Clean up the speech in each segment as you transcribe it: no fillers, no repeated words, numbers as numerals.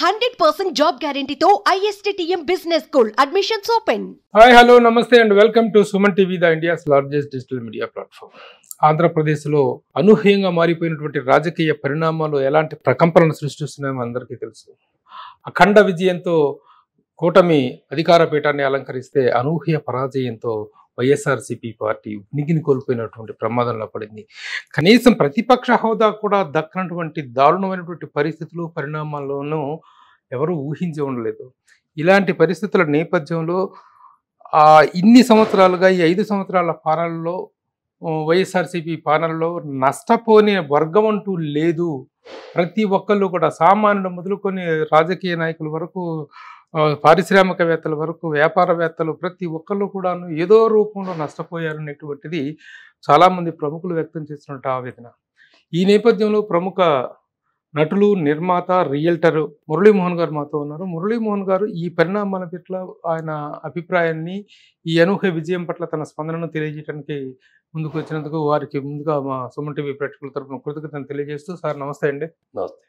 100% job guarantee తో ISTTM Business School admissions open. Hi hello నమస్తే and welcome to Suman TV, the India's largest digital media platform. ఆంధ్రప్రదేశ్లో అనూహ్యంగా మారిపోయినటువంటి రాజకీయ పరిణామాలు ఎలాంటి ప్రకంపనలు సృష్టిస్తున్నాయో అందరికీ తెలుసు. అఖండ విజయంతో కూటమి అధికార పీఠాన్ని అలంకరిస్తే అనూహ్య పరాజయంతో వైఎస్ఆర్సీపీ పార్టీ ఉనికిని కోల్పోయినటువంటి ప్రమాదంలో పడింది. కనీసం ప్రతిపక్ష హోదా కూడా దక్కనటువంటి దారుణమైనటువంటి పరిస్థితులు పరిణామాల్లోనూ ఎవరు ఊహించి ఉండలేదు. ఇలాంటి పరిస్థితుల నేపథ్యంలో ఇన్ని సంవత్సరాలుగా ఈ 5 సంవత్సరాల పాలనలో వైఎస్ఆర్సీపీ పాలనలో నష్టపోని వర్గం అంటూ లేదు. ప్రతి ఒక్కళ్ళు కూడా సామాన్యులు మొదలుకొని రాజకీయ నాయకుల వరకు, పారిశ్రామికవేత్తల వరకు, వ్యాపారవేత్తలు ప్రతి ఒక్కళ్ళు కూడాను ఏదో రూపంలో నష్టపోయారనేటువంటిది చాలామంది ప్రముఖులు వ్యక్తం చేస్తున్నట్టు ఆవేదన. ఈ నేపథ్యంలో ప్రముఖ నటులు, నిర్మాత, రియల్టర్ మురళీమోహన్ గారు మాతో ఉన్నారు. మురళీమోహన్ గారు ఈ పరిణామాల పట్ల ఆయన అభిప్రాయాన్ని, ఈ అనూహ్య విజయం పట్ల తన స్పందనను తెలియజేయడానికి ముందుకు వచ్చినందుకు వారికి ముందుగా మా సుమన్ టీవీ ప్రేక్షకుల తరఫున కృతజ్ఞతలు తెలియజేస్తూ, సార్ నమస్తే అండి. నమస్తే.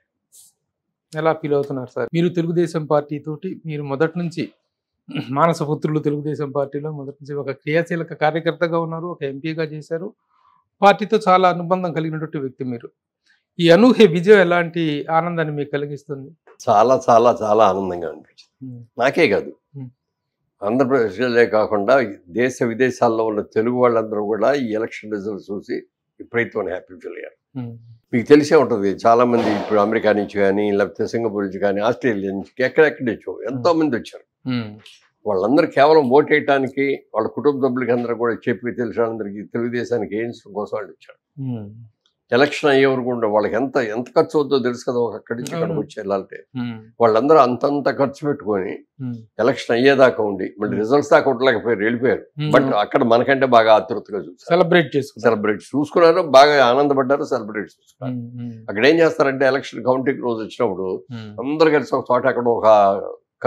ఎలా ఫీల్ అవుతున్నారు సార్? మీరు తెలుగుదేశం పార్టీ తోటి మీరు మొదటి నుంచి మానసపుత్రులు తెలుగుదేశం పార్టీలో మొదటి నుంచి ఒక క్రియాశీలక కార్యకర్తగా ఉన్నారు, ఒక ఎంపీగా చేశారు, పార్టీతో చాలా అనుబంధం కలిగినటువంటి వ్యక్తి మీరు. ఈ అనూహ్య విజయం ఎలాంటి ఆనందాన్ని మీకు కలిగిస్తుంది? చాలా చాలా చాలా ఆనందంగా అనిపించింది. నాకే కాదు, ఆంధ్రప్రదేశ్లే కాకుండా దేశ విదేశాల్లో ఉన్న తెలుగు వాళ్ళందరూ కూడా ఈ ఎలక్షన్ రిజల్ట్స్ చూసి విపరీతమైన హ్యాపీ ఫీల్ అయ్యారు. మీకు తెలిసే ఉంటుంది, చాలా మంది ఇప్పుడు అమెరికా నుంచి కానీ, లేకపోతే సింగపూర్ నుంచి కానీ, ఆస్ట్రేలియా నుంచి, ఎక్కడెక్కడి నుంచో ఎంతో మంది వచ్చారు. వాళ్ళందరూ కేవలం ఓట్ వేయటానికి, వాళ్ళ కుటుంబ సభ్యులకి అందరూ కూడా చెప్పి తెలిసిన అందరికీ తెలుగుదేశానికి వేయించడం కోసం వాళ్ళు వచ్చారు. ఎలక్షన్ అయ్యే వరకు కూడా వాళ్ళకి ఎంత ఖర్చు అవుతుందో తెలుసు కదా, అక్కడి నుంచి అక్కడికి వచ్చి వెళ్ళాలంటే. వాళ్ళందరూ అంతంత ఖర్చు పెట్టుకొని ఎలక్షన్ అయ్యేదాకా ఉండి మళ్ళీ రిజల్ట్స్ దాకా ఉండలేకపోయారు, వెళ్ళిపోయారు. బట్ అక్కడ మనకంటే బాగా ఆతృతగా చూసారు, సెలబ్రేట్ చూసుకున్నారు, బాగా ఆనందపడ్డారు, సెలబ్రేట్ చూసుకున్నారు. అక్కడ ఏం చేస్తారంటే ఎలక్షన్ కౌంటింగ్ రోజు వచ్చినప్పుడు అందరు కలిసి ఒక చోట అక్కడ ఒక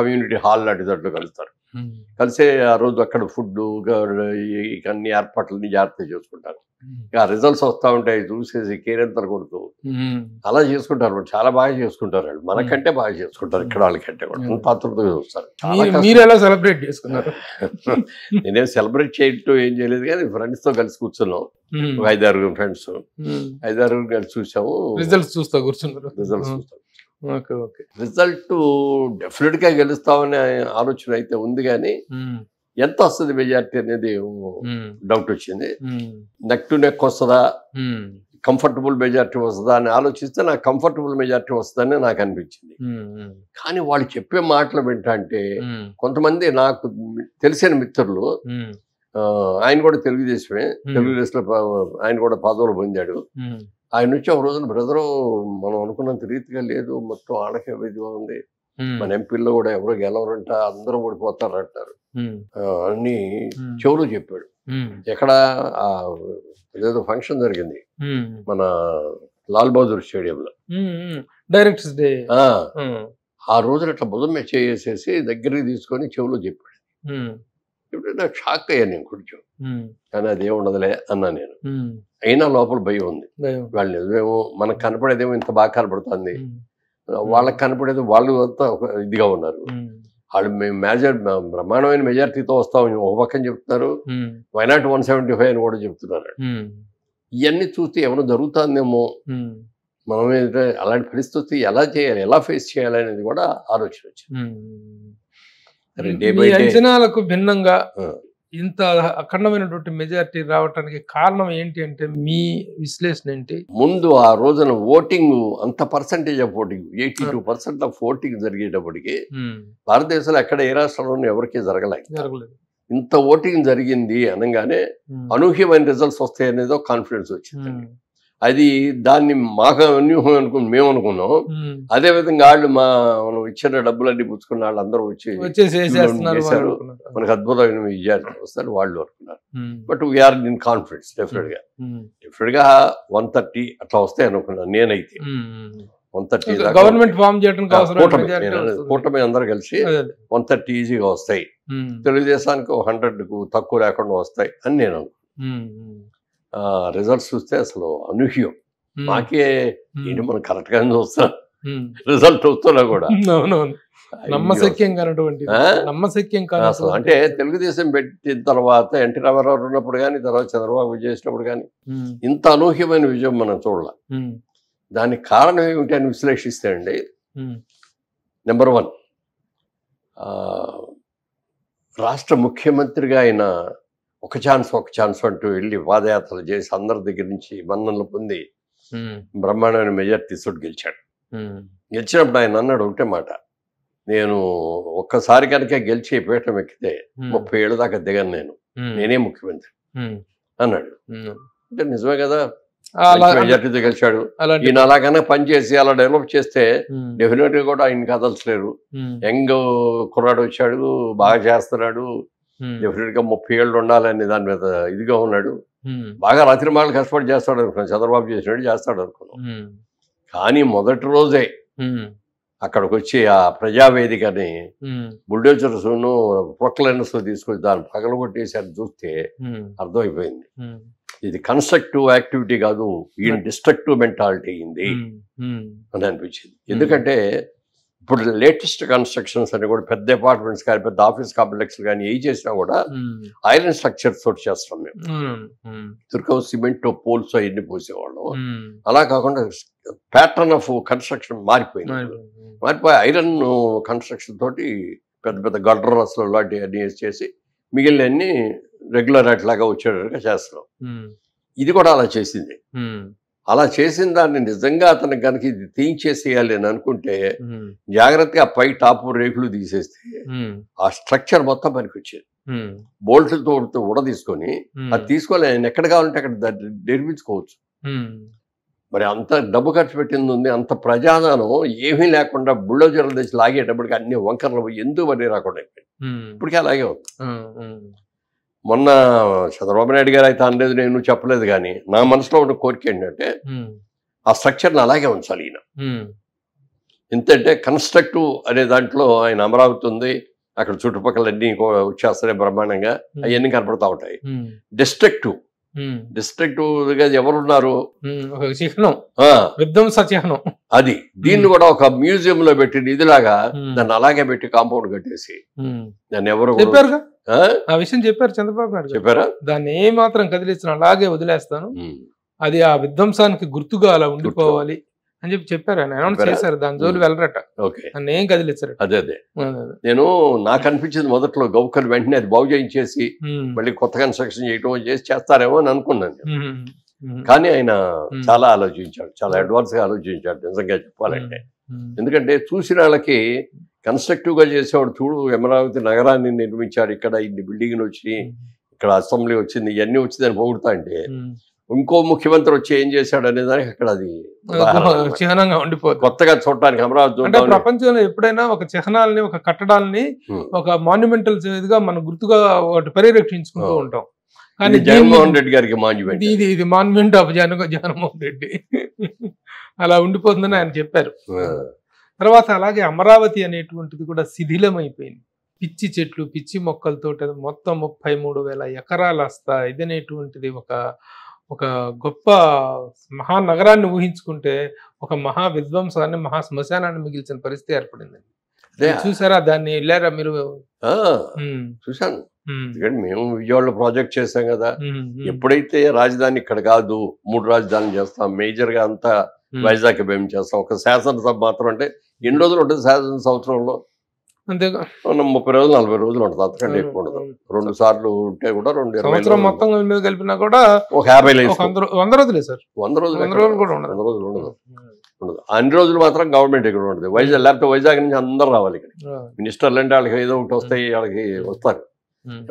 కమ్యూనిటీ హాల్ లాంటి దాంట్లో కలుస్తారు. కలిసే ఆ రోజు అక్కడ ఫుడ్ అన్ని ఏర్పాట్లని జాగ్రత్త చేసుకుంటారు. ఆ రిజల్ట్స్ వస్తూ ఉంటాయి చూసేసి కేరింతలు కొడుతూ అలా చేసుకుంటారు. చాలా బాగా చేసుకుంటారు వాళ్ళు, మనకంటే బాగా చేసుకుంటారు ఇక్కడ వాళ్ళకంటే కూడా. అంత ఆతృతగా చూస్తారు. సెలబ్రేట్ చేసుకున్నారు. నేనేం సెలబ్రేట్ చేయటం ఏం చేయలేదు కానీ ఫ్రెండ్స్ తో కలిసి కూర్చున్నాం, ఒక 5-6 ఫ్రెండ్స్ 5-6 కలిసి చూసాము. రిజల్ట్స్ చూస్తా కూర్చున్నారు. రిజల్ట్స్ చూస్తాం. రిజల్ట్ డెఫినెట్ గా గెలుస్తామనే ఆలోచన అయితే ఉంది కానీ ఎంత వస్తుంది మెజార్టీ అనేది డౌట్ వచ్చింది. నెక్ టు నెక్ వస్తుందా, కంఫర్టబుల్ మెజార్టీ వస్తుందా అని ఆలోచిస్తే నాకు కంఫర్టబుల్ మెజార్టీ వస్తుందని నాకు అనిపించింది. కానీ వాళ్ళు చెప్పే మాటలు వింటంటే కొంతమంది నాకు తెలిసిన మిత్రులు, ఆయన కూడా తెలుగుదేశంలో ఆయన కూడా పదవులు పొందాడు. ఆయన నుంచి ఒక రోజున బ్రదరు మనం అనుకున్నంత రీతిగా లేదు, మొత్తం ఆడకే విధిగా ఉంది, మన ఎంపీల్లో కూడా ఎవరో గెలవరంట, అందరూ ఓడిపోతారంటారు అని చెవులు చెప్పాడు. ఎక్కడ ఏదో ఫంక్షన్ జరిగింది మన లాల్ బహదూర్ స్టేడియంలో, డైరెక్టర్స్ డే. ఆ రోజున ఇట్లా భుజం మీద చేసేసి దగ్గరికి తీసుకొని చెవులో చెప్పాడు. ఇప్పుడు నాకు షాక్ అయ్యాను నేను కొంచెం, కానీ అదేముండదులే అన్నా నేను. అయినా లోపల భయం ఉంది. వాళ్ళు నిజమేమో, మనకు కనపడేదేమో ఇంత బాగా కనపడుతుంది, వాళ్ళకి కనపడేది వాళ్ళు అంతా ఇదిగా ఉన్నారు. వాళ్ళు మేము బ్రహ్మాండమైన మెజార్టీతో వస్తామని ఒక పక్కన చెప్తున్నారు, వైనాట్ 175 అని కూడా చెప్తున్నారు. ఇవన్నీ చూస్తే ఏమైనా జరుగుతుందేమో, మనం అలాంటి పరిస్థితి ఎలా చేయాలి, ఎలా ఫేస్ చేయాలి అనేది కూడా ఆలోచన వచ్చింది. అంచనాలకు భిన్నంగా ఇంత అఖండమైనటువంటి మెజారిటీ రావడానికి కారణం ఏంటి అంటే మీ విశ్లేషణ ఏంటి? ముందు ఆ రోజున ఓటింగ్ అంత percentage of voting 82% of voting జరిగేటప్పటికి భారతదేశంలో ఎక్కడ ఏ రాష్ట్రంలోనూ ఎవరికీ జరగలేదు. ఇంత ఓటింగ్ జరిగింది అనగానే అనూహ్యమైన రిజల్ట్స్ వస్తాయి అనేది ఒక కాన్ఫిడెన్స్ వచ్చింది. అది దాన్ని మాకు అన్యూహం మేము అనుకున్నాం. అదే విధంగా వాళ్ళు మనం ఇచ్చిన డబ్బులన్నీ పుచ్చుకున్న వాళ్ళు అందరూ చేశారు, మనకు అద్భుతమైన విజయాలు వస్తారు వాళ్ళు అనుకున్నారు. But we are in confidence. Definite గా 130 అట్లా వస్తాయి అనుకున్నాను నేనైతే. 130 గవర్నమెంట్ ఫామ్ చేయడం, కూటమి అందరూ కలిసి 130 ఈజీగా వస్తాయి, తెలుగుదేశానికి 100కు తక్కువ లేకుండా వస్తాయి అని నేను అనుకున్నాను. రిజల్ట్స్ చూస్తే అసలు అనూహ్యం. మాకే ఇది మనం కరెక్ట్ గానే చూస్తాం, రిజల్ట్ వస్తున్నా కూడా. అవునవును, నమ్మశక్యం కానటువంటి నమ్మశక్యం కాదు అసలు. అంటే తెలుగుదేశం పెట్టిన తర్వాత ఎన్టీ రామారావు ఉన్నప్పుడు కానీ, తర్వాత చంద్రబాబు చేసినప్పుడు కానీ ఇంత అనూహ్యమైన విజయం మనం చూడాల. దానికి కారణం ఏమిటి అని విశ్లేషిస్తే అండి, నెంబర్ 1, రాష్ట్ర ముఖ్యమంత్రిగా ఆయన ఒక ఛాన్స్ అంటూ వెళ్ళి పాదయాత్రలు చేసి అందరి దగ్గర నుంచి మన్ననలు పొంది బ్రహ్మాండమైన మెజార్టీ తీసుకొని గెలిచాడు. గెలిచినప్పుడు ఆయన అన్నాడు ఒకటే మాట, నేను ఒక్కసారి కనుక గెలిచి పీఠం ఎక్కితే 30 ఏళ్ళ దాకా దిగను, నేనే ముఖ్యమంత్రి అన్నాడు. అంటే నిజమే కదా, మెజార్టీతో గెలిచాడు. ఈయన అలాగైనా పనిచేసి అలా డెవలప్ చేస్తే డెఫినెట్ గా కూడా ఆయన కదల్చలేరు. యంగ్ కుర్రాడు వచ్చాడు, బాగా చేస్తున్నాడు, డెఫినెట్ గా 30 ఏళ్ళు ఉండాలని దాని మీద ఇదిగా ఉన్నాడు. బాగా రాత్రి మాటలు కష్టపడి చేస్తాడు అనుకున్నాను, చంద్రబాబు చేసినట్టు చేస్తాడు అనుకున్నాం. కానీ మొదటి రోజే అక్కడికి వచ్చి ఆ ప్రజావేదికని బుల్డోజర్స్ ప్రొక్లైనర్స్ తీసుకొచ్చి దాన్ని పగలగొట్టేసి అని చూస్తే అర్థమైపోయింది, ఇది కన్స్ట్రక్టివ్ యాక్టివిటీ కాదు, ఈయన డిస్ట్రక్టివ్ మెంటాలిటీ అయింది అని అనిపించింది. ఎందుకంటే ఇప్పుడు లేటెస్ట్ కన్స్ట్రక్షన్స్ అని కూడా పెద్ద అపార్ట్మెంట్స్ కానీ, పెద్ద ఆఫీస్ కాంప్లెక్స్ కానీ ఏ చేసినా కూడా ఐరన్ స్ట్రక్చర్స్ తోటి చేస్తాం మేము. తుర్కం సిమెంట్ పోల్స్ అవన్నీ పోసేవాళ్ళం. అలా కాకుండా ప్యాటర్న్ ఆఫ్ కన్స్ట్రక్షన్ మారిపోయి ఐరన్ కన్స్ట్రక్షన్ తోటి పెద్ద పెద్ద గడ్డర్స్ లాంటివి అన్ని చేసి మిగిలినన్ని రెగ్యులర్ అట్లాగా వచ్చేటట్టుగా చేస్తున్నాం. ఇది కూడా అలా చేసింది. అలా చేసిన దాన్ని నిజంగా అతను కనుక ఇది తీయించేసేయాలి అని అనుకుంటే జాగ్రత్తగా పై టాప్ రేకులు తీసేస్తే ఆ స్ట్రక్చర్ మొత్తం పనికి వచ్చేది. బోల్ట్లతో ఉడ తీసుకొని అది తీసుకొని ఆయన ఎక్కడ కావాలంటే అక్కడ నిర్మించుకోవచ్చు. మరి అంత డబ్బు ఖర్చు పెట్టింది ఉంది, అంత ప్రజాదానం ఏమీ లేకుండా బుల్డోజర్లు తెచ్చి లాగేటప్పటికి అన్ని వంకరలు ఎందుకు పని రాకుండా అయిపోయింది. ఇప్పటికీ అలాగే ఉంది. మొన్న చంద్రబాబు నాయుడు గారు అయితే అనలేదు, నేను చెప్పలేదు, కానీ నా మనసులో ఉన్న కోరిక ఏంటంటే ఆ స్ట్రక్చర్ని అలాగే ఉంచాలి ఈయన. ఎంతంటే కన్స్ట్రక్టివ్ అనే దాంట్లో ఆయన అమరావతి ఉంది, అక్కడ చుట్టుపక్కల అన్ని వచ్చేస్తాయి బ్రహ్మాండంగా, అవన్నీ కనపడతా ఉంటాయి. డిస్ట్రక్టివ్ గా ఎవరున్నారు, అది దీన్ని కూడా ఒక మ్యూజియం లో పెట్టి ఇదిలాగా దాన్ని అలాగే పెట్టి కాంపౌండ్ కట్టేసి దాన్ని ఎవరు ఆ విషయం చెప్పారు చంద్రబాబు నాయుడు. చెప్పారా? దాన్ని ఏ మాత్రం కదిలిస్తాను, అలాగే వదిలేస్తాను, అది ఆ విధ్వంసానికి గుర్తుగా అలా ఉండిపోవాలి అని చెప్పారు. ఆయన అనౌన్స్ చేశారు, దాని జోలు వెళ్ళరట, నన్ను ఏం కదిలించారు. అదే నేను నాకు అనిపించింది మొదట్లో గౌకర్ వెంటనే అది బాగు చేయించేసి మళ్ళీ కొత్త కన్స్ట్రక్షన్ చేయటం చేస్తారేమో అని అనుకున్నాను. కానీ ఆయన చాలా ఆలోచించాడు, చాలా అడ్వాన్స్ గా ఆలోచించాడు నిజంగా చెప్పాలంటే. ఎందుకంటే చూసిన వాళ్ళకి కన్స్ట్రక్టివ్ గా చేసేవాడు, చూడు అమరావతి నగరాన్ని నిర్మించాడు, ఇక్కడ ఇన్ని బిల్డింగ్లు వచ్చి, ఇక్కడ అసెంబ్లీ వచ్చింది, ఇవన్నీ వచ్చిందని పొగుడుతా అంటే ఇంకో ముఖ్యమంత్రి వచ్చి ఏం చేశాడు అనే దానికి అక్కడ అది చిహ్నంగా ఉండిపోతుంది. కొత్తగా చూడటానికి అమరావతి అంటే ప్రపంచంలో ఎప్పుడైనా ఒక చిహ్నాలని, ఒక కట్టడాలని ఒక మాన్యుమెంటల్ ఇదిగా మనం గుర్తుగా ఒకటి పరిరక్షించుకుంటూ ఉంటాం. కానీ జగన్మోహన్ రెడ్డి గారికి మాన్యుమెంట్, ఇది మాన్యుమెంట్ ఆఫ్ జగన్మోహన్ రెడ్డి అలా ఉండిపోతుందని ఆయన చెప్పారు. తర్వాత అలాగే అమరావతి అనేటువంటిది కూడా శిథిలమైపోయింది. పిచ్చి చెట్లు, పిచ్చి మొక్కలతో మొత్తం 33,000 ఎకరాలు ఇదనేటువంటిది ఒక గొప్ప మహానగరాన్ని ఊహించుకుంటే ఒక మహా విధ్వంసాన్ని, మహా శ్మశానాన్ని మిగిల్చిన పరిస్థితి ఏర్పడింది. చూసారా దాన్ని? వెళ్ళారా మీరు? చూశాను. మేము విజయవాడలో ప్రాజెక్ట్ చేసాం కదా, ఎప్పుడైతే రాజధాని ఇక్కడ కాదు 3 రాజధానులు చేస్తాం, మేజర్ గా అంతా వైజాగ్ మేము చేస్తాం, ఒక శాసనసభ మాత్రం అంటే ఎన్ని రోజులు ఉంటుంది శాసన సంవత్సరంలో? అంతేగా 30 రోజులు 40 రోజులు ఉంటుంది, అంతకంటే ఎక్కువ ఉండదు. 2 సార్లు ఉంటే కూడా 2 సంవత్సరం మొత్తం మీద కలిపినా కూడా ఒక 50 100 రోజులే సార్. 100 రోజులు కూడా ఉండదు. అన్ని రోజులు మాత్రం గవర్నమెంట్ ఇక్కడ ఉండదు. వైజాగ్ లేకపోతే వైజాగ్ నుంచి అందరూ రావాలి ఇక్కడ. మినిస్టర్లు అంటే వాళ్ళకి ఏదో ఒకటి వస్తాయి, వాళ్ళకి వస్తారు.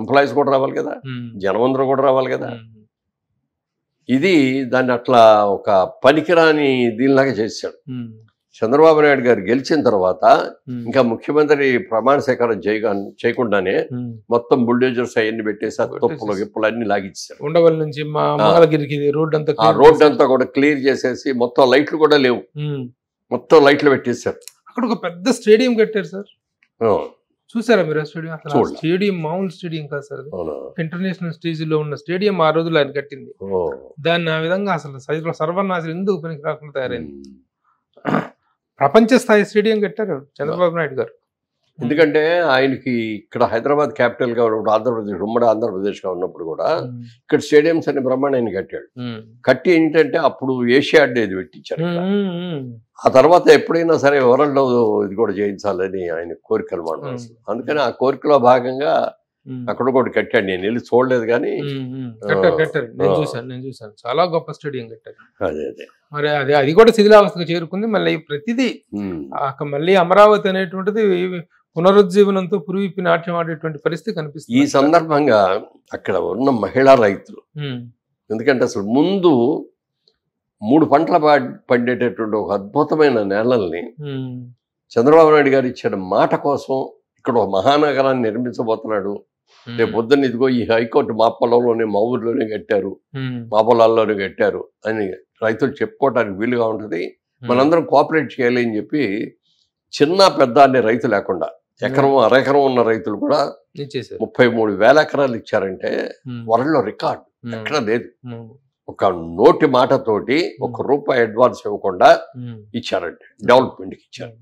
ఎంప్లాయీస్ కూడా రావాలి కదా, జనం అందరూ కూడా రావాలి కదా. ఇది దాన్ని అట్లా ఒక పనికిరాని దీనిలాగా చేశాడు. చంద్రబాబు నాయుడు గారు గెలిచిన తర్వాత ఇంకా ముఖ్యమంత్రి ప్రమాణ స్వీకారం చేయకుండానే మొత్తం బుల్డోజర్స్ అవన్నీ పెట్టేసి తొప్పులు గిప్పులు అన్ని లాగిచ్చారు. ఉండవల్లి నుంచి మంగళగిరికి రోడ్ అంతా కూడా క్లియర్ చేసేసి మొత్తం లైట్లు కూడా లేవు, మొత్తం లైట్లు పెట్టేశారు. అక్కడ ఒక పెద్ద స్టేడియం కట్టారు సార్, చూసారా మీరు? స్టేడియం అసలు స్టేడియం మామూలు స్టేడియం కాదు సార్, ఇంటర్నేషనల్ స్టేజ్ లో ఉన్న స్టేడియం ఆ రోజుల్లో ఆయన కట్టింది. దాన్ని ఆ విధంగా అసలు సర్వనాశనం ఎందుకు పనికి రాకుండా తయారైంది. ప్రపంచ స్థాయి స్టేడియం కట్టారు చంద్రబాబు నాయుడు గారు. ఎందుకంటే ఆయనకి ఇక్కడ హైదరాబాద్ క్యాపిటల్ గా ఉన్నప్పుడు ఆంధ్రప్రదేశ్ ఉమ్మడి ఆంధ్రప్రదేశ్ గా ఉన్నప్పుడు కూడా ఇక్కడ స్టేడియంస్ అనే బ్రహ్మాండాన్ని కట్టాడు. కట్టి ఏంటంటే అప్పుడు ఏషియాడ్ ఇది పెట్టించారు. ఆ తర్వాత ఎప్పుడైనా సరే వరల్డ్ ఇది కూడా చేయించాలని ఆయన కోరికలు మాట. అందుకని ఆ కోరికలో భాగంగా అక్కడ కూడా కట్టాడు. నేను వెళ్ళి చూడలేదు కానీ కట్టారు. నేను చూసాను చాలా గొప్ప స్టేడియం కట్టారు. అదే అదే మరి అది కూడా శిథిలావస్థకు చేరుకుంది. మళ్ళీ ప్రతిదీ మళ్ళీ అమరావతి అనేటువంటిది పునరుజ్జీవనంతో పురివిప్పి నాట్యం ఆడేటువంటి పరిస్థితి కనిపిస్తుంది. ఈ సందర్భంగా అక్కడ ఉన్న మహిళా రైతులు, ఎందుకంటే అసలు ముందు 3 పంటలు పండేటటువంటి ఒక అద్భుతమైన నేలల్ని చంద్రబాబు నాయుడు గారు ఇచ్చిన మాట కోసం ఇక్కడ ఒక మహానగరాన్ని నిర్మించబోతున్నాడు. రేపు పొద్దున్న ఇదిగో ఈ హైకోర్టు మా పొలంలోనే మా ఊర్లోనే కట్టారు, మా పొలాల్లోనే కట్టారు అని రైతులు చెప్పుకోవడానికి వీలుగా ఉంటుంది. మనందరం కోఆపరేట్ చేయాలి అని చెప్పి చిన్న పెద్ద అనే రైతు లేకుండా ఎకరం అరెకరం ఉన్న రైతులు కూడా 33,000 ఎకరాలు ఇచ్చారంటే వరల్డ్లో రికార్డు ఎక్కడ లేదు. ఒక నోటి మాటతోటి ₹1 అడ్వాన్స్ ఇవ్వకుండా ఇచ్చారంటే డెవలప్మెంట్కి ఇచ్చారు.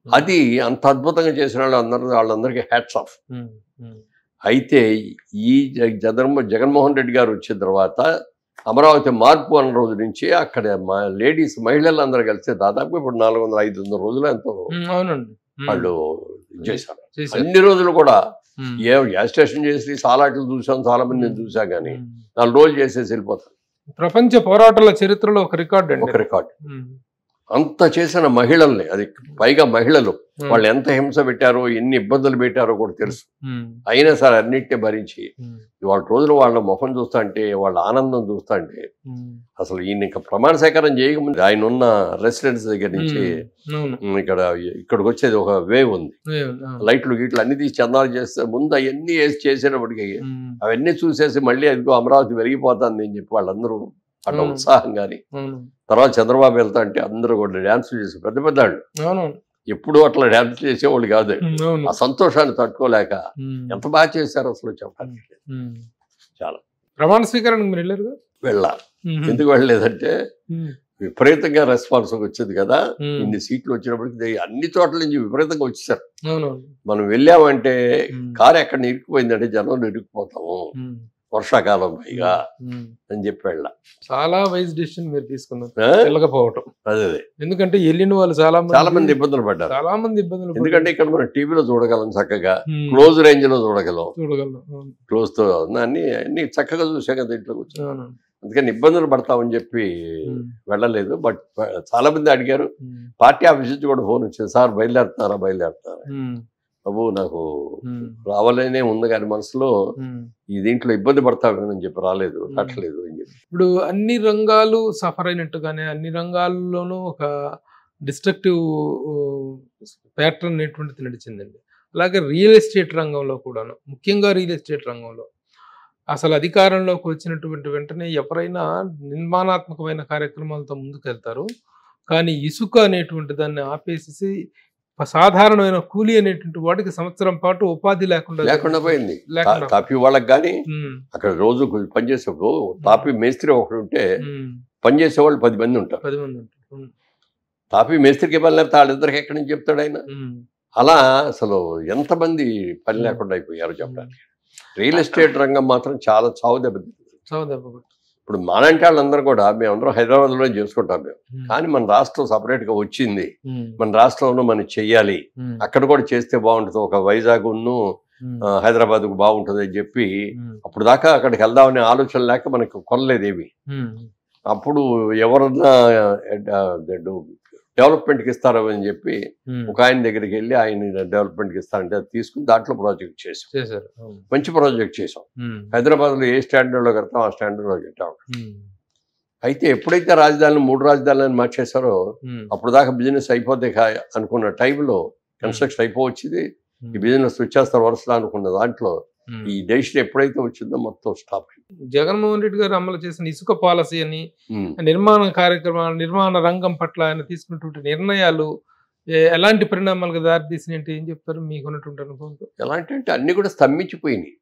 అది అంత అద్భుతంగా చేసిన వాళ్ళందరికీ హ్యాట్స్ ఆఫ్. అయితే ఈ జగన్మోహన్ రెడ్డి గారు వచ్చిన తర్వాత అమరావతి మార్పు అన్న రోజు నుంచి అక్కడ మహిళలందరూ కలిసి దాదాపు ఇప్పుడు 400-500 రోజులు ఎంతో వాళ్ళు చేశారు. అన్ని రోజులు కూడా గ్యాస్ స్టేషన్ చేసి సాలాట్లు చూసాం, చాలా మందిని చూసా కానీ 4 రోజులు చేసేసి వెళ్ళిపోతారు. ప్రపంచ పోరాటాల చరిత్రలో ఒక రికార్డు. అంత చేసిన మహిళల్ని, అది పైగా మహిళలు వాళ్ళు ఎంత హింస పెట్టారో ఎన్ని ఇబ్బందులు పెట్టారో కూడా తెలుసు. అయినా సరే అన్నిటినీ భరించి వాళ్ళ రోజులు వాళ్ళ ముఖం చూస్తా అంటే, వాళ్ళ ఆనందం చూస్తా అంటే అసలు ఈయన ఇంకా ప్రమాణ సేకరణ చేయకముందు ఆయన ఉన్న రెసిడెన్స్ దగ్గర నుంచి ఇక్కడికి వచ్చేది ఒక వేవ్ ఉంది. లైట్లు గీట్లు అన్ని తీసి చందాలు చేస్తే ముందు అవన్నీ వేసి చేసేటప్పటికి అవన్నీ చూసేసి మళ్ళీ అదిగో అమరావతి పెరిగిపోతుంది అని చెప్పి వాళ్ళందరూ అట్లా ఉత్సాహం. కానీ తర్వాత చంద్రబాబు వెళ్తా అంటే అందరూ కూడా డ్యాన్స్ చేసి పెద్ద పెద్దవాళ్ళు ఎప్పుడు అట్లా డ్యాన్స్ చేసేవాళ్ళు కాదు. ఆ సంతోషాన్ని తట్టుకోలేక ఎంత బాగా చేశారు అసలు చెప్పడానికి. చాలా ప్రమాణ స్వీకరణ వెళ్ళాలి. ఎందుకు వెళ్ళలేదంటే విపరీతంగా రెస్పాన్స్ వచ్చింది కదా. ఇన్ని సీట్లు వచ్చినప్పటికీ అన్ని చోట్ల నుంచి విపరీతంగా వచ్చేసారు. మనం వెళ్ళామంటే కారు ఎక్కడ ఇరుక్కుపోయిందంటే జనంలో ఇరుక్కుపోతాము, వర్షాకాలం పైగా అని చెప్పి వెళ్ళా. చాలా వైజ్ డిసిషన్ మీరు తీసుకున్నారు వెళ్ళకపోవటం. అదే ఎందుకంటే వెళ్ళిన వాళ్ళు చాలా మంది ఇబ్బందులు పడ్డారు. చాలా మంది ఇబ్బందులు. ఎందుకంటే ఇక్కడ మనం టీవీలో చూడగలం, చక్కగా క్లోజ్ రేంజ్ లో చూడగలం. క్లోజ్ తో అన్ని చక్కగా చూసా కదా ఇంట్లో కూర్చొని. అందుకని ఇబ్బందులు పడతామని చెప్పి వెళ్ళలేదు. బట్ చాలా మంది అడిగారు. పార్టీ ఆఫీస్ నుంచి కూడా ఫోన్ వచ్చింది, సార్ బయలుదేరుతున్నారా బాబు నాకు రావాలనే ఉంది కానీ మనసులో ఈ దీంట్లో ఇబ్బంది పడతామని చెప్పి రాలేదు, కట్టలేదు అని చెప్పి. ఇప్పుడు అన్ని రంగాలు సఫర్ అయినట్టుగానే అన్ని రంగాల్లోనూ ఒక డిస్ట్రక్టివ్ ప్యాటర్న్ అనేటువంటిది నడిచిందండి. అలాగే రియల్ ఎస్టేట్ రంగంలో కూడాను, ముఖ్యంగా రియల్ ఎస్టేట్ రంగంలో అసలు అధికారంలోకి వచ్చినటువంటి వెంటనే ఎవరైనా నిర్మాణాత్మకమైన కార్యక్రమాలతో ముందుకు వెళ్తారు. కానీ ఇసుక అనేటువంటి దాన్ని ఆపేసి సాధారణమైన కూలీ అనేటువంటి వాడికి సంవత్సరం పాటు ఉపాధి లేకుండా పోయింది. తాపీ వాళ్ళకి కానీ అక్కడ రోజు పనిచేసేప్పుడు తాపీ మేస్త్రి ఒకడు ఉంటే పనిచేసేవాళ్ళు 10 మంది ఉంటారు. తాపీ మేస్త్రికి పని లేకపోతే వాళ్ళిద్దరికి ఎక్కడి నుంచి చెప్తాడు ఆయన. అలా అసలు ఎంతమంది పని లేకుండా అయిపోయారు చెప్పడానికి. రియల్ ఎస్టేట్ రంగం మాత్రం చాలా చావు దెబ్బతింది. ఇప్పుడు మాలాంటి వాళ్ళందరూ కూడా మేమందరం హైదరాబాద్లో చేసుకుంటాం మేము. కానీ మన రాష్ట్రం సపరేట్గా వచ్చింది, మన రాష్ట్రంలో మనం చెయ్యాలి, అక్కడ కూడా చేస్తే బాగుంటుంది, ఒక వైజాగ్ హైదరాబాద్కు బాగుంటుంది అని చెప్పి అప్పుడు దాకా అక్కడికి వెళ్దామనే ఆలోచన లేక మనకు కొనలేదేమి. అప్పుడు ఎవరన్నా డెవలప్మెంట్కి ఇస్తారో అని చెప్పి ఒక ఆయన దగ్గరికి వెళ్ళి ఆయన డెవలప్మెంట్కి ఇస్తారంటే అది తీసుకుని దాంట్లో ప్రాజెక్ట్ చేసాం. మంచి ప్రాజెక్ట్ చేసాం. హైదరాబాద్లో ఏ స్టాండర్డ్లో కడతాం ఆ స్టాండర్డ్లో కట్టాం. అయితే ఎప్పుడైతే రాజధానిని 3 రాజధానులను మార్చేశారో అప్పుడు దాకా బిజినెస్ అయిపోతే అనుకున్న టైంలో కన్స్ట్రక్షన్ అయిపోవచ్చింది, ఈ బిజినెస్ వచ్చేస్తారు వరుసలా అనుకున్న దాంట్లో ఈ డెసిషన్ ఎప్పుడైతే వచ్చిందో మొత్తం స్టాప్. జగన్మోహన్ రెడ్డి గారు అమలు చేసిన ఇసుక పాలసీ అని, నిర్మాణ కార్యక్రమాలు, నిర్మాణ రంగం పట్ల ఆయన తీసుకున్నటువంటి నిర్ణయాలు ఎలాంటి పరిణామాలకు దారితీసినట్టు ఏం చెప్తారు మీకున్నటువంటి అనుభవంతో? ఎలాంటి అంటే అన్ని కూడా స్తంభించిపోయినాయి.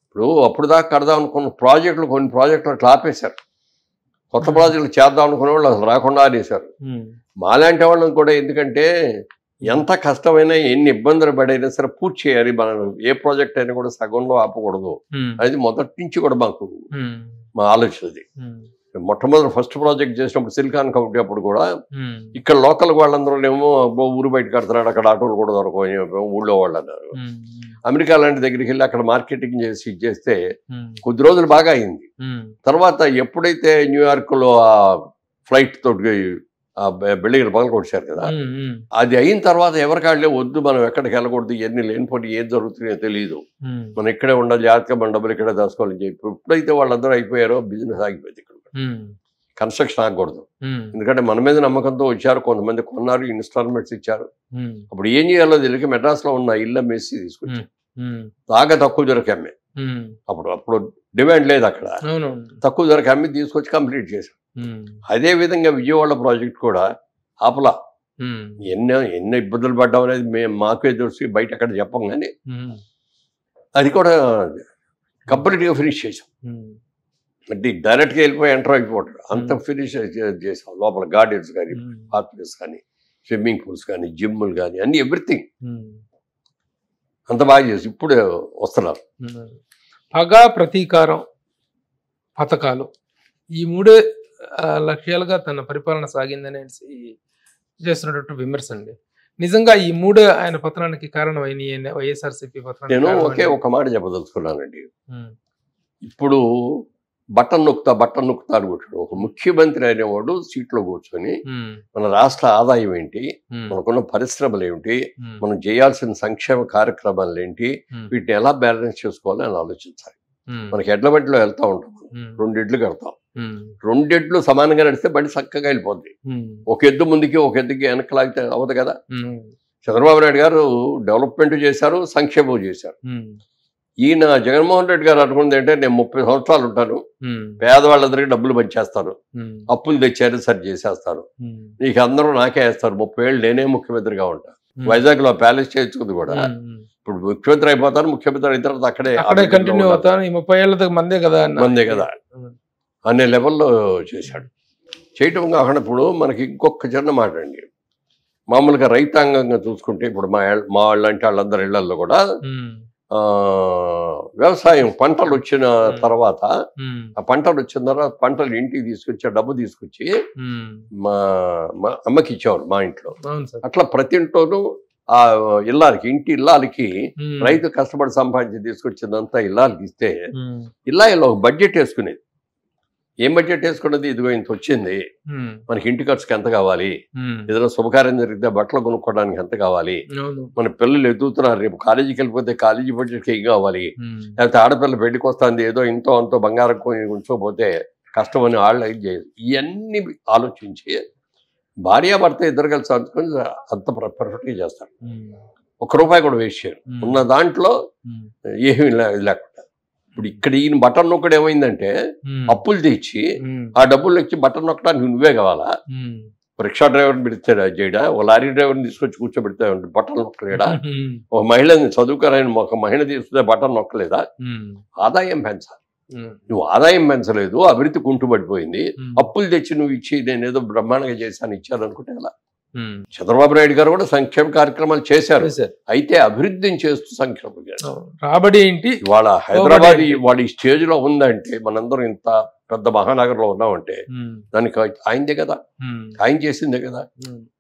ఇప్పుడు అప్పుడు దాకా కడదాం అనుకున్న ప్రాజెక్టులు కొన్ని ప్రాజెక్టులు అట్లా ఆపేశారు. కొత్త ప్రాజెక్టులు చేద్దాం అనుకునే వాళ్ళు అసలు రాకుండా ఆనేశారు. మాలాంటి వాళ్ళని కూడా ఎందుకంటే ఎంత కష్టమైనా ఎన్ని ఇబ్బందులు పడైనా సరే పూర్తి చేయాలి. మనం ఏ ప్రాజెక్ట్ అయినా కూడా సగంలో ఆపకూడదు. అది మొదటి నుంచి కూడా మాకు మా ఆలోచన అది. మొట్టమొదటి ఫస్ట్ ప్రాజెక్ట్ చేసినప్పుడు సిలికాన్ కంపెనీ అప్పుడు కూడా ఇక్కడ లోకల్ వాళ్ళందరూ ఏమో ఊరు బయట కడుతున్నాడు, అక్కడ ఆటోలు కూడా దొరకవు ఊళ్ళో వాళ్ళు అన్నారు. అమెరికా లాంటి దగ్గరికి వెళ్ళి అక్కడ మార్కెటింగ్ చేసి చేస్తే కొద్ది రోజులు బాగా అయింది. తర్వాత ఎప్పుడైతే న్యూయార్క్ లో ఆ ఫ్లైట్ తోటి బిల్డింగ్లు పగల కొట్టారు కదా, అది అయిన తర్వాత ఎవరికాళ్ళే వద్దు, మనం ఎక్కడికి వెళ్ళకూడదు, ఇవన్నీ లేనిపోటీ ఏం జరుగుతున్నాయో తెలియదు, మనం ఇక్కడే ఉండాలి, జాగ్రత్తగా మన డబ్బులు ఇక్కడే దాచుకోవాలని చెప్పి ఎప్పుడైతే వాళ్ళందరూ అయిపోయారో బిజినెస్ ఆగిపోయింది. ఇక్కడ కన్స్ట్రక్షన్ ఆగకూడదు, ఎందుకంటే మన మీద నమ్మకంతో వచ్చారు, కొంతమంది కొన్నారు, ఇన్స్టాల్మెంట్స్ ఇచ్చారు. అప్పుడు ఏం చేయాలో తెలియక మెడ్రాస్ లో ఉన్న ఇల్లు అమ్మేసి తీసుకొచ్చారు. బాగా తక్కువ ధరకు అమ్మే, అప్పుడు డిమాండ్ లేదు అక్కడ, తక్కువ ధరకు అమ్మి తీసుకొచ్చి కంప్లీట్ చేశారు. అదే విధంగా విజయవాడ ప్రాజెక్ట్ కూడా ఆపలా. ఎన్నో ఇబ్బందులు పడ్డాం అనేది మేము మాకే తెలిసి బయట అక్కడ చెప్పం, కానీ అది కూడా కంప్లీట్గా ఫినిష్ చేసాం. అంటే డైరెక్ట్గా వెళ్ళిపోయి ఎంటర్ అయిపోతాడు, అంత ఫినిష్ చేసాం. లోపల గార్డెన్స్ కానీ, పార్క్స్ కానీ, స్విమ్మింగ్ పూల్స్ కానీ, జిమ్లు కానీ, అన్ని ఎవ్రీథింగ్ అంత బాగా చేసి ఇప్పుడు వస్తున్నారు. పగ, ప్రతీకారం, పథకాలు, ఈ మూడే లక్ష్యాలుగా తన పరిపాలన సాగిందనేసి చేస్తున్నటువంటి విమర్శ అండి. నిజంగా ఈ మూడే ఆయన పతనానికి కారణం అయిన వైఎస్ఆర్సీపీ పతనానికి నేను ఒకే ఒక మాట చెప్పదలుచుకున్నానండి. ఇప్పుడు బట్టన్ నొక్కుతా అనుకుంటాడు. ఒక ముఖ్యమంత్రి అనేవాడు సీట్లో కూర్చొని మన రాష్ట్ర ఆదాయం ఏంటి, మనకున్న పరిశ్రమలు ఏమిటి, మనం చేయాల్సిన సంక్షేమ కార్యక్రమాలు ఏంటి, వీటిని ఎలా బ్యాలెన్స్ చేసుకోవాలని అని ఆలోచించాలి. మనకి ఎడ్ల బండిలో వెళ్తా ఉంటాం, 2 ఎడ్లు కడతాం, 2 ఎడ్లు సమానంగా నడిస్తే బండి చక్కగా వెళ్ళిపోద్ది. ఒక ఎద్దు ముందుకి ఒక ఎద్దుకి వెనక్కి లాగితే అవ్వదు కదా. చంద్రబాబు నాయుడు గారు డెవలప్మెంట్ చేశారు, సంక్షేమం చేశారు. ఈయన జగన్మోహన్ రెడ్డి గారు అనుకున్నది ఏంటంటే, నేను 30 సంవత్సరాలు ఉంటాను, పేదవాళ్ళందరికీ డబ్బులు పంచేస్తారు, అప్పులు తెచ్చారు సరి చేసేస్తారు, నీకు అందరూ నాకే వేస్తారు, 30 ఏళ్ళు నేనే ముఖ్యమంత్రిగా ఉంటా. వైజాగ్ లో ప్యాలెస్ చేయించుకుంది కూడా, ఇప్పుడు ముఖ్యమంత్రి అయిపోతాను, ముఖ్యమంత్రి అయిన తర్వాత అక్కడే కంటిన్యూ అవుతాను, 30 ఏళ్ళ మందే కదా అనే లెవెల్లో చేశాడు. చేయటం కాకుండా ఇప్పుడు మనకి ఇంకొక చిన్న మాట అండి, మామూలుగా రైతాంగంగా చూసుకుంటే ఇప్పుడు మా వాళ్ళంటే వాళ్ళందరి ఇళ్లలో కూడా వ్యవసాయం పంటలు వచ్చిన తర్వాత, ఆ పంటలు వచ్చిన తర్వాత పంటలు ఇంటికి తీసుకొచ్చి డబ్బు తీసుకొచ్చి మా అమ్మకి ఇచ్చేవారు మా ఇంట్లో. అట్లా ప్రతి ఇంట్లోనూ ఆ ఇంటి ఇల్లాలకి రైతు కష్టపడి సంపాదించి తీసుకొచ్చిందంతా ఇల్లాలకి ఇస్తే ఇల్లాలో ఒక బడ్జెట్ వేసుకునేది. ఏం బడ్జెట్ వేసుకున్నది, ఇదిగో ఇంత వచ్చింది, మనకి ఇంటి ఖర్చుకి ఎంత కావాలి, ఏదైనా శుభకార్యం జరిగితే బట్టలు కొనుక్కోవడానికి ఎంత కావాలి, మన పిల్లలు ఎదుగుతున్నారు, రేపు కాలేజీకి వెళ్ళిపోతే కాలేజీ బడ్జెట్కి ఏం కావాలి, లేకపోతే ఆడపిల్ల పెళ్లికి వస్తుంది, ఏదో ఇంతో అంతో బంగారం ఉంచకపోతే కష్టం అని వాళ్ళు ఇది చేయదు. ఇవన్నీ ఆలోచించి భార్యాభర్త ఇద్దరు కలిసి అనుకుని అంత పర్ఫెక్ట్గా చేస్తారు. ₹1 కూడా వేస్ట్ చేయరు. ఉన్న దాంట్లో ఏమీ లేకుండా. ఇప్పుడు ఇక్కడ ఈయన బటన్ నొక్కడు ఏమైందంటే, అప్పులు తెచ్చి ఆ డబ్బులు ఇచ్చి బటన్ నొక్కడానికి నువ్వే కావాలా, రిక్షా డ్రైవర్ని పెడతాడా చేయడా, ఓ లారీ డ్రైవర్ని తీసుకొచ్చి కూర్చోబెడతా బటన్ నొక్కలేడా, ఒక మహిళని చదువుకోరాని ఒక మహిళ తీసుకుంటే బటన్ నొక్కలేదా? ఆదాయం పెంచాలి. నువ్వు ఆదాయం పెంచలేదు, అభివృద్ధి కుంటుపడిపోయింది, అప్పులు తెచ్చి నువ్వు ఇచ్చి నేనేదో బ్రహ్మాండంగా చేశాను ఇచ్చారనుకుంటే ఎలా? చంద్రబాబు నాయుడు గారు కూడా సంక్షేమ కార్యక్రమాలు చేశారు, అయితే అభివృద్ధిని చేస్తూ సంక్షేమం చేశారు. రాబడి ఏంటి ఇవాళ హైదరాబాద్ వాళ్ళ ఈ స్టేజ్ లో ఉందంటే, మనందరం ఇంత పెద్ద మహానగరంలో ఉన్నామంటే దానికి ఆయనదే కదా, ఆయన చేసిందే కదా.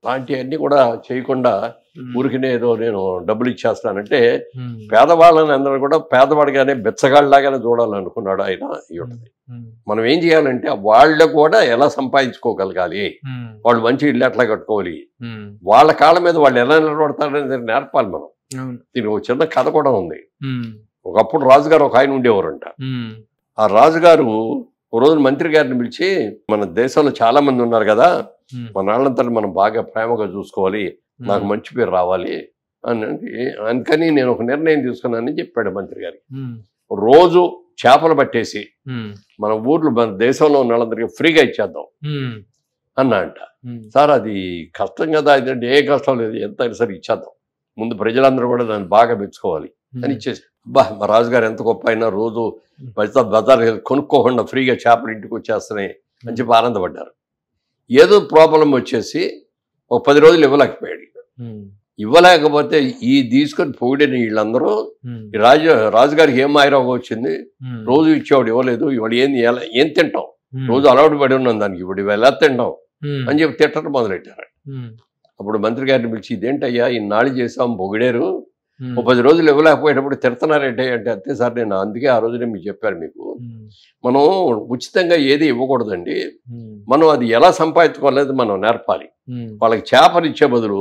అలాంటివన్నీ కూడా చేయకుండా ఊరికినే ఏదో నేను డబ్బులు ఇచ్చేస్తానంటే, పేదవాళ్ళని అందరూ కూడా పేదవాడిగానే బెచ్చగాళ్ళలాగానే చూడాలనుకున్నాడు ఆయన. మనం ఏం చేయాలంటే వాళ్ళు కూడా ఎలా సంపాదించుకోగలగాలి, వాళ్ళు మంచి ఇల్లు ఎట్లా కట్టుకోవాలి, వాళ్ళ కాళ్ళ మీద వాళ్ళు ఎలా నిలబడతారనేది నేర్పాలి మనం. దీనికి ఒక చిన్న కథ కూడా ఉంది. ఒకప్పుడు రాజుగారు ఒక ఆయన ఉండేవారంట. ఆ రాజుగారు ఓ రోజు మంత్రి గారిని పిలిచి, మన దేశంలో చాలా మంది ఉన్నారు కదా, మన వాళ్ళంతా మనం బాగా ప్రేమగా చూసుకోవాలి, నాకు మంచి పేరు రావాలి అందుకని నేను ఒక నిర్ణయం తీసుకున్నానని చెప్పాడు మంత్రి గారికి. రోజు చేపలు పట్టేసి మన ఊర్లో మన దేశంలో ఉన్న వాళ్ళందరికీ ఫ్రీగా ఇచ్చేద్దాం అన్నా అంట. సార్ అది కష్టం కదా, అదంటే ఏ కష్టం లేదు, ఎంత అయినా సరే ఇచ్చేద్దాం, ముందు ప్రజలందరూ కూడా దాన్ని బాగా మెచ్చుకోవాలి అని ఇచ్చేసి. అబ్బా మా రాజుగారు ఎంత గొప్ప అయినా రోజు బజార్ కొనుక్కోకుండా ఫ్రీగా చేపలు ఇంటికి వచ్చేస్తున్నాయి అని చెప్పి ఆనందపడ్డారు. ఏదో ప్రాబ్లం వచ్చేసి ఒక 10 రోజులు ఇవ్వలేకపోయాడు. ఇవ్వలేకపోతే ఈ తీసుకొని పొగిడిన వీళ్ళందరూ రాజుగారికి ఏం మాయరోగం వచ్చింది, రోజు ఇచ్చేవాడు ఇవ్వలేదు, ఇవాడు ఏం తింటాం, రోజు అలవాటు పడి ఉన్నాం దానికి, ఇప్పుడు ఇవి ఎలా తింటాం అని చెప్పి తిట్టడం మొదలెట్టారు. అప్పుడు మంత్రి గారిని పిలిచి, ఇదేంటయ్యా ఇన్నాళ్ళు చేసాం పొగిడారు, ఒక 10 రోజులు ఇవ్వలేకపోయేటప్పుడు తిడతారంటే అంటే, అంతే సార్ నేను అందుకే ఆ రోజునే మీకు చెప్పాను, మీకు మనం ఉచితంగా ఏది ఇవ్వకూడదండి, మనం అది ఎలా సంపాదించుకోలేదు మనం నేర్పాలి. వాళ్ళకి చేపలు ఇచ్చే బదులు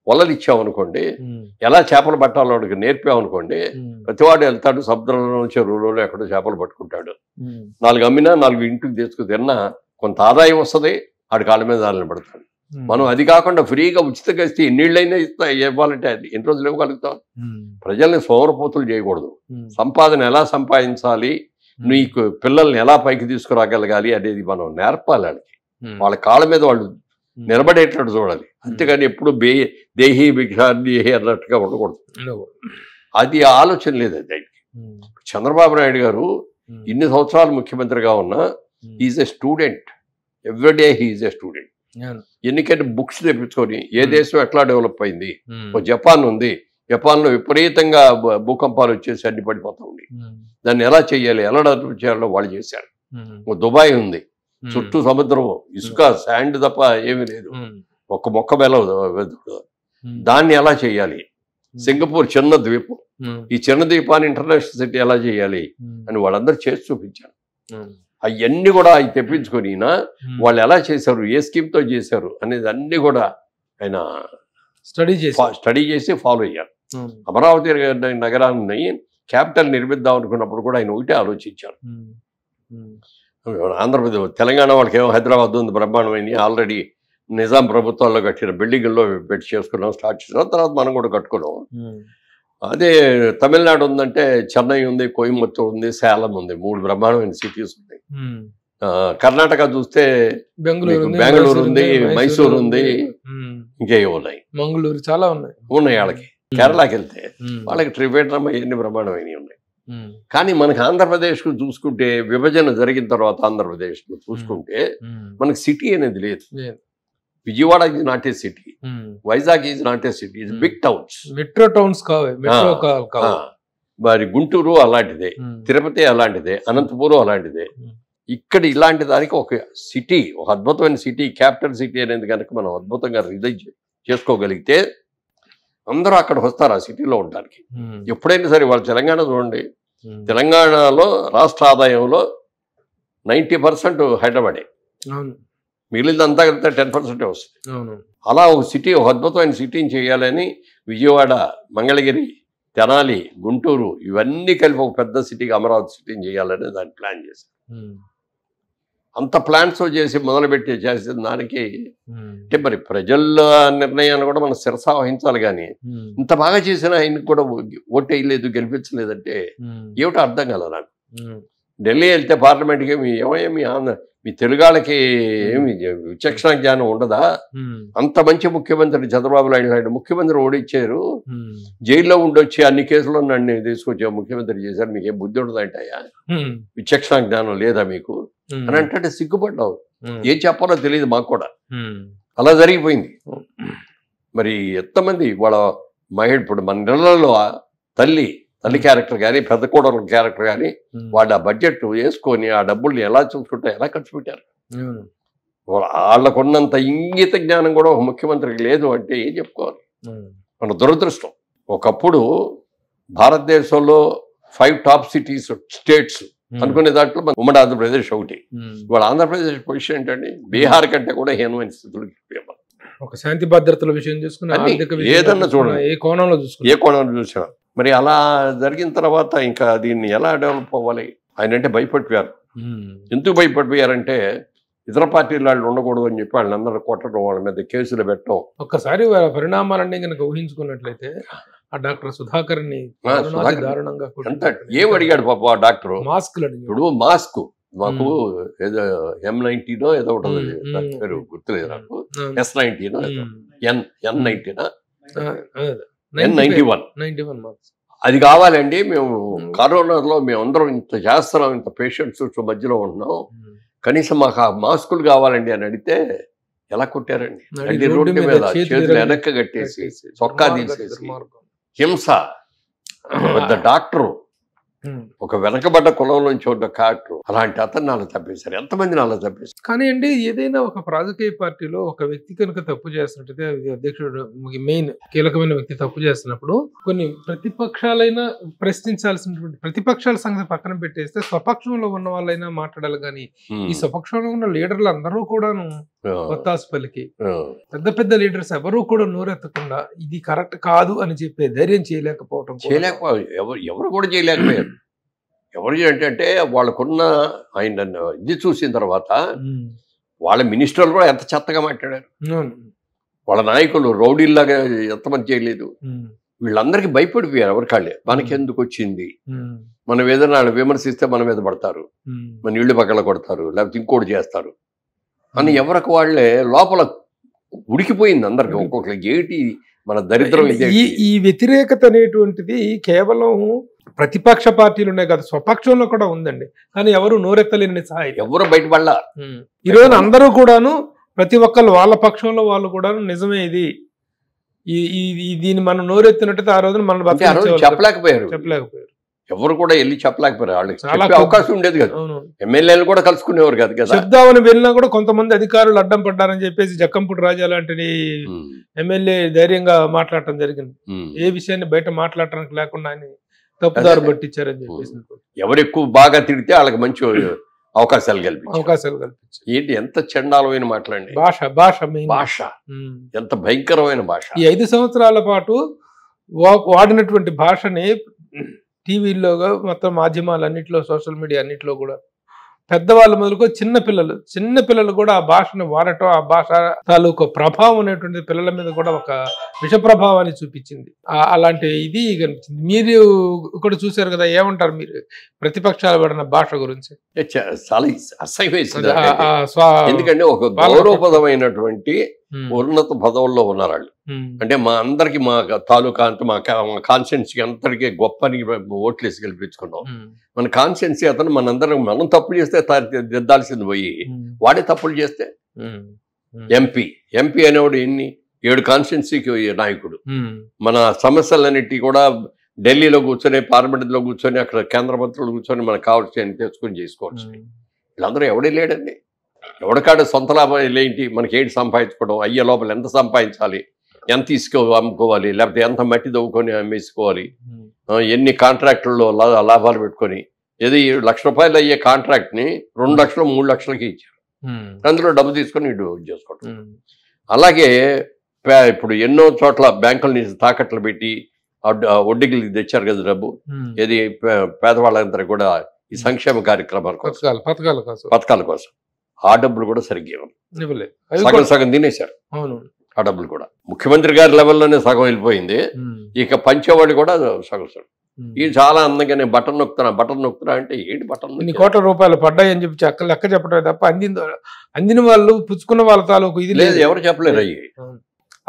వలలు ఇచ్చామనుకోండి, ఎలా చేపలు పట్టాలో వాడికి నేర్పామనుకోండి, ప్రతివాడు వెళ్తాడు సముద్రంలో చెరువులో ఎక్కడో చేపలు పట్టుకుంటాడు, 4 అమ్మినా 4 ఇంటికి తీసుకు తిన్నా కొంత ఆదాయం వస్తుంది, ఆడి కాళ్ళ మీద దానిని పడతాడు. మనం అది కాకుండా ఫ్రీగా ఉచితంగా ఇస్తే ఎన్నిళ్ళైనా ఇవ్వాలంటే అది ఎన్ని రోజులు ఇవ్వగలుగుతాం? ప్రజల్ని సోమరపోతులు చేయకూడదు, సంపాదన ఎలా సంపాదించాలి, నీకు పిల్లల్ని ఎలా పైకి తీసుకురాగలగాలి అనేది మనం నేర్పాలి. వాళ్ళ కాళ్ళ మీద వాళ్ళు నిలబడేటట్టు చూడాలి, అంతేగాని ఎప్పుడు దేహి భిక్షాదేహి అన్నట్టుగా ఉండకూడదు. అది ఆలోచన లేదు దానికి. చంద్రబాబు నాయుడు గారు ఇన్ని సంవత్సరాలు ముఖ్యమంత్రిగా ఉన్నా is a student, everyday he's a student. ఎన్నికైనా బుక్స్ తెప్పించుకొని ఏ దేశం ఎట్లా డెవలప్ అయింది, జపాన్ ఉంది, జపాన్లో విపరీతంగా భూకంపాలు వచ్చేసి అన్ని పడిపోతా ఉంది, దాన్ని ఎలా చేయాలి, ఎలా డెవలప్ చేయాలో వాళ్ళు చేశారు. దుబాయ్ ఉంది, చుట్టూ సముద్రం, ఇసుక, శాండ్ తప్ప ఏమీ లేదు, ఒక్క మొక్క బెలవదు, దాన్ని ఎలా చేయాలి. సింగపూర్ చిన్న ద్వీపం, ఈ చిన్న ద్వీపాన్ని ఇంటర్నేషనల్ సిటీ ఎలా చేయాలి అని వాళ్ళందరూ చేసి చూపించారు. అవన్నీ కూడా అవి తెప్పించుకొని వాళ్ళు ఎలా చేశారు, ఏ స్కీమ్తో చేశారు అనేది అన్ని కూడా ఆయన స్టడీ చేసి ఫాలో అయ్యారు. అమరావతి నగరాన్ని క్యాపిటల్ నిర్మిద్దాం అనుకున్నప్పుడు కూడా ఆయన ఒకటే ఆలోచించారు. ఆంధ్రప్రదేశ్ తెలంగాణ వాళ్ళకి ఏమో హైదరాబాద్ ఉంది బ్రహ్మాండమైంది, ఆల్రెడీ నిజాం ప్రభుత్వాల్లో కట్టిన బిల్డింగుల్లో పెట్టి చేసుకున్నాం, స్టార్ట్ చేసాం, తర్వాత మనం కూడా కట్టుకున్నాం. అదే తమిళనాడు ఉందంటే చెన్నై ఉంది, కోయంబత్తూర్ ఉంది, సేలం ఉంది, 3 బ్రహ్మాండమైన సిటీస్ ఉన్నాయి. కర్ణాటక చూస్తే బెంగళూరు ఉంది, మైసూర్ ఉంది, ఇంకేమో ఉన్నాయి, మంగళూరు చాలా ఉన్నాయి వాళ్ళకి. కేరళకి వెళ్తే వాళ్ళకి త్రివేంద్రం ఎన్ని బ్రహ్మాండమైనవి ఉన్నాయి. కానీ మనకి ఆంధ్రప్రదేశ్కు చూసుకుంటే, విభజన జరిగిన తర్వాత ఆంధ్రప్రదేశ్లో చూసుకుంటే మనకి సిటీ అనేది లేదు. Vijayawada is not a city, Vizag is not a city, it's big towns, metro towns మరి గుంటూరు అలాంటిదే, తిరుపతి అలాంటిదే, అనంతపురం అలాంటిదే. ఇక్కడ ఇలాంటి దానికి ఒక సిటీ, ఒక అద్భుతమైన సిటీ, క్యాపిటల్ సిటీ అనేది కనుక మనం అద్భుతంగా రిలైజ్ చేసుకోగలిగితే అందరూ అక్కడ వస్తారు ఆ సిటీలో ఉండడానికి. ఎప్పుడైనా సరే వాళ్ళు తెలంగాణ చూడండి, తెలంగాణలో రాష్ట్ర ఆదాయంలో 90% హైదరాబాదే, మిగిలిందంతా కలిపితే 10% వస్తుంది. అలా ఒక సిటీ, ఒక అద్భుతమైన సిటీని చేయాలని విజయవాడ, మంగళగిరి, తెనాలి, గుంటూరు ఇవన్నీ కలిపి ఒక పెద్ద సిటీకి అమరావతి సిటీని చేయాలని దాన్ని ప్లాన్ చేశారు. అంత ప్లాన్స్ చేసి మొదలుపెట్టి చేసిన దానికి అంటే మరి ప్రజల నిర్ణయాన్ని కూడా మనం శిరసా వహించాలి. కానీ ఇంత బాగా చేసిన ఆయనకు కూడా ఓటేయలేదు, గెలిపించలేదంటే ఏమిటో అర్థం కదా నాకు. ఢిల్లీ వెళ్తే పార్లమెంట్కి ఏమేమి మీ తెలుగాళ్ళకి ఏమి విచక్షణ జ్ఞానం ఉండదా? అంత మంచి ముఖ్యమంత్రి చంద్రబాబు నాయుడు ముఖ్యమంత్రి ఓడిచ్చారు, జైల్లో ఉండొచ్చి అన్ని కేసుల్లో నన్ను తీసుకొచ్చే ముఖ్యమంత్రి చేశారు, మీకు ఏం బుద్ధి ఉండదంటాయా, విచక్షణ జ్ఞానం లేదా మీకు అని అంటే సిగ్గుపడ్డావు. ఏం చెప్పాలో తెలియదు మాకు కూడా. అలా జరిగిపోయింది. మరి ఎంతమంది వాళ్ళ మహిళ, ఇప్పుడు మన నెలల్లో తల్లి క్యారెక్టర్ కానీ, పెద్ద కోడల క్యారెక్టర్ కానీ, వాళ్ళు ఆ బడ్జెట్ వేసుకొని ఆ డబ్బుల్ని ఎలా చూసుకుంటా ఎలా ఖర్చు పెట్టారు. వాళ్ళకున్నంత ఇంగిత జ్ఞానం కూడా ఒక ముఖ్యమంత్రికి లేదు అంటే ఏం చెప్పుకోవాలి. మన దురదృష్టం. ఒకప్పుడు భారతదేశంలో 5 టాప్ సిటీస్, స్టేట్స్ అనుకునే దాంట్లో మన ఉమ్మడి ఆంధ్రప్రదేశ్ ఒకటి. ఇవాళ ఆంధ్రప్రదేశ్ పొజిషన్ ఏంటంటే బీహార్ కంటే కూడా హీనమైన స్థితులు. ఒక శాంతి భద్రతల విషయం చూసుకుని ఏదన్నా చూడండి, ఏ కోణంలో చూసినా. మరి అలా జరిగిన తర్వాత ఇంకా దీన్ని ఎలా డెవలప్ అవ్వాలి? ఆయన అంటే భయపడిపోయారు. ఎందుకు భయపడిపోయారంటే ఇతర పార్టీల వాళ్ళు ఉండకూడదు అని చెప్పి వాళ్ళందరూ కొట్టడం, వాళ్ళ మీద కేసులు పెట్టడం. ఒక్కసారి పరిణామాలన్నీ కనుక ఊహించుకున్నట్లయితే ఆ డాక్టర్ సుధాకర్ ని దారుణంగా ఏం అడిగాడు పాప ఆ డాక్టర్? మాస్క్. ఇప్పుడు మాస్క్ మాకు ఏదో M90 ఏదో ఉంటుంది, పేరు గుర్తులేదు నాకు, S90 N91 అది కావాలండి. మేము కరోనాలో మేమందరం ఇంత చేస్తున్నాం, ఇంత పేషెంట్స్ మధ్యలో ఉంటున్నాం, కనీసం మాకు ఆ మాస్కులు కావాలండి అని అడిగితే ఎలా కొట్టారండి? అంటే రోడ్డు మీద చేతులు వెనక్కి కట్టేసి చొక్కా తీసేసి హింస. పెద్ద డాక్టరు, ఒక వెనకబడ్డ కులం నుంచి ఉన్న డాక్టరు, అలాంటి అతన్ని అలా తప్పేశారు. ఎంతమందిని అలా తప్పేశారు? కానీ అండి ఏదైనా ఒక రాజకీయ పార్టీలో ఒక వ్యక్తి కనుక తప్పు చేస్తున్నట్టయితే అధ్యక్షుడు మెయిన్ కీలకమైన వ్యక్తి తప్పు చేస్తున్నప్పుడు కొన్ని ప్రతిపక్షాలైనా ప్రశ్నించాల్సినటువంటి, ప్రతిపక్షాల సంగతి పక్కన పెట్టేస్తే స్వపక్షంలో ఉన్న వాళ్ళైనా మాట్లాడాలి. కానీ ఈ స్వపక్షంలో ఉన్న లీడర్లు అందరూ కూడాను ఒత్తాసు పలికి పెద్ద పెద్ద లీడర్స్ ఎవరు కూడా నోరెత్తకుండా ఇది కరెక్ట్ కాదు అని చెప్పే ధైర్యం చేయలేకపోవడం, ఎవరు కూడా చేయలేకపోయారు. ఎవరు అంటే వాళ్ళకున్న ఆయన ఇది చూసిన తర్వాత వాళ్ళ మినిస్టర్లు కూడా ఎంత చెత్తగా మాట్లాడారు. వాళ్ళ నాయకులు రౌడీల్లాగా ఎంతమంది చేయలేదు. వీళ్ళందరికీ భయపడిపోయారు. ఎవరికాళ్ళే మనకెందుకు వచ్చింది, మనం ఏదైనా విమర్శిస్తే మన మీద పడతారు, మన ఇళ్ళు పక్కల కొడతారు, లేకపోతే ఇంకోటి చేస్తారు అని ఎవరికి వాళ్ళే లోపల ఉడికిపోయింది అందరికి. ఒక్కొక్కరికి ఏంటి మన దరిద్రం. ఈ వ్యతిరేకత అనేటువంటిది కేవలం ప్రతిపక్ష పార్టీలు ఉన్నాయి కదా, స్వపక్షంలో కూడా ఉందండి. కానీ ఎవరు నోరెత్తలేని సహాయం, ఎవరు బయటపడలా. ఈ రోజు అందరూ కూడాను ప్రతి ఒక్కరు వాళ్ళ పక్షంలో వాళ్ళు కూడా నిజమే ఇది దీన్ని మనం నోరెత్తినట్టయితే ఆ రోజున మనం చెప్పలేకపోయారు. ఎవరు కూడా వెళ్ళి చెప్పలేకపోయారు. వాళ్ళకి అవకాశం ఉండేది కదా. ఎమ్మెల్యేలు కూడా కలుసుకునేవారు కాదు కదా. చెప్దామని వెళ్ళినా కూడా కొంతమంది అధికారులు అడ్డం పడ్డారని చెప్పేసి జక్కంపూడి రాజా లాంటి ఎమ్మెల్యే ధైర్యంగా మాట్లాడటం జరిగింది. ఏ విషయాన్ని బయట మాట్లాడటానికి లేకుండా ఆయన తప్పుదారు పట్టించారని చెప్పేసి. ఎవరు ఎక్కువ బాగా తిడితే వాళ్ళకి మంచి అవకాశాలు కల్పించారు. ఏంటి ఎంత చండాలమైన మాట్లాడండి. భాష ఎంత భయంకరమైన భాష. ఈ 5 సంవత్సరాల పాటు వాడినటువంటి భాషని టీవీలో మొత్తం మాధ్యమాలన్నింటిలో, సోషల్ మీడియా అన్నింటిలో కూడా పెద్దవాళ్ళు మొదలుకో చిన్నపిల్లలు కూడా ఆ భాషను వాడటం, ఆ భాష తాలూకు ప్రభావం అనేటువంటి పిల్లల మీద కూడా ఒక విష ప్రభావాన్ని చూపించింది. అలాంటి ఇది కనిపించింది. మీరు ఇక్కడ చూశారు కదా, ఏమంటారు మీరు ప్రతిపక్షాలు వాడిన భాష గురించి? చాలా అసహ్యమేసింది. ఎందుకంటే ఒక గౌరవపదమైనటువంటి ఉన్నత పదవుల్లో ఉన్నారు వాళ్ళు. అంటే మా అందరికి, మా తాలూకా అంటే మా కాన్స్టిట్యున్సీ అందరికీ గొప్పని ఓట్లేసి గెలిపించుకున్నాం. మన కాన్స్టిట్యున్సీ అతను మనం తప్పు చేస్తే దిద్దాల్సింది పోయి వాడే తప్పులు చేస్తే ఎంపీ అనేవాడు 7 కాన్స్టిట్యున్సీకి నాయకుడు. మన సమస్యలన్నిటి కూడా ఢిల్లీలో కూర్చొని, పార్లమెంట్లో కూర్చొని, అక్కడ కేంద్ర మంత్రులు కూర్చొని మనకు కావాల్సి తెచ్చుకొని చేసుకోవచ్చు. వీళ్ళందరూ ఎవడే లేడండి. ఎవడికాడ సొంత లాభం ఏంటి, మనకి ఏంటి సంపాదించుకోవడం, అయ్యే లోపల ఎంత సంపాదించాలి, ఎంత అమ్ముకోవాలి, లేకపోతే ఎంత మట్టి దవ్వుకొని అమ్మేసుకోవాలి, ఎన్ని కాంట్రాక్టుల్లో లాభాలు పెట్టుకొని, ఏదో 7 లక్షల రూపాయలు అయ్యే కాంట్రాక్ట్ని 2 లక్షలు 3 లక్షలకి ఇచ్చారు. అందులో డబ్బు తీసుకొని ఇటు చేసుకోవడం. అలాగే ఇప్పుడు ఎన్నో చోట్ల బ్యాంకుల నుంచి తాకట్లు పెట్టి వడ్డీకి తెచ్చారు కదా డబ్బు. ఏది పేదవాళ్ళందరూ కూడా ఈ సంక్షేమ కార్యక్రమాల కోసం, పథకాల కోసం ఆ డబ్బులు కూడా సరిగ్గా సగం తినేశారు. ఆ డబ్బులు కూడా ముఖ్యమంత్రి గారి లెవెల్లోనే సగం వెళ్ళిపోయింది. ఇక పంచేవాడు కూడా సగం. ఇది చాలా అందంగానే బటన్ నొక్కుతున్నా అంటే ఏంటి బటన్? ఇన్ని కోట్ల రూపాయలు పడ్డాయి అని చెప్పి లెక్క చెప్పడమే తప్ప అందిన వాళ్ళు పుచ్చుకున్న వాళ్ళ తాలూకు ఇది లేదు, ఎవరు చెప్పలేరు. అయ్యి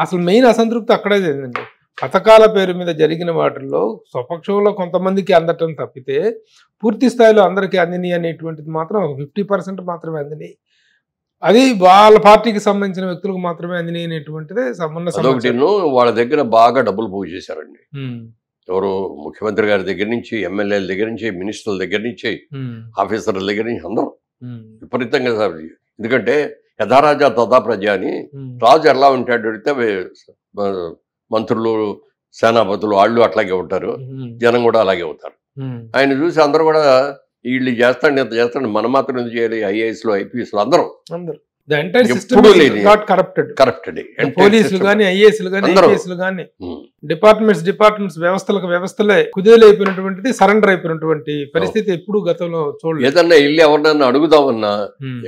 అసలు మెయిన్ అసంతృప్తి అక్కడే జరిగిందండి. పథకాల పేరు మీద జరిగిన వాటిల్లో స్వపక్షంలో కొంతమందికి అందటం తప్పితే పూర్తి స్థాయిలో అందరికీ అందిని అనేటువంటిది మాత్రం 50% మాత్రమే అందినాయి. అది వాళ్ళ పార్టీకి సంబంధించిన వ్యక్తులకు మాత్రమే అందినాయి అనేటువంటిదే వాళ్ళ దగ్గర బాగా డబ్బులు పోగు చేశారండి. ఎవరు ముఖ్యమంత్రి గారి దగ్గర నుంచి, ఎమ్మెల్యేల దగ్గర నుంచి, మినిస్టర్ల దగ్గర నుంచి, ఆఫీసర్ల దగ్గర నుంచి అందరూ విపరీతంగా. ఎందుకంటే యథారాజా తథా ప్రజ అని, రాజు ఎలా ఉంటాడు అడిగితే మంత్రులు, సేనాపతులు వాళ్ళు అట్లాగే ఉంటారు, జనం కూడా అలాగే అవుతారు. ఆయన చూసి అందరూ కూడా వీళ్ళు చేస్తాండి, ఎంత చేస్తాండి, మనం మాత్రం ఎందుకు చేయాలి, ఐఏఎస్లు, ఐపీఎస్లు అందరూ పోలీసులు కానీ, ఐఏఎస్లు కానీ, ఐపీఎస్లు కానీ, డిపార్ట్మెంట్స్ వ్యవస్థలే కుదేలైపోయినటువంటిది, సరెండర్ అయిపోయినటువంటి పరిస్థితి ఎప్పుడు గతంలో చూడలేదు. ఏదన్నా వెళ్ళి ఎవరినన్నా అడుగుదామన్నా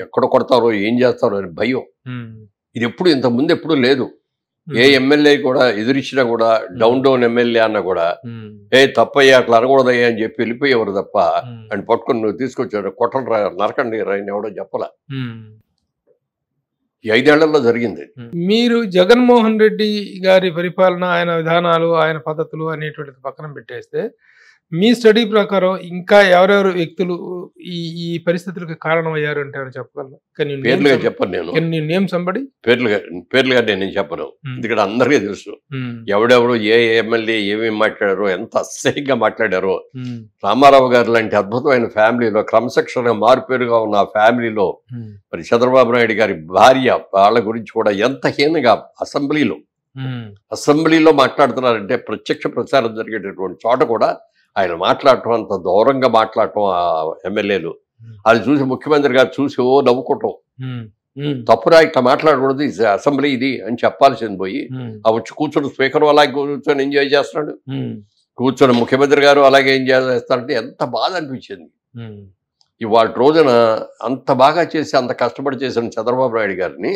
ఎక్కడ కొడతారో, ఏం చేస్తారో అని భయం. ఇది ఎప్పుడు ఇంత ముందు ఎప్పుడు లేదు. ఏ ఎమ్మెల్యే కూడా ఎదురిచ్చినా కూడా, డౌన్ ఎమ్మెల్యే అన్నా కూడా, తప్పయ్యా అట్లా అనకూడదయ్యా అని చెప్పి వెళ్ళిపోయేవారు తప్ప, అని పట్టుకొని నువ్వు తీసుకొచ్చాడు కొట్టండి నరకండి రాయని ఎవడో చెప్పలా. ఈ 5 ఏళ్లలో జరిగింది. మీరు జగన్మోహన్ రెడ్డి గారి పరిపాలన, ఆయన విధానాలు, ఆయన పద్ధతులు అనేటువంటిది పక్కన పెట్టేస్తే, మీ స్టడీ ప్రకారం ఇంకా ఎవరెవరు వ్యక్తులు ఈ పరిస్థితులకు కారణమయ్యారు అంటే చెప్పగలరు? పేర్లుగా చెప్పను నేను, నేమ్ సంబడి పేర్లుగా నేను చెప్పను, ఎందుకంటే అందరికీ తెలుసు ఎవడెవరు ఏ ఎమ్మెల్యే ఏమేమి మాట్లాడారో, ఎంత అసహ్యంగా మాట్లాడారో. రామారావు గారు లాంటి అద్భుతమైన ఫ్యామిలీలో, క్రమశిక్షణ మారుపేరుగా ఉన్న ఆ ఫ్యామిలీలో మరి చంద్రబాబు నాయుడు గారి భార్య, వాళ్ళ గురించి కూడా ఎంత హీనంగా అసెంబ్లీలో మాట్లాడుతున్నారంటే, ప్రత్యక్ష ప్రచారం జరిగేటటువంటి చోట కూడా ఆయన మాట్లాడటం, అంత దూరంగా మాట్లాడటం ఆ ఎమ్మెల్యేలు. అది చూసి ముఖ్యమంత్రి గారు చూసి నవ్వుకోవటం, తప్పురా ఇట్లా మాట్లాడకూడదు, అసెంబ్లీ ఇది అని చెప్పాల్సింది పోయి ఆ వచ్చి కూర్చొని స్పీకర్ అలాగే కూర్చొని ఎంజాయ్ చేస్తున్నాడు, కూర్చొని ముఖ్యమంత్రి గారు అలాగే ఎంజాయ్ చేస్తారంటే ఎంత బాధ అనిపించింది. ఇవాళ రోజున అంత బాగా చేసి అంత కష్టపడి చేసిన చంద్రబాబు నాయుడు గారిని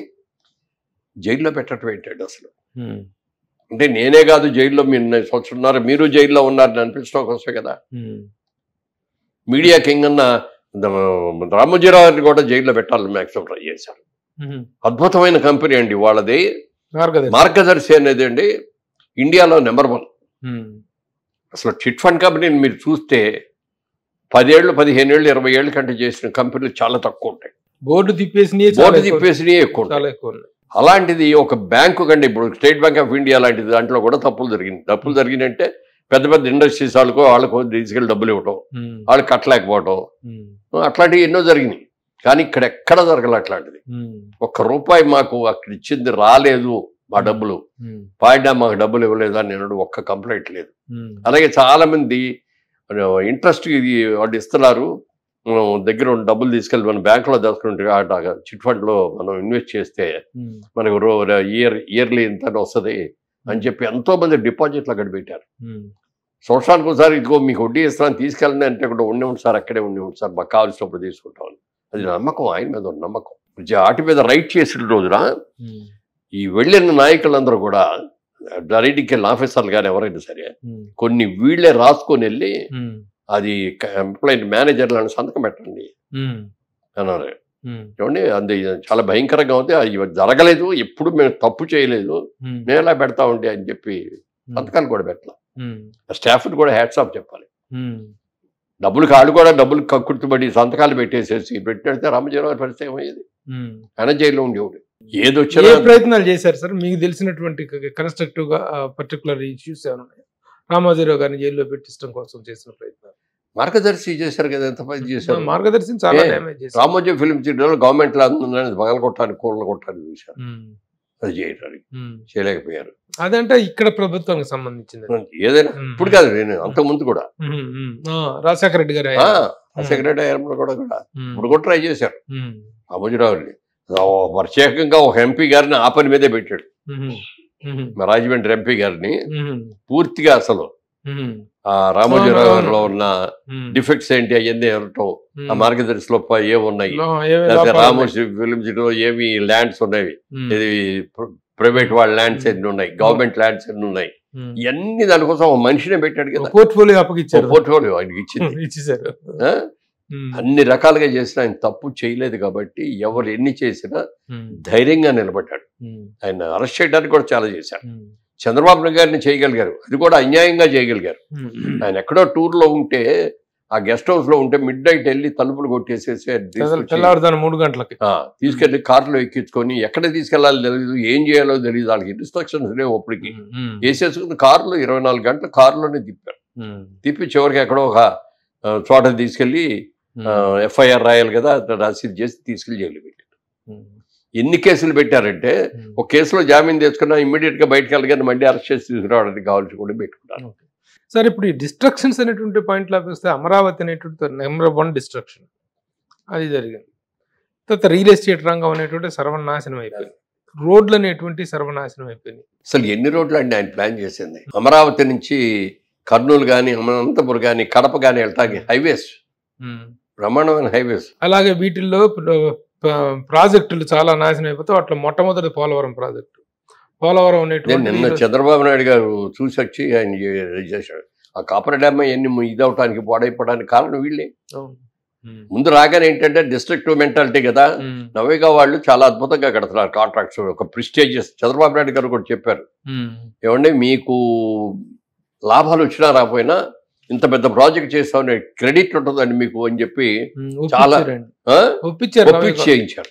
జైల్లో పెట్టడం ఏంటంటే అసలు. అంటే నేనే కాదు జైల్లో, మీరు సంవత్సరంన్నర మీరు జైల్లో ఉన్నారని అనిపించడం కోసమే కదా. మీడియా కింగ్ అన్న రామోజీరావు గారిని కూడా జైల్లో పెట్టాలని మ్యాక్సిమం ట్రై చేశారు. అద్భుతమైన కంపెనీ అండి వాళ్ళది, మార్గదర్శి అనేది అండి ఇండియాలో నెంబర్ 1. అసలు చిట్ ఫండ్ కంపెనీని మీరు చూస్తే 10 ఏళ్ళు 15 ఏళ్ళు 20 ఏళ్ళ కంటే చేసిన కంపెనీలు చాలా తక్కువ ఉంటాయి. బోర్డు తిప్పేసి ఎక్కువ ఉంటాయి. అలాంటిది ఒక బ్యాంకు కంటే, ఇప్పుడు స్టేట్ బ్యాంక్ ఆఫ్ ఇండియా లాంటిది దాంట్లో కూడా తప్పులు జరిగినాయంటే పెద్ద పెద్ద ఇండస్ట్రీస్ వాళ్ళకు తీసుకెళ్ళి డబ్బులు ఇవ్వటం, వాళ్ళు కట్టలేకపోవటం, అట్లాంటివి ఎన్నో జరిగినాయి. కానీ ఇక్కడ ఎక్కడ జరగలే అట్లాంటిది. ₹1 మాకు అక్కడ ఇచ్చింది రాలేదు, మా డబ్బులు పాయినా మాకు డబ్బులు ఇవ్వలేదు అని నేను ఒక్క కంప్లైంట్ లేదు. అలాగే చాలా మంది ఇంట్రెస్ట్ ఇది వాళ్ళు ఇస్తున్నారు, మనం దగ్గర డబ్బులు తీసుకెళ్ళి మనం బ్యాంకులో దాచుకుంటే చిట్ ఫండ్లో మనం ఇన్వెస్ట్ చేస్తే మనకు ఇయర్లీ ఇంత వస్తుంది అని చెప్పి ఎంతో మంది డిపాజిట్లు అక్కడ పెట్టారు. సంవత్సరానికి ఒకసారి ఇదిగో మీకు వడ్డీ ఇస్తాను తీసుకెళ్ళండి అంటే కూడా ఉండి సార్, అక్కడే ఉండి సార్, మాకు కావాల్సినప్పుడు తీసుకుంటామని. అది నమ్మకం, ఆయన మీద ఉన్న నమ్మకం. వాటి మీద రైట్ చేసిన రోజున ఈ వెళ్ళిన నాయకులందరూ కూడా రైటింగ్కి వెళ్ళిన ఆఫీసర్లు కానీ ఎవరైనా సరే కొన్ని వీళ్ళే రాసుకొని వెళ్ళి అది ఎంప్లాయీ మేనేజర్లను సంతకం పెట్టండి అన్నారు. చూడండి, అది చాలా భయంకరంగా ఉంది. అది జరగలేదు, ఎప్పుడు మేము తప్పు చేయలేదు, మేము ఎలా పెడతా ఉండే అని చెప్పి సంతకాలు కూడా పెట్టాలి. స్టాఫ్ని కూడా హ్యాట్స్ ఆఫ్ చెప్పాలి. డబ్బులు కక్కుర్తిబడి సంతకాలు పెట్టేసేసి పెట్టితే రామజీరావు పరిస్థితి ఏమయ్యేది? ఆయన జైల్లో ఉండేవాడు. ఏదొచ్చే ప్రయత్నాలు చేశారు సార్ మీకు తెలిసినటువంటి కన్స్ట్రక్టివ్ గా పర్టికులర్ ఇష్యూస్ ఏమైనా రామోజీరావు గారిని జైల్లో పెట్టించడం కోసం చేసిన ప్రయత్నాలు? మార్గదర్శి చేశారు కదా, ఎంత పని చేశారు. మార్గదర్శిని చాలా డ్యామేజ్ చేశారు. రామోజీ ఫిల్మ్ సిటీలో గవర్నమెంట్ పగల కొట్టానికి కూరలు కొట్టానికి చూశారు, అది చేయడానికి చేయలేకపోయారు. అదంటే ఇక్కడ ప్రభుత్వానికి సంబంధించింది ఏదైనా. ఇప్పుడు కాదు, నేను అంతకుముందు కూడా రాజశేఖర రెడ్డి గారు సెక్రటరీ కూడా ఇప్పుడు కూడా ట్రై చేశారు రామోజీరావుని. ప్రత్యేకంగా ఒక ఎంపీ గారిని ఆ పని మీదే పెట్టాడు, రాజమండ్రి ఎంపీ గారిని. పూర్తిగా అసలు ఆ రామోజీరావులో ఉన్న డిఫెక్ట్స్ ఏంటి అవన్నీ అనటం, ఆ మార్గదర్శిలో ఏమున్నాయి, రామోజీ ఫిల్మ్ సిటీలో ఏమి ల్యాండ్స్ ఉన్నాయి, ఇది ప్రైవేట్ వాళ్ళ ల్యాండ్స్ ఎన్ని ఉన్నాయి, గవర్నమెంట్ ల్యాండ్స్ ఎన్ని ఉన్నాయి, ఇవన్నీ దానికోసం ఒక మనిషినే పెట్టాడు కదా. పోర్ట్ఫోలియో అప్పగిచ్చారు, పోర్ట్ఫోలియో ఆయనకి ఇచ్చేసారు. అన్ని రకాలుగా చేసినా ఆయన తప్పు చేయలేదు కాబట్టి ఎవరు ఎన్ని చేసినా ధైర్యంగా నిలబడ్డాడు. ఆయన అరెస్ట్ చేయడానికి కూడా చాలా చేశారు. చంద్రబాబు నాయుడు గారిని చేయగలిగారు, అది కూడా అన్యాయంగా చేయగలిగారు. ఆయన ఎక్కడో టూర్లో ఉంటే, ఆ గెస్ట్ హౌస్ లో ఉంటే మిడ్ నైట్ వెళ్ళి తలుపులు కొట్టేసేసి 3 గంటలకి తీసుకెళ్లి కార్లో ఎక్కించుకొని ఎక్కడ తీసుకెళ్లాలో తెలియదు, ఏం చేయాలో తెలియదు, వాళ్ళకి ఇన్స్ట్రక్షన్స్ లేవు. అప్పటికి వేసేసుకుని కారులో 24 గంటలు కారులోనే తిప్పారు. తిప్పి చివరికి ఎక్కడో ఒక చోట తీసుకెళ్లి ఎఫ్ఐఆర్ రాయాలి కదా, రసీదు చేసి తీసుకెళ్లి జైలు పెట్టారు. ఎన్ని కేసులు పెట్టారంటే, ఒక కేసులో జామీన్ తెచ్చుకున్నా ఇమ్మీడియట్ గా బయటకు వెళ్ళగానే మళ్ళీ అరెస్ట్ చేసి తీసుకురావడానికి కావాల్సి కూడా పెట్టుకున్నారు. సార్, ఇప్పుడు ఈ డిస్ట్రక్షన్స్ అనేటువంటి పాయింట్లో వస్తే అమరావతి అనేటువంటి నెంబర్ 1 డిస్ట్రక్షన్ అది జరిగింది. తర్వాత రియల్ ఎస్టేట్ రంగం అనేటువంటి సర్వనాశనం అయిపోయింది, రోడ్లు అనేటువంటి సర్వనాశనం అయిపోయింది. అసలు ఎన్ని రోడ్లు అండి ఆయన ప్లాన్ చేసింది? అమరావతి నుంచి కర్నూలు కానీ, అనంతపురం కానీ, కడప కానీ వెళ్ళటానికి హైవేస్, బ్రహ్మాండమైన హైవేస్. అలాగే వీటిల్లో ప్రాజెక్టులు చాలా నాశనం అయిపోతే అట్లా మొట్టమొదటి పోలవరం ప్రాజెక్టు. పోలవరం అనేటువంటి నిన్న చంద్రబాబు నాయుడు గారు చూసి వచ్చి ఆయన చేశాడు. ఆ కాపర్ డ్యామ్ ఎన్ని ఇదవటానికి పాడైపోవడానికి కారణం వీళ్ళే. ముందు రాగానే ఏంటంటే డిస్ట్రిక్టివ్ మెంటాలిటీ కదా, నవేగా వాళ్ళు చాలా అద్భుతంగా కడుతున్నారు కాంట్రాక్ట్స్, ఒక ప్రిస్టేజియస్. చంద్రబాబు నాయుడు గారు కూడా చెప్పారు, ఏమంటే మీకు లాభాలు వచ్చినా రాకపోయినా ఇంత పెద్ద ప్రాజెక్ట్ చేస్తామని క్రెడిట్ ఉంటుందండి మీకు అని చెప్పి చాలా ఒప్పించి చేయించారు.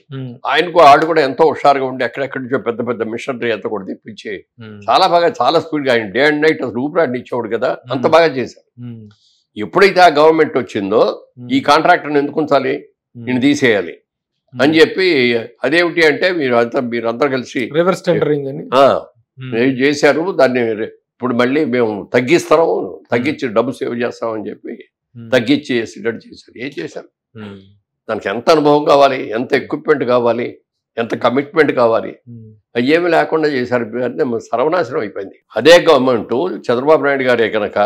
ఆయనకు వాళ్ళు కూడా ఎంతో హుషారుగా ఉండి ఎక్కడెక్కడి నుంచో పెద్ద పెద్ద మిషనరీ అంతా కూడా తెప్పించి చాలా బాగా చాలా స్పీడ్గా ఆయన డే అండ్ నైట్ అసలు ఊపిరాడిని ఇచ్చేవాడు కదా, అంత బాగా చేశారు. ఎప్పుడైతే ఆ గవర్నమెంట్ వచ్చిందో ఈ కాంట్రాక్టర్ని ఎందుకు ఉంచాలి, నేను తీసేయాలి అని చెప్పి అదేమిటి అంటే మీరందరూ కలిసి రివర్స్ టెండరింగ్ అని చేశారు. దాన్ని ఇప్పుడు మళ్ళీ మేము తగ్గించి డబ్బు సేవ్ చేస్తామని చెప్పి తగ్గించి సిడెంట్ చేశారు. ఏం చేశారు, దానికి ఎంత అనుభవం కావాలి, ఎంత ఎక్విప్మెంట్ కావాలి, ఎంత కమిట్మెంట్ కావాలి, అవి ఏమి లేకుండా చేశారు. సర్వనాశనం అయిపోయింది. అదే గవర్నమెంట్ చంద్రబాబు నాయుడు గారే కనుక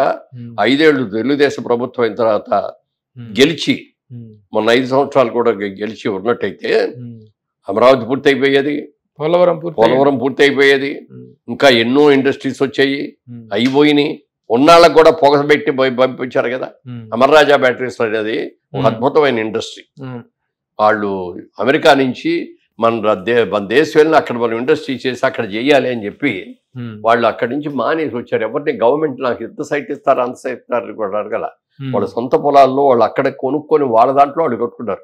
5 ఏళ్ళు తెలుగుదేశం ప్రభుత్వం అయిన తర్వాత గెలిచి మొన్న 5 సంవత్సరాలు కూడా గెలిచి ఉన్నట్టయితే అమరావతి పూర్తి అయిపోయేది, పోలవరం పూర్తి అయిపోయేది, ఇంకా ఎన్నో ఇండస్ట్రీస్ వచ్చాయి, అయిపోయినాయి. ఉన్నాళ్ళకు కూడా పొగబెట్టి పంపించారు కదా. అమర్రాజా బ్యాటరీస్ అనేది ఒక అద్భుతమైన ఇండస్ట్రీ. వాళ్ళు అమెరికా నుంచి మన దేశం వెళ్ళిన అక్కడ మనం ఇండస్ట్రీ చేసి అక్కడ చేయాలి అని చెప్పి వాళ్ళు అక్కడి నుంచి మానేసి వచ్చారు. ఎవరిని గవర్నమెంట్ నాకు ఎంత సైట్ ఇస్తారు అంత సైట్ ఇస్తారు కూడా అడగల. వాళ్ళ సొంత పొలాల్లో వాళ్ళు అక్కడ కొనుక్కొని వాళ్ళ దాంట్లో వాళ్ళు కట్టుకున్నారు.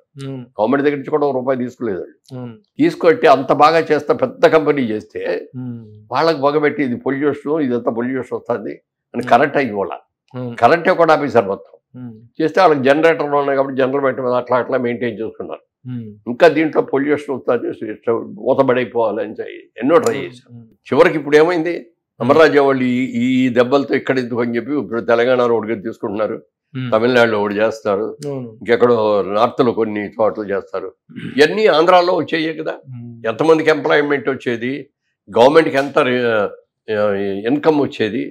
గవర్నమెంట్ దగ్గర నుంచి కూడా ₹1 తీసుకోలేదు. వాళ్ళు తీసుకొట్టి అంత బాగా చేస్తా పెద్ద కంపెనీ చేస్తే వాళ్ళకి పొగబెట్టి ఇది పొల్యూషన్, ఇదంతా పొల్యూషన్ వస్తుంది అని కరెంట్ అయ్యి వాళ్ళ కరెంటే కూడా ఆఫీసర్ మొత్తం చేస్తే వాళ్ళకి జనరేటర్లు ఉన్నాయి కాబట్టి జనరేటర్ మీద అట్లా మెయింటైన్ చేసుకున్నారు. ఇంకా దీంట్లో పొల్యూషన్ వస్తుంది, ఊతబడైపోవాలని ఎన్నో ట్రై చేశారు. చివరికి ఇప్పుడు ఏమైంది, అమర్రాజా వాళ్ళు ఈ దెబ్బలతో ఇక్కడ ఎందుకు అని చెప్పి ఇప్పుడు తెలంగాణలో ఒకటి తీసుకుంటున్నారు, తమిళనాడులో ఒకటి చేస్తారు, ఇంకెక్కడో నార్త్ లో కొన్ని చోట్ల చేస్తారు. ఇవన్నీ ఆంధ్రాలో వచ్చాయి కదా. ఎంతమందికి ఎంప్లాయ్మెంట్ వచ్చేది, గవర్నమెంట్కి ఎంత ఇన్కమ్ వచ్చేది,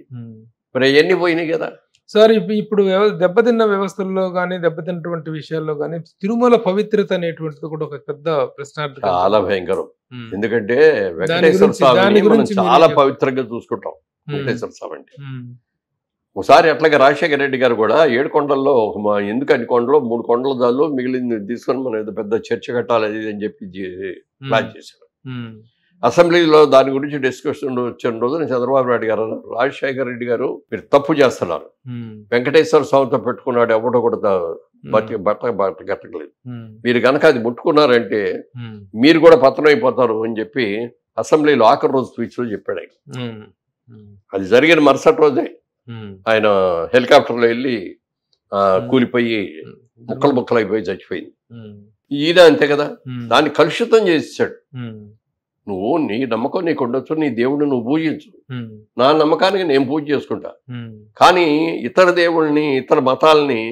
మరి అవన్నీ పోయినాయి కదా. సార్ ఇప్పుడు దెబ్బతిన్న వ్యవస్థల్లో కానీ దెబ్బతిన్నటువంటి విషయాల్లో కానీ తిరుమల పవిత్రత అనేటువంటిది కూడా ఒక పెద్ద ప్రశ్న. చాలా భయంకరం. ఎందుకంటే వెంకటేశ్వర స్వామిని మనం చాలా పవిత్రంగా చూసుకుంటాం. వెంకటేశ్వర స్వామి అంటే ఒకసారి అట్లాగే రాజశేఖర రెడ్డి గారు కూడా 7 కొండల్లో ఎందుకు అన్ని కొండలో 3 కొండల దానిలో మిగిలింది తీసుకొని మనం ఏదో పెద్ద చర్చ కట్టాలి అది అని చెప్పి ప్లాన్ చేశారు. అసెంబ్లీలో దాని గురించి డిస్కషన్ వచ్చిన రోజు చంద్రబాబు నాయుడు గారు రాజశేఖర రెడ్డి గారు మీరు తప్పు చేస్తున్నారు, వెంకటేశ్వర స్వామితో పెట్టుకున్నాడు ఎవడో కూడా బట్ట కట్టలేదు, మీరు కనుక అది ముట్టుకున్నారంటే మీరు కూడా పతనం అయిపోతారు అని చెప్పి అసెంబ్లీలో ఆఖరి రోజు స్పీచ్లో చెప్పాడు. అది జరిగిన మరుసటి రోజే ఆయన హెలికాప్టర్లో వెళ్ళి కూలిపోయి ముక్కలు అయిపోయి చచ్చిపోయింది. ఈయన అంతే కదా, దాన్ని కలుషితం చేసాడు. నువ్వు నీ నమ్మకం నీకు ఉండొచ్చు, నీ దేవుడిని నువ్వు పూజించు, నా నమ్మకానికి నేను పూజ చేసుకుంటా, కానీ ఇతర దేవుళ్ళని ఇతర మతాలని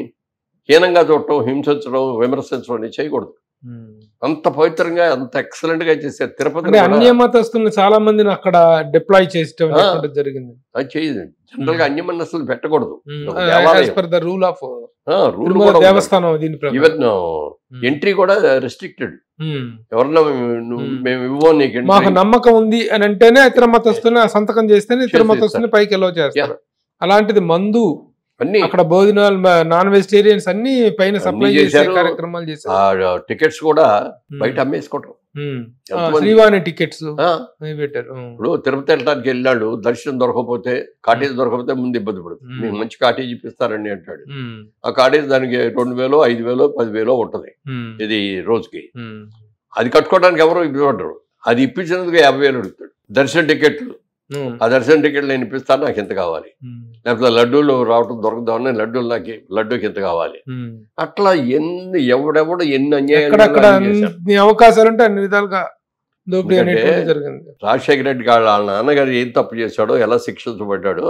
హీనంగా చూడటం, హింసించడం, విమర్శించడం చేయకూడదు. అంత పవిత్రంగా అంత ఎక్సలెంట్ గా చేశారు. తిరుపతి అన్య మతస్థుల్ని చాలా మందిని అక్కడ డిప్లాయ్ చేయడం జరిగింది. అది చేయదు, జనరల్ గా అన్య మతస్థులు పెట్టకూడదు. దేవస్థానం ఈవెన్ ఎంట్రీ కూడా రెస్ట్రిక్టెడ్. ఎవరన్నా మేము ఇవ్వం నీకు మాకు నమ్మకం ఉంది అని అంటేనే ఇతర మతస్థుల్ని సంతకం చేస్తేనే ఇతర మతస్థుల్ని పైకి ఎలా చేస్తారు. అలాంటిది మందు అన్ని అక్కడ భోజనాలు, నాన్ వెజిటేరియన్స్ అన్ని పైన సప్లై చేసే కార్యక్రమాలు చేశారు. టికెట్స్ కూడా బయట అమ్మేసుకోవటం, శ్రీవాణి టికెట్స్ పెట్టారు. ఇప్పుడు తిరుపతి వెళ్ళడానికి వెళ్ళాడు, దర్శనం దొరకకపోతే కాటేజ్ దొరకకపోతే ముందు ఇబ్బంది పడుతుంది. మీకు మంచి కాటేజ్ ఇప్పిస్తారండి అంటాడు. ఆ కాటేజ్ దానికి 2000, 5000, 10,000 ఉంటది ఇది రోజుకి. అది కట్టుకోవడానికి ఎవరు ఇవ్వడరు. అది ఇప్పించినందుకు 50,000 అడుగుతాడు. దర్శన టికెట్లు, ఆ దర్శన టికెట్లు నేను ఇప్పిస్తాను, నాకు ఎంత కావాలి, లేకపోతే లడ్డూలు రావటం దొరకదామని లడ్డూలు నాకు లడ్డూకి ఎంత కావాలి, అట్లా ఎవడెవడు ఎన్ని అన్యాయాలు అవకాశాలు ఉంటే అన్ని విధాలుగా జరిగింది. రాజశేఖర రెడ్డి గారు వాళ్ళ నాన్నగారు ఏం తప్పు చేశాడో, ఎలా శిక్షించబడ్డాడో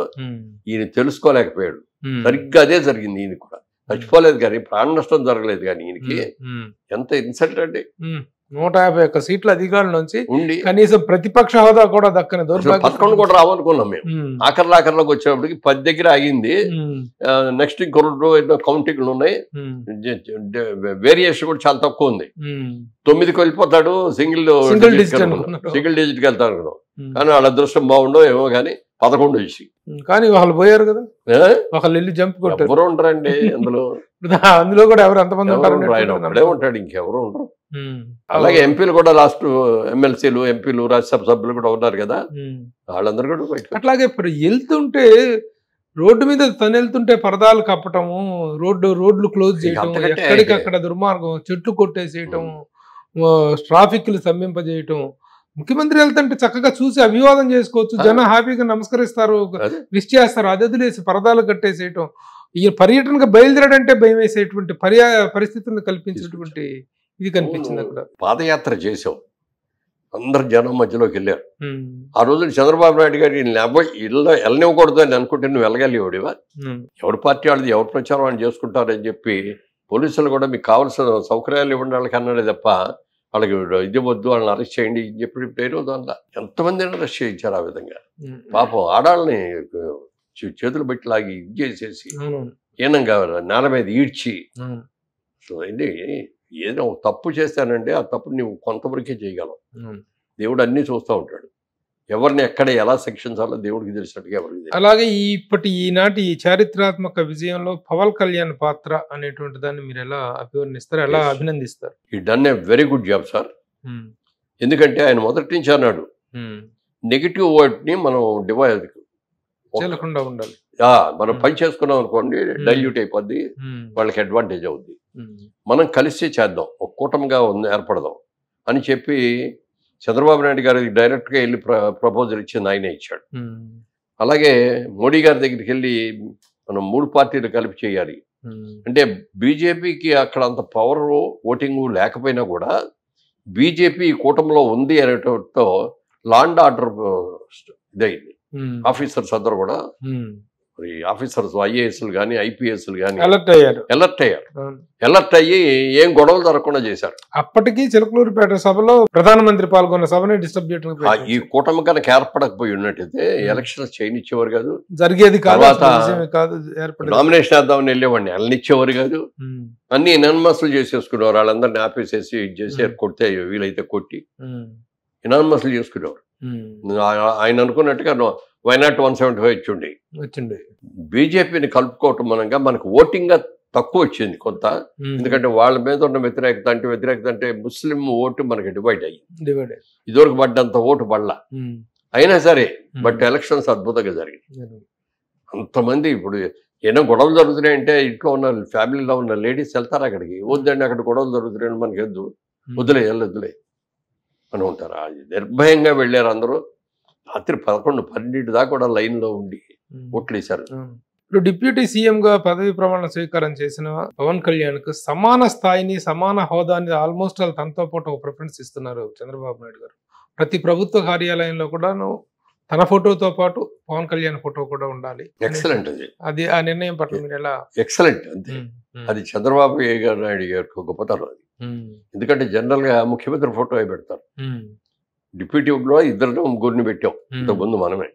ఈయన తెలుసుకోలేకపోయాడు. సరిగ్గా అదే జరిగింది. ఈయన కూడా చచ్చిపోలేదు కానీ ప్రాణ నష్టం జరగలేదు, కానీ ఈయనకి ఎంత ఇన్సల్ట్ అండి. 151 సీట్ల అధికారుల నుంచి ఉండి కనీసం ప్రతిపక్ష హోదా కూడా దక్కని 11 కూడా రావాలనుకున్నాం మేము. ఆఖరిలోకి వచ్చేప్పటికి 10 దగ్గర ఆగింది. నెక్స్ట్ ఇంకో 2 కౌంటింగ్లు ఉన్నాయి, వేరియేషన్ కూడా చాలా తక్కువ ఉంది. 9కి వెళ్ళిపోతాడు, సింగిల్ డిజిట్కి వెళ్తాడు అనుకున్నాం. కానీ వాళ్ళ అదృష్టం బాగుండో ఏమో కానీ 11 వచ్చి, కానీ వాళ్ళు పోయారు కదా, ఒకళ్ళు వెళ్ళి జంప్ కొట్టారు. ఎవరు ఉంటారండి అందులో కూడా ఎవరు అంతమంది అక్కడే ఉంటాడు, ఇంకెవరు ఉండరు. అలాగే ఎంపీలు కూడా లాస్ట్ ఎమ్మెల్సీలు, ఎంపీలు, రాజ్యసభ సభ్యులు కూడా ఉన్నారు కదా, వాళ్ళందరూ కూడా అట్లాగే ఇప్పుడు వెళ్తుంటే రోడ్డు మీద తను వెళ్తుంటే పరదాలు కప్పటము, రోడ్లు క్లోజ్ చేయటం, అంతకంటే ఎక్కడికక్కడ దుర్మార్గం, చెట్లు కొట్టేసేయటం, ట్రాఫిక్లు స్తంభింపజేయటం. ముఖ్యమంత్రి వెళ్తుంటే చక్కగా చూసి అభివాదం చేసుకోవచ్చు, జనం హ్యాపీగా నమస్కరిస్తారు, విష్ చేస్తారు. అది వదిలేసి పరదాలు కట్టేసేయటం, ఈ పర్యటనకు బయలుదేరడంటే భయం వేసేటువంటి పరిస్థితులను కల్పించినటువంటి ఇది కనిపించింది అక్కడ. పాదయాత్ర చేసాం, అందరు జనం మధ్యలోకి వెళ్ళారు. ఆ రోజున చంద్రబాబు నాయుడు గారు వెళ్ళనివ్వకూడదు అని అనుకుంటే నువ్వు వెళ్ళగలిగేవాడివా? ఎవరి పార్టీ వాళ్ళది ఎవరి ప్రచారం వాళ్ళు చేసుకుంటారని చెప్పి పోలీసులు కూడా మీకు కావాల్సిన సౌకర్యాలు ఇవ్వండి వాళ్ళకి అన్నాడే తప్ప వాళ్ళకి ఇది వద్దు, వాళ్ళని అరెస్ట్ చేయండి అని చెప్పి పేరు దాంట్లో ఎంతమందిని అరెస్ట్ చేయించారు. ఆ విధంగా పాపం ఆడాళ్ళని చేతులు పెట్టి లాగి ఇది చేసేసి ఏనంగా నేల మీద ఈడ్చి, సో ఇది ఏదో తప్పు చేస్తానంటే ఆ తప్పు నువ్వు కొంతవరకే చేయగలవు. దేవుడు అన్నీ చూస్తూ ఉంటాడు. ఎవరిని ఎక్కడ ఎలా శిక్షించాలో దేవుడికి తెలిసినట్టుగా ఎవరికి తెలియదు. అలాగే ఈనాటి ఈ చారిత్రాత్మక విజయంలో పవన్ కళ్యాణ్ పాత్ర అనేటువంటి దాన్ని మీరు ఎలా అభివర్ణిస్తారు, ఎలా అభినందిస్తారు? ఈ done a very good job sir. ఎందుకంటే ఆయన మొదటి నుంచి అన్నాడు నెగిటివ్ వర్డ్ని మనం డివైడ్ చేయకుండా ఉండాలి. మనం పని చేసుకున్నాం అనుకోండి డైల్యూట్ అయిపోద్ది, వాళ్ళకి అడ్వాంటేజ్ అవుద్ది. మనం కలిసి చేద్దాం, ఒక కూటమిగా ఏర్పడదాం అని చెప్పి చంద్రబాబు నాయుడు గారికి డైరెక్ట్గా వెళ్ళి ప్రపోజల్ ఇచ్చింది ఆయనే ఇచ్చాడు. అలాగే మోడీ గారి దగ్గరికి వెళ్ళి మనం 3 పార్టీలు కలిపి చేయాలి అంటే బీజేపీకి అక్కడ అంత పవర్ ఓటింగ్ లేకపోయినా కూడా బీజేపీ కూటమిలో ఉంది అనేటతో లా అండ్ ఆర్డర్ ఇదైంది. ఆఫీసర్స్ అందరూ కూడా మరి ఆఫీసర్స్ ఐఏఎస్లు కానీ ఐపీఎస్లు కానీ అలర్ట్ అయ్యి ఏం గొడవలు జరగకుండా చేశారు. అప్పటికి చిలకలూరుపేట సభలో ప్రధానమంత్రి పాల్గొన్న సభని డిస్టర్బ్ చేయడం, ఈ కూటమి కనుక ఏర్పడకపోయి ఉన్నట్టయితే ఎలక్షన్స్ చేయనిచ్చేవారు కాదు, జరిగేది కాదు. నామినేషన్ వేద్దామని వెళ్ళేవాడిని వెళ్ళనిచ్చేవారు కాదు. అన్ని ఇనానిమస్లు చేసేసుకునేవారు, వాళ్ళందరినీ ఆపేసేసి ఇది చేసి కొడితే వీలైతే కొట్టి ఇనానిమస్లు చేసుకునేవారు. ఆయన అనుకున్నట్టుగా వైనాట్ 175 వచ్చిండే. బీజేపీని కలుపుకోవటం మనంగా మనకు ఓటింగ్ తక్కువ వచ్చింది కొంత, ఎందుకంటే వాళ్ళ మీద ఉన్న వ్యతిరేకత అంటే ముస్లిం ఓటు మనకి డివైడ్ అయ్యింది. ఇదివరకు పడ్డంత ఓటు పడలా, అయినా సరే బట్ ఎలక్షన్స్ అద్భుతంగా జరిగింది. అంతమంది ఇప్పుడు ఏదో గొడవలు జరుగుతున్నాయంటే ఇంట్లో ఉన్న ఫ్యామిలీలో ఉన్న లేడీస్ వెళ్తారు అక్కడికి, వద్దండి అక్కడ గొడవలు జరుగుతున్నాయని మనకి వద్దు, వద్దులే అని ఉంటారు. నిర్భయంగా వెళ్ళారు అందరూ. రాత్రి 11-12 దాకా కూడా లైన్లో ఉండి ఓట్లేశారు. ఇప్పుడు డిప్యూటీ సీఎంగా పదవి ప్రమాణ స్వీకారం చేసిన పవన్ కళ్యాణ్ కు సమాన స్థాయిని, సమాన హోదాని ఆల్మోస్ట్ తనతో పాటు ఒక ప్రిఫరెన్స్ ఇస్తున్నారు చంద్రబాబు నాయుడు గారు. ప్రతి ప్రభుత్వ కార్యాలయంలో కూడా తన ఫోటోతో పాటు పవన్ కళ్యాణ్ ఫోటో కూడా ఉండాలి. ఎక్సలెంట్ అది ఆ నిర్ణయం పట్ల మీరు ఎలా? ఎక్సలెంట్ అంతే, అది చంద్రబాబు నాయుడు గారికి గొప్పతనం అది. ఎందుకంటే జనరల్ గా ముఖ్యమంత్రి ఫోటో పెడతారు, డిప్యూటీలో 2-3 పెట్టాం ఇంతకుముందు మనమే.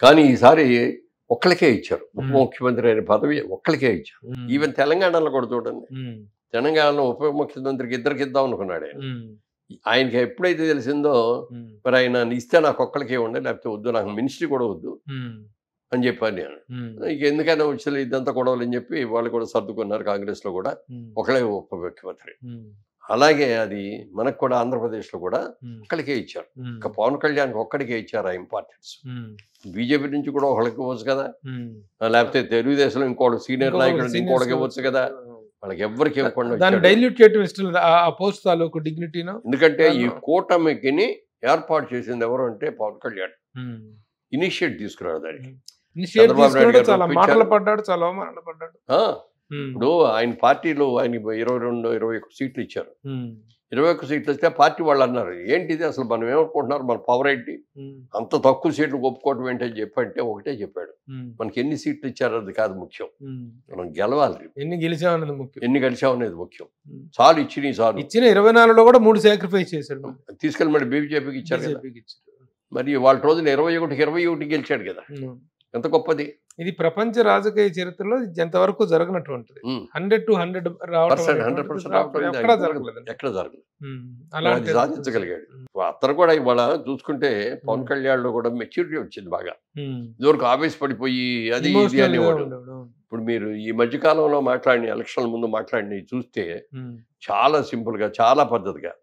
కానీ ఈసారి ఒక్కరికే ఇచ్చారు, ఉప ముఖ్యమంత్రి అనే పదవి ఒక్కరికే ఇచ్చారు. ఈవెన్ తెలంగాణలో కూడా చూడండి, తెలంగాణలో ఉప ముఖ్యమంత్రికి ఇద్దరికి ఇద్దాం అనుకున్నాడు ఆయన. ఆయనకి ఎప్పుడైతే తెలిసిందో మరి ఆయన ఇస్తే నాకు ఒక్కరికే ఉండే, లేకపోతే వద్దు నాకు మినిస్ట్రీ కూడా వద్దు అని చెప్పాను నేను. ఇక ఎందుకైనా వచ్చి ఇదంతా గొడవలు అని చెప్పి వాళ్ళు కూడా సర్దుకున్నారు. కాంగ్రెస్ లో కూడా ఒకళ్ళే ఉప ముఖ్యమంత్రి. అలాగే అది మనకు కూడా ఆంధ్రప్రదేశ్లో కూడా ఒక్కడికే ఇచ్చారు. ఇక పవన్ కళ్యాణ్కి ఒక్కడికే ఇచ్చారు ఆ ఇంపార్టెన్స్. బీజేపీ నుంచి కూడా ఒకళ్ళకి ఇవ్వచ్చు కదా, లేకపోతే తెలుగుదేశంలో ఇంకోటి సీనియర్ నాయకుడు ఇంకోటికి ఇవ్వచ్చు కదా, వాళ్ళకి ఎవరికి ఇవ్వకుండా డైల్యూట్ చేయడం ఇష్టం లేదు ఆ పోస్ట్ తాలూకు డిగ్నిటీను. ఎందుకంటే ఈ కూటమికి ఏర్పాటు చేసింది ఎవరు అంటే పవన్ కళ్యాణ్ ఇనిషియేట్ తీసుకున్నాడు. దానికి చాలా మాటలు పడ్డాడు, చాలా అవమానాలు పడ్డాడు. ఇప్పుడు ఆయన పార్టీలో ఆయన 22-21 సీట్లు ఇచ్చారు. 21 సీట్లు వస్తే పార్టీ వాళ్ళు అన్నారు ఏంటిది అసలు మనం ఏమనుకుంటున్నారు, మన పవర్ ఏంటి, అంత తక్కువ సీట్లు ఒప్పుకోవటం ఏంటని చెప్పంటే ఒకటే చెప్పాడు, మనకి ఎన్ని సీట్లు ఇచ్చారు అది కాదు ముఖ్యం, మనం గెలవాలి, ఎన్ని గెలిచామనేది ముఖ్యం. చాలు ఇచ్చిన 24లో కూడా 3 సాక్రిఫైస్ చేశాడు, తీసుకెళ్ళి మరి బీజేపీకి ఇచ్చారు. మరి వాళ్ళ రోజున 21 గెలిచాడు కదా, ఎంత గొప్పది. ఇది ప్రపంచ రాజకీయ చరిత్రలో ఎంతవరకు జరగనటువంటిది. 100% రావడం ఎక్కడ జరగలేదు, అలాంటి సాధించగలిగాడు. అతను కూడా ఇవాళ చూసుకుంటే పవన్ కళ్యాణ్ లో కూడా మెచ్యూరిటీ వచ్చింది బాగా. ఇదివరకు ఆవేశపడిపోయి అది ఇది అనేవాడు. ఇప్పుడు మీరు ఈ మధ్యకాలంలో మాట్లాడిన ఎలక్షన్ల ముందు మాట్లాడిన చూస్తే చాలా సింపుల్ గా, చాలా పద్ధతిగా,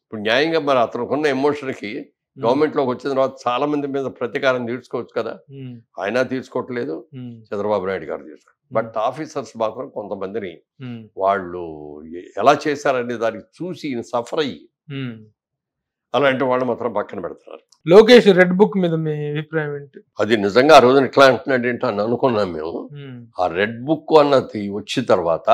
ఇప్పుడు న్యాయంగా మరి అతనుకున్న ఎమోషన్కి గవర్నమెంట్లోకి వచ్చిన తర్వాత చాలా మంది మీద ప్రతీకారం తీర్చుకోవచ్చు కదా, ఆయన తీర్చుకోవట్లేదు, చంద్రబాబు నాయుడు గారు తీర్చుకోవాలి. బట్ ఆఫీసర్స్ మాత్రం కొంతమందిని వాళ్ళు ఎలా చేశారనే దానికి చూసి సఫర్ అయ్యి అలాంటి వాళ్ళు మాత్రం పక్కన పెడుతున్నారు. లోకేష్ రెడ్ బుక్ మీద మీ అభిప్రాయం ఏంటి? అది నిజంగా ఆ రోజున ఎట్లా అంటున్నాడు ఏంటి అని అనుకున్నాం మేము. ఆ రెడ్ బుక్ అన్నది వచ్చిన తర్వాత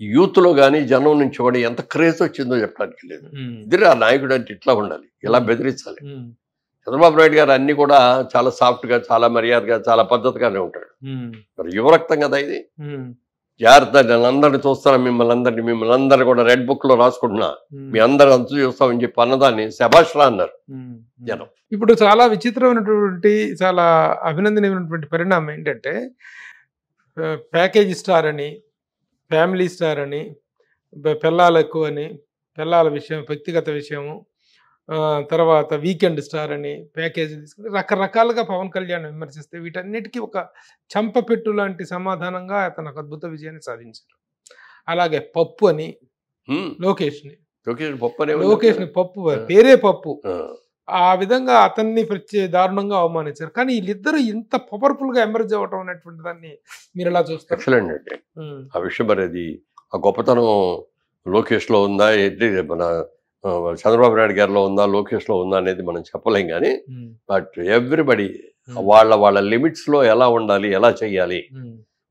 యూత్ లో కానీ జనం నుంచి కూడా ఎంత క్రేజ్ వచ్చిందో చెప్పడానికి లేదు. ఇద్దరు ఆ నాయకుడు అంటే ఇట్లా ఉండాలి, ఇలా బెదిరించాలి. చంద్రబాబు నాయుడు గారు అన్ని కూడా చాలా సాఫ్ట్ గా, చాలా మర్యాదగా, చాలా పద్ధతిగానే ఉంటాడు. మరి యువరక్తం కదా ఇది, జాగ్రత్త, నేను అందరిని చూస్తాను, మిమ్మల్ని అందరినీ కూడా రెడ్ బుక్ లో రాసుకుంటున్నా, మీ అందరు అంత చూస్తామని చెప్పి అన్నదాన్ని శభాష్రా అన్నారు జనం. ఇప్పుడు చాలా విచిత్రమైనటువంటి, చాలా అభినందనీయమైనటువంటి పరిణామం ఏంటంటే, ప్యాకేజ్ స్టార్ అని, ఫ్యామిలీ స్టార్ అని, పిల్లలు ఎక్కువ అని, పిల్లల విషయం, వ్యక్తిగత విషయము, తర్వాత వీకెండ్ స్టార్ అని ప్యాకేజీ తీసుకుని రకరకాలుగా పవన్ కళ్యాణ్ విమర్శిస్తే వీటన్నిటికీ ఒక చంపపెట్టు లాంటి సమాధానంగా అతను ఒక అద్భుత విజయాన్ని సాధించారు. అలాగే పప్పు అని లోకేష్ని పప్పు పేరే పప్పు, ఆ విధంగా అతన్ని దారుణంగా అవమానించారు. కానీ వీళ్ళిద్దరూ ఇంత పవర్ఫుల్ గా ఎమర్జ్ అవ్వటం అనేటువంటి దాన్ని మీరు ఎలా చూస్తారు? ఎక్సలెంట్ అండి ఆ విషయం. మరి అది ఆ గొప్పతనం లోకేష్ లో ఉందా, మన చంద్రబాబు నాయుడు గారిలో ఉందా, లోకేష్ లో ఉందా అనేది మనం చెప్పలేం. కానీ బట్ ఎవ్రీబడి వాళ్ళ లిమిట్స్ లో ఎలా ఉండాలి, ఎలా చెయ్యాలి,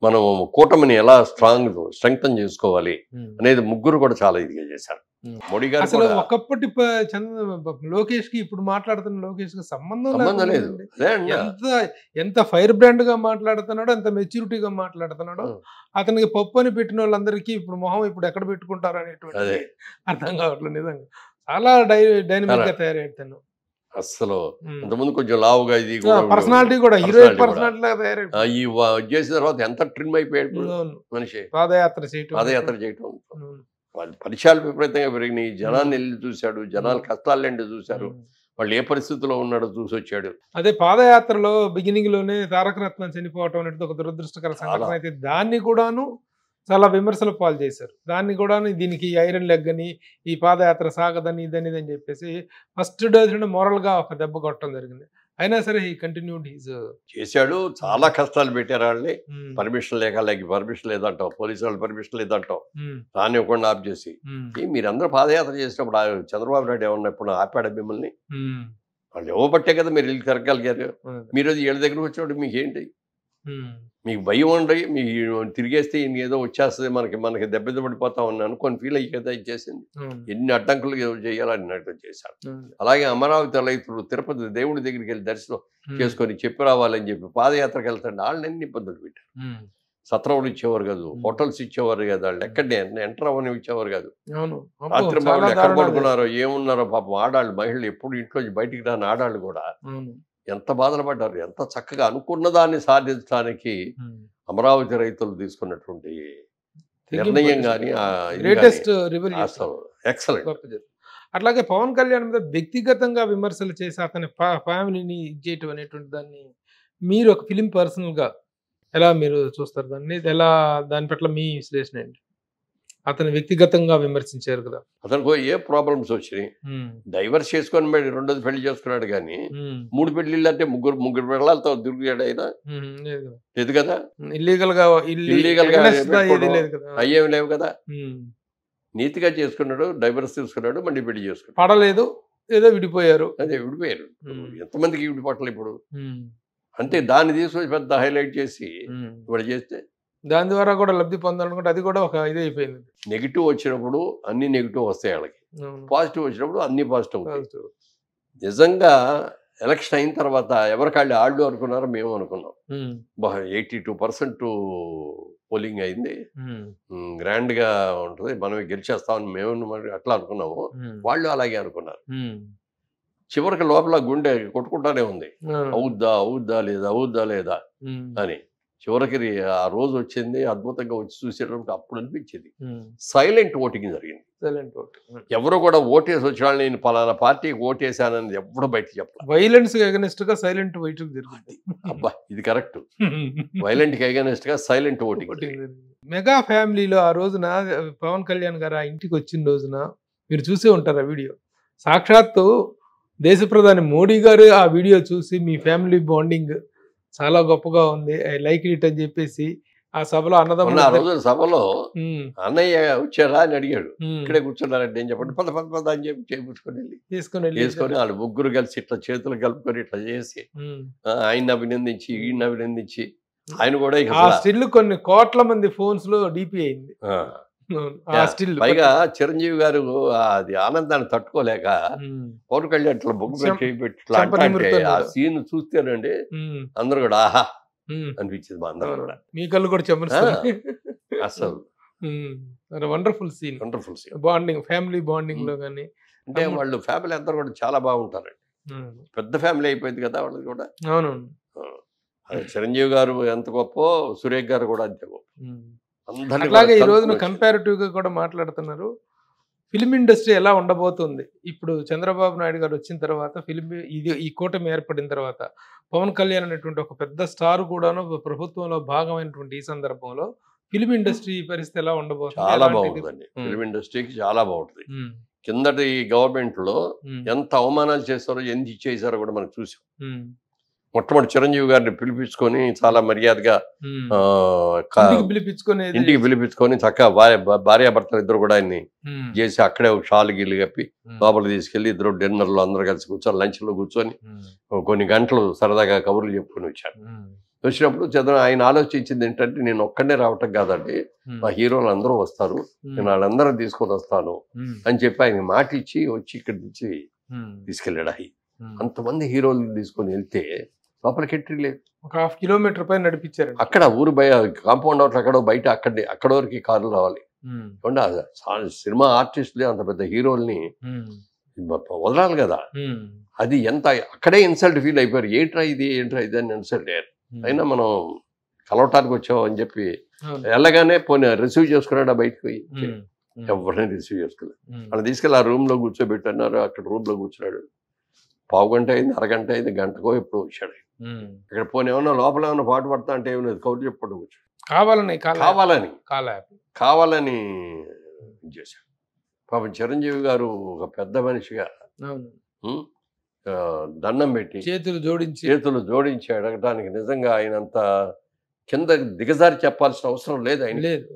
మనం కూటమిని ఎలా స్ట్రెంగ్తన్ చేసుకోవాలి అనేది ముగ్గురు కూడా చాలా ఇదిగా చేశారు. మోడీ గారు అసలు ఒకప్పటి లోకేష్ కి ఇప్పుడు మాట్లాడుతున్న లోకేష్ కి సంబంధం లేదు. ఎంత ఫైర్ బ్రాండ్ గా మాట్లాడుతున్నాడో, ఎంత మెచ్యూరిటీగా మాట్లాడుతున్నాడో, అతనికి పప్పు అని పెట్టిన వాళ్ళందరికీ ఇప్పుడు మొహం ఇప్పుడు ఎక్కడ పెట్టుకుంటారు అనేటువంటి అర్థం కావట్లేదు. నిజంగా చాలా డైనమిక్ గా తయారవుతాను. అసలు అంతకుముందు కొంచెం లావుగా, ఇది పర్సనాలిటీ కూడా హీరోయిన్ పర్సనాలిటీ లాగా తయారైపోయింది. చేసిన తర్వాత ఎంత ట్రిమ్ అయిపోయాడు మనిషి. పాదయాత్ర చేయటం వాళ్ళ పరిచయాలు విపరీతంగా పెరిగినాయి. జనాన్ని వెళ్ళి చూశాడు, జనాల కష్టాలు చూశారు, వాళ్ళు ఏ పరిస్థితిలో ఉన్నాడో చూసి వచ్చాడు. అదే పాదయాత్రలో బిగినింగ్ లోనే తారక రత్నం చనిపోవటం అనేది ఒక దురదృష్టకర సంఘటన అయితే దాన్ని కూడాను చాలా విమర్శలు పాలు చేశారు. దాన్ని కూడా దీనికి ఐరన్ లెగ్ అని, ఈ పాదయాత్ర సాగదని, ఇదని అని చెప్పేసి ఫస్ట్ డేస్ మోరల్ గా ఒక దెబ్బ కొట్టడం జరిగింది. అయినా సరే ఈ కంటిన్యూడ్ చేశాడు. చాలా కష్టాలు పెట్టారు వాళ్ళని. పర్మిషన్ పర్మిషన్ లేదంటావు, పోలీసు వాళ్ళు పర్మిషన్ లేదంటావు, రానివ్వకుండా ఆఫ్ చేసి. మీరందరూ పాదయాత్ర చేసినప్పుడు చంద్రబాబు నాయుడు ఏమన్నా ఇప్పుడు ఆపాడు మిమ్మల్ని? వాళ్ళు ఇవ్వబట్టే కదా మీరు వెళ్ళి తిరగలిగారు. మీరు అది ఏళ్ళ దగ్గరకు వచ్చినప్పుడు మీకేంటి, మీకు భయం ఉండి మీ తిరిగేస్తే ఏదో వచ్చేస్తుంది, మనకి దెబ్బతిపడిపోతాం అని అనుకొని ఫీల్ అయ్యి కదా ఇచ్చేసింది. ఎన్ని అడ్డంకులు చేయాలన్నట్టు చేశారు. అలాగే అమరావతి రైతులు తిరుపతి దేవుడి దగ్గరికి వెళ్ళి దర్శనం చేసుకొని చెప్పి రావాలని చెప్పి పాదయాత్రకు వెళ్తాండి. వాళ్ళని ఎన్ని ఇబ్బందులు పెట్టారు. సత్రంలు ఇచ్చేవారు కాదు, హోటల్స్ ఇచ్చేవారు కాదు, వాళ్ళు ఎక్కడనే ఎంటర్ అవ్వని ఇచ్చేవారు కాదు. రాత్రి వాళ్ళు ఎక్కడ పడుకున్నారో ఏమున్నారో పాపం ఆడాళ్ళు, మహిళలు ఎప్పుడు ఇంట్లో బయటికి రాని ఆడాళ్ళు కూడా ఎంత బాధలు పడ్డారు. ఎంత చక్కగా అనుకున్న దాన్ని సాధించడానికి అమరావతి రైతులు తీసుకున్నటువంటి నిర్ణయం కానీ ఎక్సలెంట్. అట్లాగే పవన్ కళ్యాణ్ మీద వ్యక్తిగతంగా విమర్శలు చేసి అతని ఫ్యామిలీని ఇచ్చేయటం అనేటువంటి దాన్ని మీరు ఒక ఫిలిం పర్సనల్ గా ఎలా మీరు చూస్తారు? దాని పట్ల మీ విశ్లేషణ ఏంటి? అతను వ్యక్తిగతంగా విమర్శించారు కదా, అతనికి ఏ ప్రాబ్లమ్స్ వచ్చినాయి, డైవర్స్ చేసుకొని రెండోది పెళ్లి చేసుకున్నాడు. కానీ 3 పెళ్లిళ్ళు అంటే ముగ్గురు పిల్లలతో తిరిగాడు అయినా లేదు కదా, ఇల్లీగల్ గా అయ్యేవి లేవు కదా. నీతిగా చేసుకున్నాడు, డైవర్స్ తీసుకున్నాడు, మళ్ళీ పెళ్లి చేసుకున్నాడు, పడలేదు, ఏదో విడిపోయారు. అదే విడిపోయారు. ఎంతమందికి విడిపోవట్లేదు ఇప్పుడు. అంటే దాన్ని తీసుకొని పెద్ద హైలైట్ చేసి ఇప్పుడు చేస్తే దాని ద్వారా కూడా లబ్ధి పొందాలనుకుంటే అది కూడా ఒక ఇది అయిపోయింది. నెగిటివ్ వచ్చినప్పుడు అన్ని నెగిటివ్ వస్తాయి వాళ్ళకి, పాజిటివ్ వచ్చినప్పుడు అన్ని పాజిటివ్. నిజంగా ఎలక్షన్ అయిన తర్వాత ఎవరికాళ్ళు ఆళ్ళు అనుకున్నారో మేము అనుకున్నాం. 82% పోలింగ్ అయింది, గ్రాండ్ గా ఉంటుంది, మనమే గెలిచేస్తామని మేము అట్లా అనుకున్నాము. వాళ్ళు అలాగే అనుకున్నారు. చివరికి లోపల గుండె కొట్టుకుంటానే ఉంది, అవుద్దా లేదా అని. చివరికి ఆ రోజు వచ్చింది, అద్భుతంగా వచ్చి చూసేటప్పుడు అప్పుడు అనిపించింది సైలెంట్ ఓటింగ్ జరిగింది. ఎవరు కూడా ఓటేసి వచ్చిన నేను పలానా పార్టీకి ఓటేసానని ఎవరు బయట చెప్పాలి. వైలెన్స్ అగెనిస్ట్ గా సైలెంట్ ఓటింగ్ జరిగింది. అబ్బా ఇది కరెక్ట్, వైలెంట్ కి అగెనిస్ట్ గా సైలెంట్ ఓటింగ్. మెగా ఫ్యామిలీలో ఆ రోజున పవన్ కళ్యాణ్ గారు ఆ ఇంటికి వచ్చిన రోజున మీరు చూసే ఉంటారు ఆ వీడియో. సాక్షాత్తు దేశ ప్రధాని మోడీ గారు ఆ వీడియో చూసి మీ ఫ్యామిలీ బాండింగ్ చాలా గొప్పగా ఉంది, ఐ లైక్ ఇట్ అని చెప్పేసి ఆ సభలో మొన్న ఆ అన్నదమ్ములు రోజు సభలో అన్నయ్య వచ్చారా అని అడిగాడు. ఇక్కడే కూర్చున్నారంటే ఏం చెప్పండి, పద పద పద అని చెప్పి చేయించుకొని తీసుకొని వాళ్ళు ముగ్గురు కలిసి ఇట్లా చేతులు కలుపుకొని ఇట్లా చేసి ఆయన్ని అభినందించి ఈయన్ని అభినందించి ఆయన కూడా ఇక ఆ స్టిల్ కొన్ని కోట్ల మంది ఫోన్స్ లో డిపి అయింది. ఆ స్టిల్ పైగా చిరంజీవి గారు అది ఆనందాన్ని తట్టుకోలేక పవన్ కళ్యాణ్ ఇట్లా బొగ్గు పెట్టి ఇట్లా అంటే ఆ సీన్ చూస్తేనండి అందరూ కూడా ఆహా అనిపించింది మా అందరూ కూడా. మీ కళ్ళు కూడా చెమరుస్తాయి అసలు. Wonderful scene, wonderful scene. Bonding, family bonding లో కానీ అంటే వాళ్ళు ఫ్యామిలీ అందరూ కూడా చాలా బాగుంటారండి. పెద్ద ఫ్యామిలీ అయిపోయింది కదా వాళ్ళది కూడా. అవునవును. చిరంజీవి గారు ఎంత గొప్ప, సురేష్ గారు కూడా అంతే గొప్ప. అలాగే ఈ రోజున కంపారిటివ్ గా కూడా మాట్లాడుతున్నారు. ఫిల్మ్ ఇండస్ట్రీ ఎలా ఉండబోతుంది ఇప్పుడు చంద్రబాబు నాయుడు గారు వచ్చిన తర్వాత, ఈ కూటమి ఏర్పడిన తర్వాత పవన్ కళ్యాణ్ అనేటువంటి ఒక పెద్ద స్టార్ కూడాను ప్రభుత్వంలో భాగమైనటువంటి ఈ సందర్భంలో ఫిల్మ్ ఇండస్ట్రీ పరిస్థితి ఎలా ఉండబోతుంది? చాలా బాగుంటుందండి. ఫిల్మ్ ఇండస్ట్రీకి చాలా బాగుంటుంది. కిందటి గవర్నమెంట్ లో ఎంత అవమానాలు చేస్తారో, ఎంత చేశారో కూడా మనం చూసాం. మొట్టమొదటి చిరంజీవి గారిని పిలిపించుకొని చాలా మర్యాదగా ఇంటికి పిలిపించుకొని చక్కగా భార్యాభర్తలు ఇద్దరు కూడా ఆయన్ని చేసి అక్కడే ఒక షాలు గిల్లు కప్పి లోపలికి తీసుకెళ్లి ఇద్దరు డిన్నర్ లో అందరూ కలిసి కూర్చొని లంచ్ లో కూర్చొని కొన్ని గంటలు సరదాగా కబుర్లు చెప్పుకొని వచ్చారు. వచ్చినప్పుడు ఆయన ఆలోచించింది ఏంటంటే, నేను ఒక్కడే రావటం కాదండి, మా హీరోలు అందరూ వస్తారు, నేను వాళ్ళందరూ తీసుకొని వస్తాను అని చెప్పి ఆయన మాట ఇచ్చి వచ్చి ఇక్కడి నుంచి తీసుకెళ్ళాడు. అంతమంది హీరోలు తీసుకొని వెళ్తే లోపలికి ఎంట్రీ లేదు. ఒక 1/2 కిలోమీటర్ పైన నడిపించారు. అక్కడ ఊరు కాంపౌండ్ అవుట్ అక్కడ బయట అక్కడ వరకు కార్లు రావాలి. సినిమా ఆర్టిస్టులు అంత పెద్ద హీరోల్ని వదలాలి కదా. అది ఎంత అక్కడే ఇన్సల్ట్ ఫీల్ అయిపోయారు. ఏంట్రా ఇది అని ఇన్సల్ట్ అయ్యారు. అయినా మనం కలవటానికి వచ్చాం అని చెప్పి వెళ్ళగానే పోనీ రిసీవ్ చేసుకున్నాడు. బయటకు పోయి ఎవరిని రిసీవ్ చేసుకోలేదు. అలా తీసుకెళ్ళి ఆ రూమ్ లో కూర్చోబెట్టన్నారు. అక్కడ రూమ్ లో కూర్చున్నాడు. పావు గంట అయింది, అరగంట అయింది, గంటకో ఎప్పుడు వచ్చాడు. ఇక్కడ పోనీ ఏమన్నా లోపల ఏమన్నా పాటు పడతా అంటే ఏమన్నా కౌరు చెప్పడం వచ్చాడు. కావాలని చేశాడు. పాపం చిరంజీవి గారు ఒక పెద్ద మనిషిగా దండం పెట్టి చేతులు జోడించి అడగటానికి నిజంగా ఆయనంత కింద దిగజారి చెప్పాల్సిన అవసరం లేదు ఆయన. లేదు.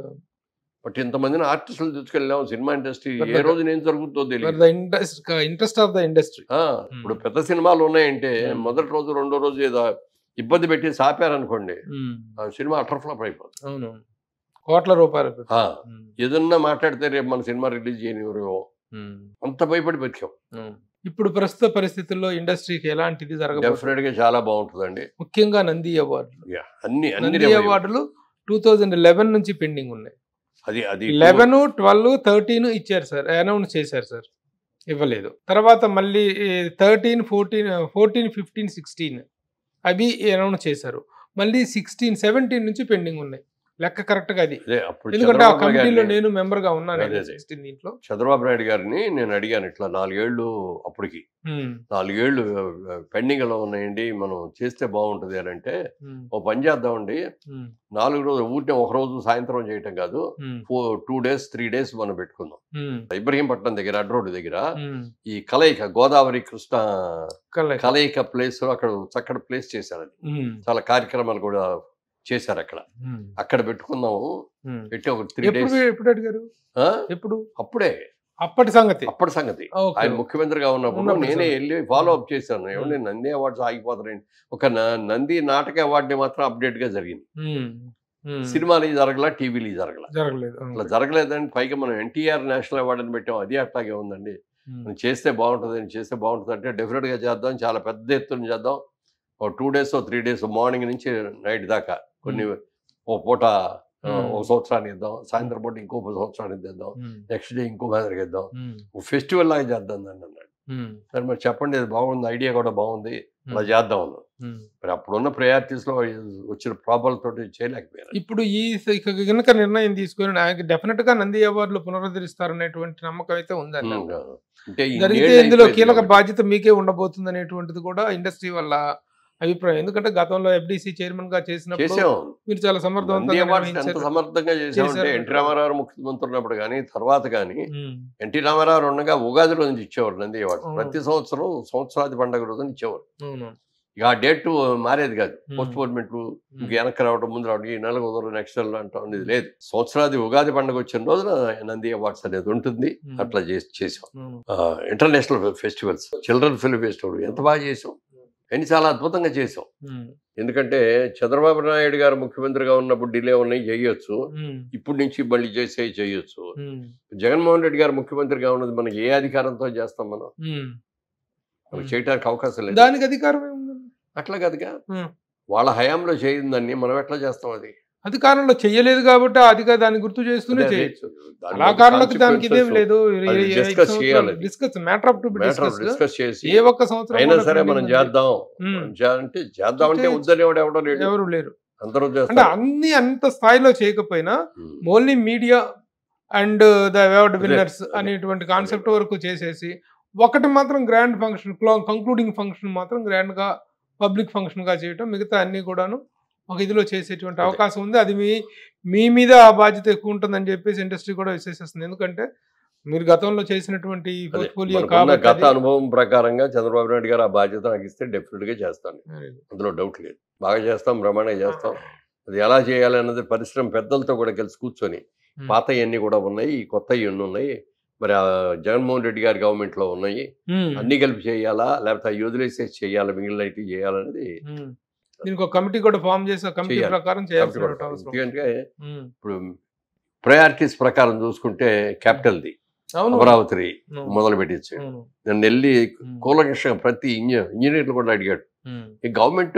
బట్ ఇంతమందిని ఆర్టిస్టులు తీసుకెళ్ళాం. సినిమా ఇండస్ట్రీ ఏ రోజు ఏం జరుగుతుందో తెలియదు. Interest of the industry. ఇప్పుడు పెద్ద సినిమాలు ఉన్నాయంటే మొదటి రోజు రెండో రోజు ఏదో ఇబ్బంది పెట్టి సాపారనుకోండి, సినిమా అటర్ ఫ్లాప్ అయిపోతుంది. కోట్ల రూపాయలు ఏదన్నా మాట్లాడితే రేపు మన సినిమా రిలీజ్ చేయనివ్వరు, అంత భయపడి బతికాం. ఇప్పుడు ప్రస్తుత పరిస్థితుల్లో ఇండస్ట్రీకి ఎలాంటిది జరగదు. డెఫినెట్ గా చాలా బాగుంటుందండి. ముఖ్యంగా నంది అవార్డులు. నంది అవార్డులు 2011 నుంచి పెండింగ్ ఉన్నాయి. అది 11, 12, 13 ఇచ్చారు సార్, అనౌన్స్ చేశారు సార్, ఇవ్వలేదు. తర్వాత మళ్ళీ 13, 14, 15, 16 అవి అనౌన్స్ చేశారు. మళ్ళీ 16, 17 నుంచి పెండింగ్ ఉన్నాయి. లెక్క కరెక్ట్ గా అది. ఎందుకంటే ఆ కమిటీలో నేను మెంబర్ గా ఉన్నాను. దీంట్లో చంద్రబాబు నాయుడు గారిని నేను అడిగాను, ఇట్లా 4 ఏళ్ళు అప్పటికి 4 ఏళ్ళు పెండింగ్ లో ఉన్నాయండి, మనం చేస్తే బాగుంటది అని అంటే, ఓ పని చేద్దామండి, 4 రోజులు ఊరికే ఒక రోజు సాయంత్రం చేయటం కాదు, 2 days 3 days మనం పెట్టుకుందాం. ఇబ్రహీంపట్నం దగ్గర అడ్ రోడ్ దగ్గర ఈ కలయిక గోదావరి కృష్ణ కలయిక ప్లేస్ అక్కడ చక్కటి ప్లేస్ చేశారు. అది చాలా కార్యక్రమాలు కూడా చేశారు అక్కడ పెట్టుకుందాము. పెట్టి ఒక 3 days. ఎప్పుడు అడిగారు? అప్పుడే అప్పటి సంగతి ఆయన ముఖ్యమంత్రిగా ఉన్నప్పుడు నేనే వెళ్ళి ఫాలో అప్ చేశాను. ఏమంటే నంది అవార్డ్స్ ఆగిపోతారండి. ఒక నంది నాటక అవార్డు మాత్రం అప్డేట్ గా జరిగింది. సినిమాలు జరగలా, టీవీలు జరగలేదు. అట్లా జరగలేదని పైగా మనం ఎన్టీఆర్ నేషనల్ అవార్డు అని పెట్టాం. అది అట్లాగే ఉందండి. చేస్తే బాగుంటుంది అంటే డెఫినెట్ గా చేద్దాం, చాలా పెద్ద ఎత్తున చేద్దాం. ఒక 2 days 3 days మార్నింగ్ నుంచి నైట్ దాకా కొన్ని ఓ పూట ఒక సంవత్సరాన్ని ఇద్దాం, సాయంత్రం పూట ఇంకో సంవత్సరాన్ని ఇద్దాం, నెక్స్ట్ డే ఇంకో మాదిరిగా ఇద్దాం, ఫెస్టివల్ లాగా చేద్దాం దాన్ని అన్నాడు. సరే మరి చెప్పండి, అది బాగుంది, ఐడియా కూడా బాగుంది, అలా చేద్దాం అన్నాం. మరి అప్పుడున్న ప్రయారిటీస్ లో వచ్చిన ప్రాబ్లం తోటి చేయలేకపోయారు. ఇప్పుడు ఈ కనుక నిర్ణయం తీసుకొని డెఫినెట్ గా నంది అవార్డులు పునరుద్ధరిస్తారనేటువంటి నమ్మకం అయితే ఉందండి. అంటే ఇందులో కీలక బాధ్యత మీకే ఉండబోతుంది అనేటువంటిది కూడా ఇండస్ట్రీ వల్ల అభిప్రాయం. ఎందుకంటే గతంలో FDC చైర్మన్ గా చేసినప్పుడు చేసాం. మీరు చాలా నంది సమర్థవంతంగా అవార్డ్స్ ఎంత నిర్వహించారు. సమర్థంగా చేసామంటే చేశారు. ఎన్టీ రామారావు ముఖ్యమంత్రి ఉన్నప్పుడు కానీ తర్వాత కానీ ఉమ్, ఎన్టీ రామారావు ఉండగా ఉగాది రోజు ఇచ్చేవారు నంది అవార్డ్స్. అవును. ప్రతి సంవత్సరం సంవత్సరాది పండుగ రోజున ఇచ్చేవారు. అవును. ఇక ఆ డేట్ మారేది కాదు. ఉమ్, పోస్ట్పోన్మెంట్లు ఉమ్, ఇంక వెనక్కి రావడం ముందు రావడం ఈ నెల కుదరదు నెక్స్ట్ నెల అంటాం అనేది లేదు. సంవత్సరాది ఉగాది పండుగ వచ్చిన రోజున నంది అవార్డ్స్ అనేది ఉంటుంది. ఉమ్, అట్లా చేసాం. అవును. International festivals, children film festival ఎంత బాగా చేసాం. అన్ని చాలా అద్భుతంగా చేసాం. ఉమ్, ఎందుకంటే చంద్రబాబు నాయుడు గారు ముఖ్యమంత్రిగా ఉన్నప్పుడు డిలే ఉన్నాయి చేయొచ్చు. ఉమ్, ఇప్పటి నుంచి మళ్ళీ చేయొచ్చు. ఉమ్, జగన్మోహన్ రెడ్డి గారు ముఖ్యమంత్రిగా ఉన్నది మనకి ఏ అధికారంతో చేస్తాం మనం? ఉమ్. మనకు చేయడానికి అవకాశం లేదు. దానికి అధికారం ఏముంది? అట్లా కదగా. ఉమ్. వాళ్ళ హయాంలో చేయిందాన్ని మనం ఎట్లా చేస్తాం? అది అధికారంలో చెయ్యలేదు కాబట్టి దాన్ని గుర్తు చేస్తూనే అదే, చేయొచ్చు. దాని కళాకారులకు దానికి ఇదేం consequences లేదు. అది discuss చేయాలి. Discuss matter off to be matter of discuss. discuss చేసి ఏ ఒక్క సంవత్సరం అయినా కూడా సరే pending మనం ఉంది. చేద్దాం ఉమ్. అంటే చేద్దామంటే వద్దనేవాడు ఎవడో లేడు. ఎవరు లేరు. అందరూ అంటే చేస్తారు. అన్ని అంత స్థాయిలో చేయకపోయినా um. Only media and the award అదే, విన్నర్స్ అదే. అనేటువంటి కాన్సెప్ట్ వరకు చేసేసి ఒకటి మాత్రం గ్రాండ్ ఫంక్షన్, కంక్లూడింగ్ ఫంక్షన్ మాత్రం గ్రాండ్ గా పబ్లిక్ ఫంక్షన్ గా చేయటం, మిగతా అన్ని కూడాను ఒక ఇదిలో చేసేటువంటి అదే. అవకాశం ఉంది. అది మీ మీద ఆ బాధ్యత ఎక్కువ ఉంటుందని చెప్పేసి ఇండస్ట్రీ కూడా విశ్లేషిస్తుంది. ఎందుకంటే మీరు గతంలో చేసినటువంటి అదే, పోర్ట్ఫోలియో మనకున్న కాబట్టి గత అది- అనుభవం ప్రకారంగా చంద్రబాబు నాయుడు గారు ఆ బాధ్యత నాకు ఇస్తే డెఫినెట్ గా చేస్తాను. Very good. అందులో డౌట్ లేదు. బాగా చేస్తాం, బ్రహ్మాండంగా చేస్తాం. అది ఎలా చేయాలి అన్నది పరిశ్రమ పెద్దలతో కూడా కలిసి కూర్చొని ఉమ్. పాతవన్నీ కూడా ఉన్నాయి, ఈ కొత్తవి ఎన్ని ఉన్నాయి, మరి ఆ జగన్మోహన్ రెడ్డి గారి గవర్నమెంట్ లో ఉన్నాయి, ఉమ్. అన్ని కలిపి చేయాలా లేకపోతే అవి వదిలేసేసి చేయాలా, మిగిలిన చేయాలనేది ఉమ్. దీనికి ఒక కమిటీ కూడా ఫామ్ చేసి ఆ కమిటీ చేయాలి. ప్రకారం చేయాల్సిన అవసరం. ఎందుకంటే ఉమ్. ఇప్పుడు ప్రయారిటీస్ ప్రకారం చూసుకుంటే క్యాపిటల్ది అవును. అమరావతి అవును. మొదలు పెట్టించి అవును. నన్ను వెళ్ళి ఉమ్. కూలంకషంగా ప్రతి ఇంజనీర్లు కూడా అడిగాడు, ఉమ్. ఈ గవర్నమెంట్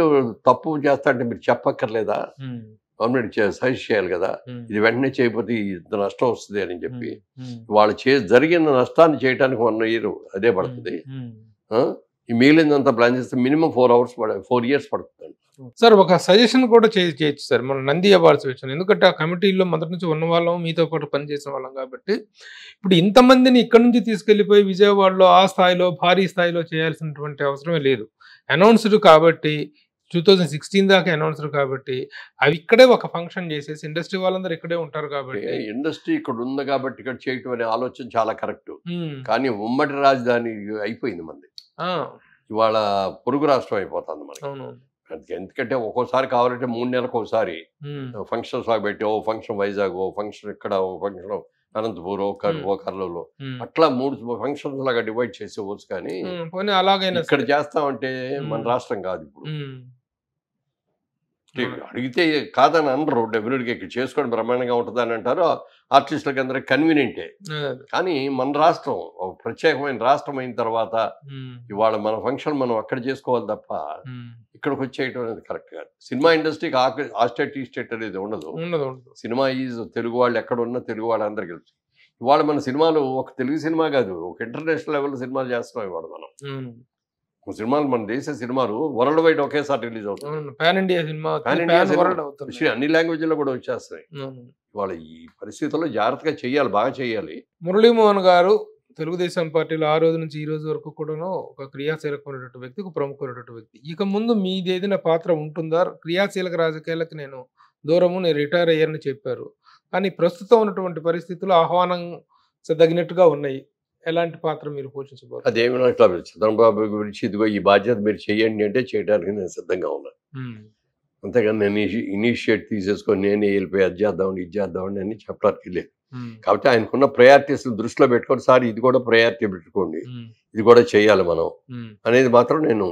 తప్పు చేస్తా అంటే మీరు చెప్పక్కర్లేదా? ఉమ్. గవర్నమెంట్ సజెస్ట్ చేయాలి కదా, ఉమ్. ఇది వెంటనే చేయకపోతే ఇంత నష్టం వస్తుంది అని చెప్పి ఉమ్. వాళ్ళు జరిగిన నష్టాన్ని చేయడానికి 1 year అదే పడుతుంది. ఉమ్. ఆ? ఈ మిగిలినంత ప్లాన్ చేస్తే మినిమం 4 years పడుతుంది. సార్ ఒక సజెషన్ కూడా చేయొచ్చు సార్ మన నంది అవార్డ్స్ విషయం. ఎందుకంటే ఆ కమిటీలో మొదటి నుంచి ఉన్న వాళ్ళం, మీతో పాటు పనిచేసిన వాళ్ళం కాబట్టి ఇప్పుడు ఇంతమందిని ఇక్కడ నుంచి తీసుకెళ్లిపోయి విజయవాడలో ఆ స్థాయిలో భారీ స్థాయిలో చేయాల్సినటువంటి అవసరమే లేదు. అనౌన్స్డ్ కాబట్టి 2016 దాకా అనౌన్స్డ్ కాబట్టి అవి ఇక్కడే ఒక ఫంక్షన్ చేసేసి ఇండస్ట్రీ వాళ్ళందరూ ఇక్కడే ఉంటారు కాబట్టి ఇండస్ట్రీ ఇక్కడ ఉంది కాబట్టి ఇక్కడ చేయటం అనే ఆలోచన చాలా కరెక్ట్. ఉమ్. కానీ ఉమ్మడి రాజధాని అయిపోయింది మనది. ఆ, ఇవాళ పొరుగు రాష్ట్రం అయిపోతుంది మనకి. అవును. ఎందుకంటే ఒక్కోసారి కావాలంటే 3 నెలలకు ఒకసారి ఉమ్. ఫంక్షన్స్ లాగా పెట్టి ఓ ఫంక్షన్ వైజాగ్, ఓ ఫంక్షన్ ఇక్కడ, ఓ ఫంక్షన్ అనంతపూర్, ఓ కర్నూలు, ఉమ్. అట్లా 3 ఫంక్షన్స్ లాగా డివైడ్ చేసేవచ్చు. కానీ ఉమ్. పోనీ అలాగైనా ఇక్కడ సరే. చేస్తామంటే మన ఉమ్. రాష్ట్రం కాదు ఇప్పుడు. ఉమ్. అడిగితే కాదని అనరు, డెఫినెట్గా ఇక్కడ చేసుకొని బ్రహ్మాండంగా ఉంటుంది అని అంటారు. ఆర్టిస్టులకి అందరికి కన్వీనియంటే. అదే. కానీ మన రాష్ట్రం ఒక ప్రత్యేకమైన రాష్ట్రం అయిన తర్వాత ఉమ్. ఇవాళ మన ఫంక్షన్ మనం అక్కడ చేసుకోవాలి తప్ప ఉమ్. ఇక్కడికి వచ్చేయటం అనేది కరెక్ట్ కాదు. సినిమా ఇండస్ట్రీకి ఆ స్టేట్ ఈ స్టేట్ అనేది ఉండదు. ఉండదు. సినిమా ఈజ్ తెలుగు వాళ్ళు ఎక్కడ ఉన్నా తెలుగు వాళ్ళు అందరికి తెలుసు. ఇవాళ మన సినిమాలు ఒక తెలుగు సినిమా కాదు, ఒక ఇంటర్నేషనల్ లెవెల్ సినిమాలు చేస్తున్నాం ఇవాళ మనం. ఉమ్. సినిమాలు మన దేశ సినిమాలు వరల్డ్ వైడ్ ఒకేసారి రిలీజ్ అవుతాయి. అవును. Pan India cinema pan India cinema world అవుతుంది. అన్ని లాంగ్వేజ్లో కూడా వచ్చేస్తాయి. అవును. ఇవాళ ఈ పరిస్థితుల్లో జాగ్రత్తగా చేయాలి, బాగా చేయాలి. మురళీమోహన్ గారు తెలుగుదేశం పార్టీలో ఆ రోజు నుంచి ఈ రోజు వరకు కూడాను ఒక క్రియాశీలకమైనటువంటి వ్యక్తి, ఒక ప్రముఖమైనటువంటి వ్యక్తి. ఇక ముందు మీది ఏదైనా పాత్ర ఉంటుందా? క్రియాశీలక రాజకీయాలకు నేను దూరము, నేను రిటైర్ అయ్యానని చెప్పారు. కానీ ప్రస్తుతం ఉన్నటువంటి పరిస్థితులు ఆహ్వానం తగినట్టుగా ఉన్నాయి. ఎలాంటి పాత్ర మీరు పోషించబోతున్నారు? అదేమి నాకు లేదు. చంద్రబాబు గురించి ఇదిగో ఈ బాధ్యత మీరు చేయండి అంటే చేయడానికి నేను సిద్ధంగా ఉన్నాను. ఉమ్. అంతేగాని నేను ఇనిషియేట్ తీసేసుకొని నేనే వెళ్ళిపోయి అది చేద్దామని ఇది చేద్దామని అని చెప్పడానికి లేదు. ఉమ్. కాబట్టి ఆయనకున్న ప్రయారిటీస్ దృష్టిలో పెట్టుకొని సార్ ఇది కూడా ప్రయారిటీ పెట్టుకోండి, ఉమ్. ఇది కూడా చేయాలి మనం ఉమ్. అనేది మాత్రం నేను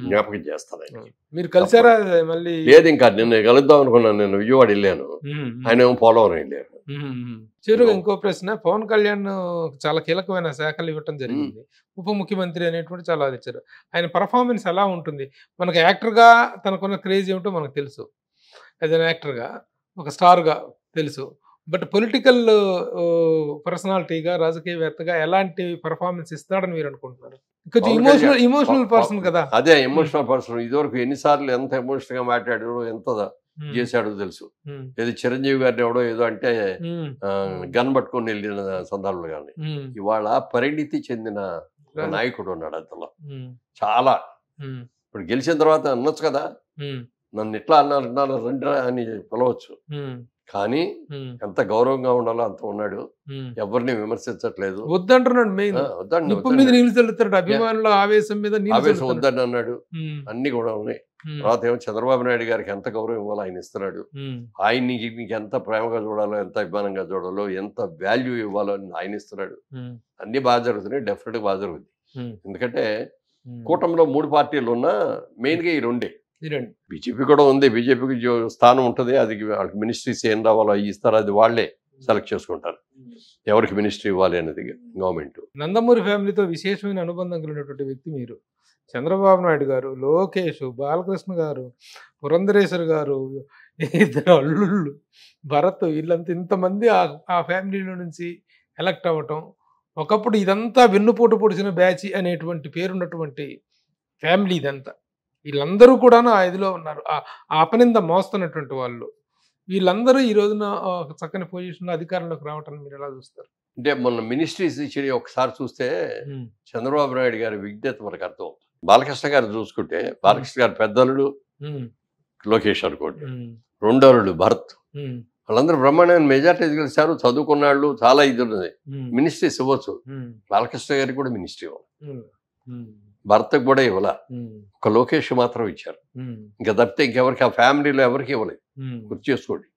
జ్ఞాపకం చేస్తాను ఆయనకి. మీరు కలిసారా మళ్ళీ? లేదు, ఇంకా నిన్న కలుద్దాం అనుకున్నాను. నేను విజయవాడ వెళ్ళాను, ఉమ్. ఆయన ఏమో పోలవరం వెళ్ళారు. చివరిగా ఇంకో ప్రశ్న. పవన్ కళ్యాణ్ చాలా కీలకమైన శాఖలు ఇవ్వటం జరిగింది. ఉప ముఖ్యమంత్రి అనేటువంటి చాలా ఇచ్చారు. ఆయన పర్ఫార్మెన్స్ ఎలా ఉంటుంది? మనకు యాక్టర్గా తనకున్న క్రేజ్ ఏమిటో మనకు తెలుసు, యాజ్ అన్ యాక్టర్గా ఒక స్టార్గా తెలుసు. బట్ పొలిటికల్ పర్సనాలిటీగా, రాజకీయవేత్తగా ఎలాంటి పర్ఫార్మెన్స్ ఇస్తాడని మీరు అనుకుంటున్నారు? కొంచెం ఇమోషనల్ పర్సన్ కదా. అదే ఎమోషనల్ పర్సన్. ఇదివరకు ఎన్నిసార్లు ఎంత ఎమోషనల్ గా మాట్లాడాడో ఎంత చేశాడో తెలుసు. ఏదో చిరంజీవి గారిని ఎవడో ఏదో అంటే గన్ పట్టుకొని వెళ్ళిన సందర్భాలు కానీ, ఇవాళ పరిణితి చెందిన నాయకుడు ఉన్నాడు అందులో. చాలా ఇప్పుడు గెలిచిన తర్వాత అనొచ్చు కదా, నన్ను ఇట్లా అన్నారు రండి అని పిలవచ్చు. కానీ ఎంత గౌరవంగా ఉండాలో అంత ఉన్నాడు. ఎవరిని విమర్శించట్లేదు. వద్దంటున్నాడు మెయిన్. వద్దండి మీద నీళ్ళు చల్లుతాడు, అభిమానుల ఆవేశం మీద ఆవేశం వద్దని అన్నాడు. అన్ని కూడా ఉన్నాయి. తర్వాత ఏమో చంద్రబాబు నాయుడు గారికి ఎంత గౌరవం ఇవ్వాలో ఆయన ఇస్తున్నాడు. ఆయన్ని నీకు ఎంత ప్రేమగా చూడాలో, ఎంత అభిమానంగా చూడాలో, ఎంత వాల్యూ ఇవ్వాలో ఆయన ఇస్తున్నాడు. అన్ని బాగా జరుగుతున్నాయి. డెఫినెట్ గా బాగా జరుగుతుంది. ఎందుకంటే కూటమిలో 3 పార్టీలు ఉన్నా మెయిన్ గా ఈ రెండే. బీజేపీ కూడా ఉంది. బీజేపీకి స్థానం ఉంటుంది. అది వాళ్ళకి మినిస్ట్రీస్ ఏం రావాలో అవి ఇస్తారు. అది వాళ్ళే సెలెక్ట్ చేసుకుంటారు ఎవరికి మినిస్ట్రీ ఇవ్వాలి అనేది గవర్నమెంట్. నందమూరి ఫ్యామిలీతో విశేషమైన అనుబంధం కలిగినటువంటి వ్యక్తి మీరు. చంద్రబాబు నాయుడు గారు, లోకేష్, బాలకృష్ణ గారు, పురంధరేశ్వర్ గారు, ఇద్దరు అల్లుళ్ళు, భరత్, వీళ్ళంతా ఇంతమంది ఆ ఫ్యామిలీలో నుంచి ఎలక్ట్ అవ్వటం. ఒకప్పుడు ఇదంతా వెన్నుపోటు పొడిచిన బ్యాచ్ అనేటువంటి పేరున్నటువంటి ఫ్యామిలీ ఇదంతా. వీళ్ళందరూ కూడా ఆ ఇదిలో ఉన్నారు. ఆ అపనింద మోస్తున్నటువంటి వాళ్ళు. వీళ్ళందరూ ఈ రోజున ఒక చక్కని పొజిషన్లో అధికారంలోకి రావటాన్ని మీరు ఎలా చూస్తారు? అంటే మొన్న మినిస్ట్రీస్ ఇచ్చి ఒకసారి చూస్తే చంద్రబాబు నాయుడు గారి విజ్ఞత మనకు అర్థం. బాలకృష్ణ గారు చూసుకుంటే బాలకృష్ణ గారు పెద్దలుడు లోకేష్ అనుకోండి, రెండోరుడు భరత్, వాళ్ళందరూ బ్రహ్మాండమైన మెజార్టీ గెలిచారు. చదువుకున్నాళ్ళు, చాలా ఇది ఉన్నది. మినిస్ట్రీస్ ఇవ్వచ్చు. బాలకృష్ణ గారికి కూడా మినిస్ట్రీ ఇవ్వాలి, భర్తకు కూడా ఇవ్వాల. ఒక లోకేష్ మాత్రం ఇచ్చారు. ఇంకా తప్పితే ఇంకెవరికి ఆ ఫ్యామిలీలో ఎవరికి ఇవ్వలేదు. గుర్తు చేసుకోండి.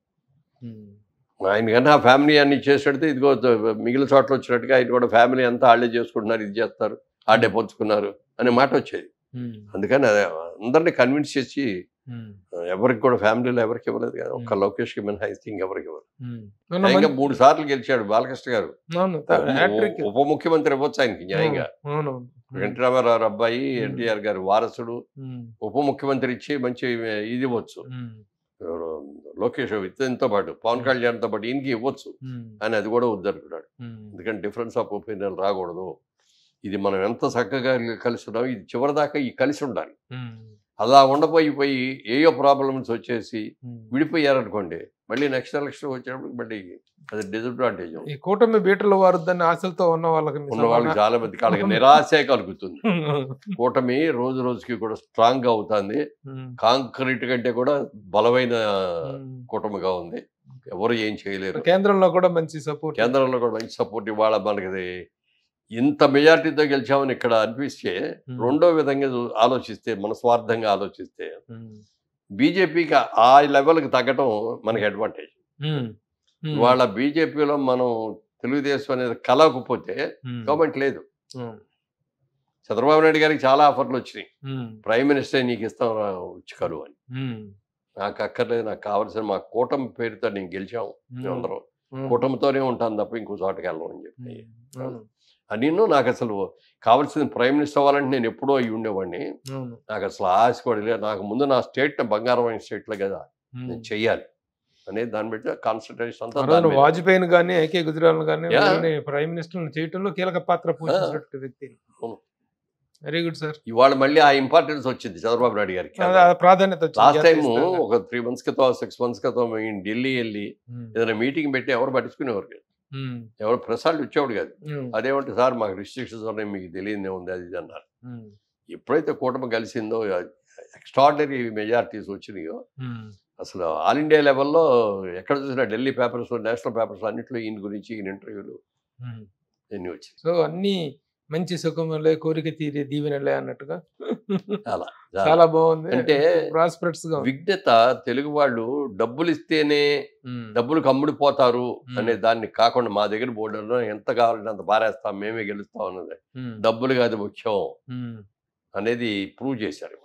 ఆయన కన్నా ఆ ఫ్యామిలీ అన్ని చేసేడితే ఇదిగో మిగిలిన చోట్ల వచ్చినట్టుగా ఆయన కూడా ఫ్యామిలీ అంతా వాళ్ళే చేసుకుంటున్నారు, ఇది చేస్తారు, ఆడే పంచుకున్నారు అనే మాట వచ్చేది. అందుకని అందరినీ కన్విన్స్ చేసి ఎవరికి కూడా ఫ్యామిలీలో ఎవరికి ఇవ్వలేదు కదా. ఒక్క లోకేష్ కి మినహాయిస్తే ఇంకెవరికి ఇవ్వరు. ఇంకా 3 సార్లు గెలిచాడు బాలకృష్ణ గారు. ఉప ముఖ్యమంత్రి ఇవ్వచ్చు ఆయనకి న్యాయంగా. ఎన్టీ రామారావు అబ్బాయి, ఎన్టీఆర్ గారు వారసుడు, ఉప ముఖ్యమంత్రి ఇచ్చి మంచి ఇది ఇవ్వచ్చు. లోకేష్ ఇతనితో పాటు పవన్ కళ్యాణ్తో పాటు ఈయనకి ఇవ్వచ్చు అని అది కూడా వద్దనుకున్నాడు. ఎందుకంటే డిఫరెన్స్ ఆఫ్ ఒపీనియన్ రాకూడదు. ఇది మనం ఎంత చక్కగా కలిసి ఉన్నాం, ఇది చివరిదాకా ఈ కలిసి ఉండాలి. అలా ఉండపోయి ఏయో ప్రాబ్లమ్స్ వచ్చేసి విడిపోయారనుకోండి, మళ్ళీ నెక్స్ట్ ఎలక్షన్ వచ్చేటప్పుడు మళ్ళీ అది డిసడ్వాంటేజ్. ఈ కూటమి బీటలు వారుద్దని ఆశలతో ఉన్న వాళ్ళకి చాలా మంది వాళ్ళకి నిరాశే కలుగుతుంది. కూటమి రోజు రోజుకి కూడా స్ట్రాంగ్ గా అవుతుంది. కాంక్రీట్ కంటే కూడా బలమైన కూటమిగా ఉంది. ఎవరు ఏం చేయలేరు. కేంద్రంలో కూడా మంచి సపోర్ట్ ఇవాళ మనకి ఇంత మెజార్టీతో గెలిచామని ఇక్కడ అనిపిస్తే, రెండో విధంగా ఆలోచిస్తే, మన స్వార్థంగా ఆలోచిస్తే బీజేపీకి ఆ లెవెల్కి తగ్గటం మనకి అడ్వాంటేజ్. వాళ్ళ బీజేపీలో మనం తెలుగుదేశం అనేది కలవకపోతే గవర్నమెంట్ లేదు. చంద్రబాబు నాయుడు గారికి చాలా ఆఫర్లు వచ్చినాయి. ప్రైమ్ మినిస్టర్ నీకు ఇస్తాం వచ్చి కలువు అని. నాకు అక్కర్లేదు, నాకు కావాల్సిన మా కూటమి పేరుతో నేను గెలిచాము, మేమందరం కూటమితోనే ఉంటాను తప్ప ఇంకో చోటకి వెళ్ళం అని చెప్పి నేను నాకు అసలు కావాల్సిన ప్రైమ్ మినిస్టర్ అవ్వాలంటే నేను ఎప్పుడో అయ్యి ఉండేవాడిని. నాకు అసలు ఆశ కూడా లేదు. నాకు ముందు నా స్టేట్ బంగారమైన స్టేట్లో కదా నేను చెయ్యాలి అనేది దాన్ని బట్టి కాన్సన్ట్రేషన్ అంతా. వాజ్పేయిని కానీ ఏకే గుజరాల్ కానీ ప్రైమ్ మినిస్టర్ చేయడంలో కీలక పాత్ర పోషించినటువంటి వ్యక్తి. Very good sir. ఇవాళ మళ్ళీ ఆ ఇంపార్టెన్స్ వచ్చింది చంద్రబాబు నాయుడు గారికి, ప్రాధాన్యత. లాస్ట్ టైం ఒక 3 months క్రితం 6 months క్రితం ఢిల్లీ వెళ్ళి ఏదైనా మీటింగ్ పెట్టి ఎవరు పట్టించుకునేవారు కాదు, ఎవరు ప్రసాద్ వచ్చేవాడు కాదు. అదేమంటే సార్ మాకు రిస్ట్రిక్షన్స్ ఉన్నాయి, మీకు తెలియదే ఉంది అది ఇది అన్నారు. ఎప్పుడైతే కూటమి కలిసిందో, ఎక్స్ట్రాడినరీ మెజారిటీస్ వచ్చినాయో, అసలు ఆల్ ఇండియా లెవెల్లో ఎక్కడ చూసినా ఢిల్లీ పేపర్స్, నేషనల్ పేపర్స్ అన్నింటిలో ఈయన గురించి, ఈయన ఇంటర్వ్యూలు ఎన్ని వచ్చాయి. సో అన్ని మంచి సుఖములే, కోరిక తీరే దీవెనలే అన్నట్టుగా చాలా బాగుంది. అంటే ప్రాస్పెరట్స్ గా విజ్ఞత తెలుగు వాళ్ళు డబ్బులు ఇస్తేనే డబ్బులు కమ్ముడిపోతారు అనే దాన్ని కాకుండా, మా దగ్గర బోర్డులో ఎంత కావాలంటే అంత పారేస్తాం, మేమే గెలుస్తాం అన్నది, డబ్బులు కాదు ముఖ్యం అనేది ప్రూవ్ చేశారు.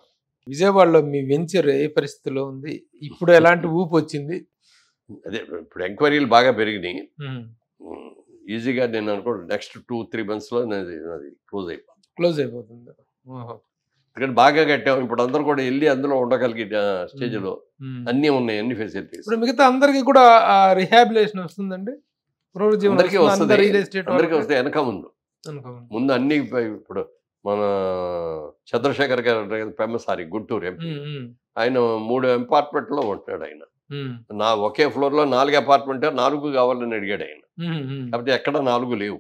విజయవాడలో మీ వెంచర్ ఏ పరిస్థితిలో ఉంది? ఇప్పుడు ఎలాంటి ఊపు వచ్చింది? అదే ఇప్పుడు ఎంక్వైరీలు బాగా పెరిగినాయి. ఈజీగా నేను అనుకోండి నెక్స్ట్ 2-3 months అది క్లోజ్ అయిపోతుంది. ఎందుకంటే బాగా కట్టాం. ఇప్పుడు అందరూ కూడా వెళ్ళి అందులో ఉండగలిగే స్టేజ్లో అన్నీ ఉన్నాయి, అన్ని ఫెసిలిటీస్. ఇప్పుడు మిగతా అందరికీ కూడా రిహాబిలేషన్ వస్తుందండి. అందరికీ వస్తాయి. వెనక ముందు అన్ని. ఇప్పుడు మన చంద్రశేఖర్ గారు ఫేమస్ గుంటూరు ఎంపీ, ఆయన 3 apartmentలో ఉంటున్నాడు. ఆయన నా ఒకే ఫ్లోర్లో 4 అపార్ట్మెంట్ 4 కావాలని అడిగాడు ఆయన. కాకపోతే ఎక్కడ 4 లేవు.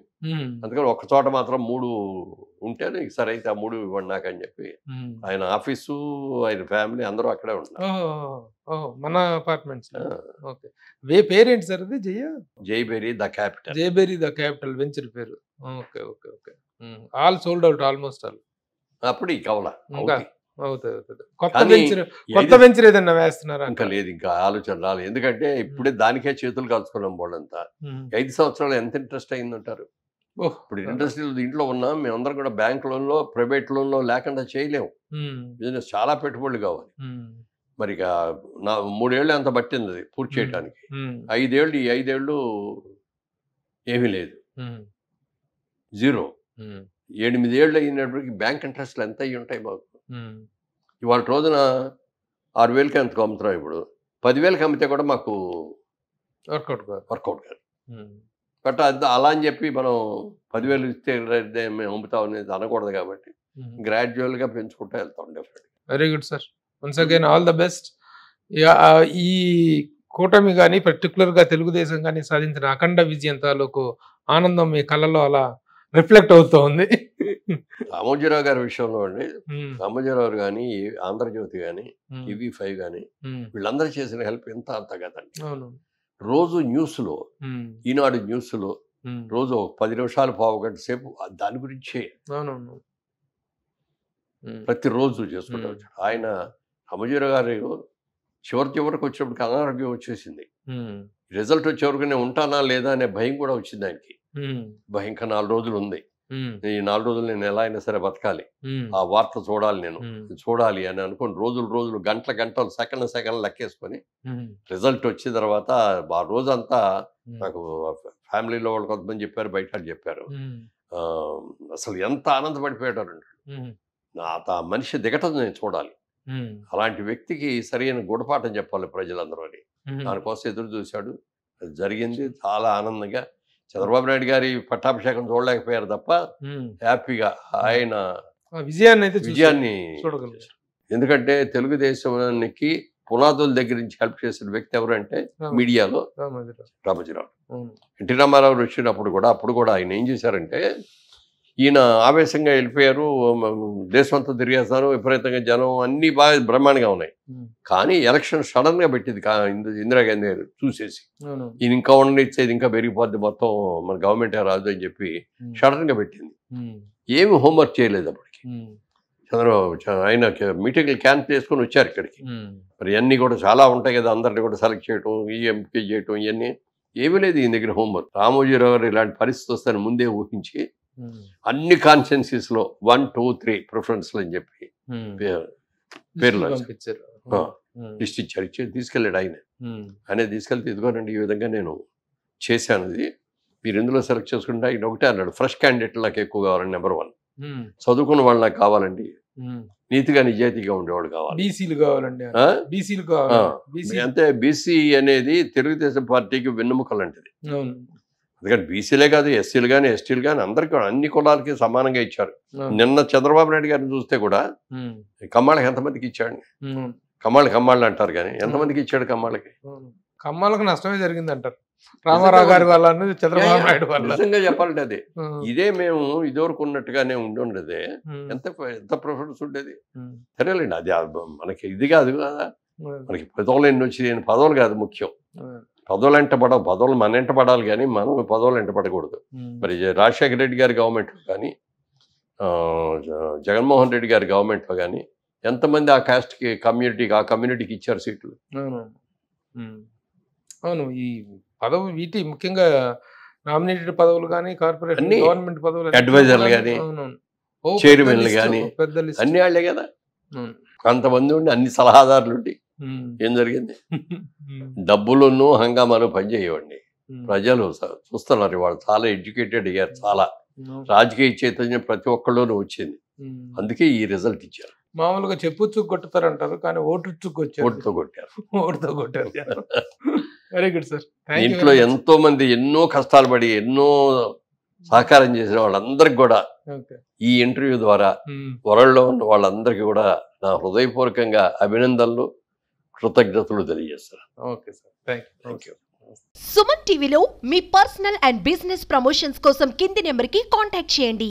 అందుకని ఒక్క చోట మాత్రం 3 ఉంటే సరే అయితే ఆ 3 ఇవ్వండి నాకు అని చెప్పి ఆయన ఆఫీసు ఆయన ఫ్యామిలీ అందరూ అక్కడే ఉన్నారు. మన అపార్ట్మెంట్స్. ఓకే. పేరేంటి సార్ అది? జైబెరీ ద క్యాపిటల్. జైబెరీ ద క్యాపిటల్ వెంచర్ పేరు. Okay okay okay. All sold out almost all. అప్పుడు ఈ కవల అవుతుంది. కొత్త వెంచర్ ఏదన్నా వేస్తున్నారా? ఇంకా లేదు, ఇంకా ఆలోచన రాలేదు. ఎందుకంటే ఇప్పుడే దానికే చేతులు కాల్చుకున్నాం వాళ్ళంతా. 5 సంవత్సరాలు ఎంత ఇంట్రెస్ట్ అయిందంటారు? ఇప్పుడు ఇంట్రెస్ట్ దీంట్లో ఉన్నా మేమందరం కూడా బ్యాంక్ లోన్లో ప్రైవేట్ లోన్లో లేకుండా చేయలేము. బిజినెస్ చాలా పెట్టుబడులు కావాలి. మరి ఇక 3 ఏళ్ళు అంత పట్టింది అది పూర్తి చేయడానికి. 5 ఏళ్ళు, ఈ 5 ఏళ్ళు ఏమీ లేదు, జీరో. 8 ఏళ్ళు అయినప్పటికీ బ్యాంక్ ఇంట్రెస్ట్లు ఎంత అయ్యి ఉంటాయి మాకు. ఇవాళ రోజున 6,000కి ఎంత అమ్ముతున్నాం, ఇప్పుడు 10,000కి అమ్మితే కూడా మాకు వర్కౌట్ కాదు. బట్ అలా అని చెప్పి మనం 10,000 ఇస్తే మేము అమ్ముతాం అనేది అనకూడదు. కాబట్టి గ్రాడ్యువల్గా పెంచుకుంటూ వెళ్తాం. డెఫినెట్గా. Very good sir. Once again all the best. ఈ కూటమి కానీ పర్టికులర్గా తెలుగుదేశం కానీ సాధించిన అఖండ విజయం తాలూకు ఆనందం మీ కళ్ళలో అలా రిఫ్లెక్ట్ అవుతూ ఉంది. రామోజీరావు గారి విషయంలో అండి, రామోజీరావు కానీ, ఆంధ్రజ్యోతి కానీ, TV5 కానీ వీళ్ళందరూ చేసిన హెల్ప్ ఎంత అంత కదండి. రోజు న్యూస్లో, ఈనాడు న్యూస్లో రోజు 10 నిమిషాలు 15 గంటల సేపు దాని గురించే ప్రతిరోజు చేసుకుంటూ వచ్చాడు. ఆయన రామోజీరావు గారు చివరికి వచ్చినప్పటికి అనారోగ్యం వచ్చేసింది. రిజల్ట్ వచ్చేవరకు నేను ఉంటానా లేదా అనే భయం కూడా వచ్చింది ఆయనకి. భయం ఇంకా 4 రోజులు ఉంది, ఈ 4 రోజులు నేను ఎలా అయినా సరే బతకాలి, ఆ వార్త చూడాలి, నేను చూడాలి అని అనుకుని రోజులు గంటలు సెకండ్ లెక్కేసుకొని రిజల్ట్ వచ్చిన తర్వాత ఆ రోజంతా నాకు ఫ్యామిలీలో వాళ్ళు కొంతమంది చెప్పారు, బయట చెప్పారు, అసలు ఎంత ఆనందపడిపోయాడండి. ఆ మనిషి దిగటం నేను చూడాలి, అలాంటి వ్యక్తికి సరైన గుణపాఠం చెప్పాలి ప్రజలందరూ అని దానికోసం ఎదురు చూశాడు. అది జరిగింది చాలా ఆనందంగా. చంద్రబాబు నాయుడు గారి పట్టాభిషేకం చూడలేకపోయారు తప్ప హ్యాపీగా ఆయన విజయాన్ని చూడగలిగారు. ఎందుకంటే తెలుగుదేశానికి పునాదుల దగ్గర నుంచి హెల్ప్ చేసిన వ్యక్తి ఎవరంటే మీడియాలో రామోజీరావు. ఎన్టీ రామారావు వచ్చినప్పుడు కూడా ఆయన ఏం చేశారంటే, ఈయన ఆవేశంగా వెళ్ళిపోయారు, దేశమంతా తిరిగేస్తారు, విపరీతంగా జనం అన్ని బాగా బ్రహ్మాండంగా ఉన్నాయి. కానీ ఎలక్షన్ సడన్ గా పెట్టింది ఇందిరాగాంధీ గారు చూసేసి, ఈయన ఇంకా ఉండనిచ్చేది ఇంకా పెరిగిపోద్ది, మొత్తం మన గవర్నమెంట్ రాదు అని చెప్పి సడన్ గా పెట్టింది. ఏమి హోంవర్క్ చేయలేదు అప్పటికి. చంద్రబాబు ఆయన మీటింగ్లు క్యాన్సిల్ చేసుకొని వచ్చారు ఇక్కడికి. మరి ఇవన్నీ కూడా చాలా ఉంటాయి కదా, అందరినీ కూడా సెలెక్ట్ చేయటం, ఈ ఎంపిక చేయటం, ఇవన్నీ ఏమీ లేదు ఈయన దగ్గర హోంవర్క్. రామోజీరావు గారు ఇలాంటి పరిస్థితి వస్తాయని ముందే ఊహించి అన్ని కాన్స్టిట్యున్సీస్ లో 1, 2, 3 ప్రిఫరెన్స్లు అని చెప్పి పేర్లు లిస్ట్ ఇచ్చారు. తీసుకెళ్ళాడు ఆయన తీసుకెళ్తే, ఇదిగోనండి ఈ విధంగా నేను చేశాను, ఇది మీరు ఎందులో సెలెక్ట్ చేసుకుంటే ఆయన ఒకటే అన్నాడు, ఫ్రెష్ క్యాండిడేట్ నాకు ఎక్కువ కావాలండి, నెంబర్ 1 చదువుకున్న వాళ్ళు నాకు కావాలండి, నీతిగా నిజాయితీగా ఉండేవాడు కావాలి, బీసీలు కావాలండి. అంటే బీసీ అనేది తెలుగుదేశం పార్టీకి వెన్నెముక లాంటిది. అందుకని బీసీలే కాదు, ఎస్సీలు కానీ ఎస్టీలు కానీ అందరికీ అన్ని కులాలకి సమానంగా ఇచ్చారు. నిన్న చంద్రబాబు నాయుడు గారిని చూస్తే కూడా కమ్మాళ్ళకి ఎంతమందికి ఇచ్చాడు? కమ్మాళ్ళు అంటారు కానీ ఎంతమందికి ఇచ్చాడు కమ్మాళ్ళకి? కమ్మాళ్ళకి నష్టమే జరిగింది అంటారు రామారావు గారి వల్ల, చంద్రబాబు నాయుడు వల్ల. నిజంగా చెప్పాలంటే అది ఇదే మేము ఇదివరకు ఉన్నట్టుగానే ఉండేదే, ఎంత ప్రిఫరెన్స్ ఉండేది. సరేలేండి, అది మనకి ఇది కాదు కదా, మనకి పదవులు ఎన్ని వచ్చి పదవులు కాదు ముఖ్యం. పదవులు ఎంటపడవు, పదవులు మన ఎంట పడాలి కానీ మనం పదవులు ఎంటపడకూడదు. మరి రాజశేఖర రెడ్డి గారి గవర్నమెంట్లో కానీ, జగన్మోహన్ రెడ్డి గారి గవర్నమెంట్లో కానీ ఎంతమంది ఆ కాస్ట్కి ఆ కమ్యూనిటీకి ఇచ్చారు సీట్లు? అవును. ఈ పదవి వీటి ముఖ్యంగా నామినేటెడ్ పదవులు కానీ, కార్పొరేషన్ గవర్నమెంట్ పదవులు, అడ్వైజర్లు కానీ, చైర్మన్లు కానీ అన్ని వాళ్ళే కదా. కొంతమంది ఉండి అన్ని సలహాదారులు ఉండి ఏం జరిగింది? డబ్బులను హంగామాలు పనిచేయవండి. ప్రజలు చూస్తున్నారు, వాళ్ళు చాలా ఎడ్యుకేటెడ్ అయ్యారు, చాలా రాజకీయ చైతన్యం ప్రతి ఒక్కళ్ళలోనూ వచ్చింది. అందుకే ఈ రిజల్ట్ ఇచ్చారు. మామూలుగా చెప్పుచ్చు కొట్టుతారంటారు కానీ ఓటుతో కొట్టారు. Very good sir. ఇంట్లో ఎంతో మంది ఎన్నో కష్టాలు పడి ఎన్నో సహకారం చేసిన వాళ్ళందరికి కూడా ఈ ఇంటర్వ్యూ ద్వారా వరల్డ్లో ఉన్న వాళ్ళందరికీ కూడా నా హృదయపూర్వకంగా అభినందనలు, కృతజ్ఞతలు తెలియజేస్తాను. Okay sir, thank you. Suman టీవీలో మీ పర్సనల్ అండ్ బిజినెస్ ప్రమోషన్స్ కోసం కింది నెంబర్కి కాంటాక్ట్ చేయండి.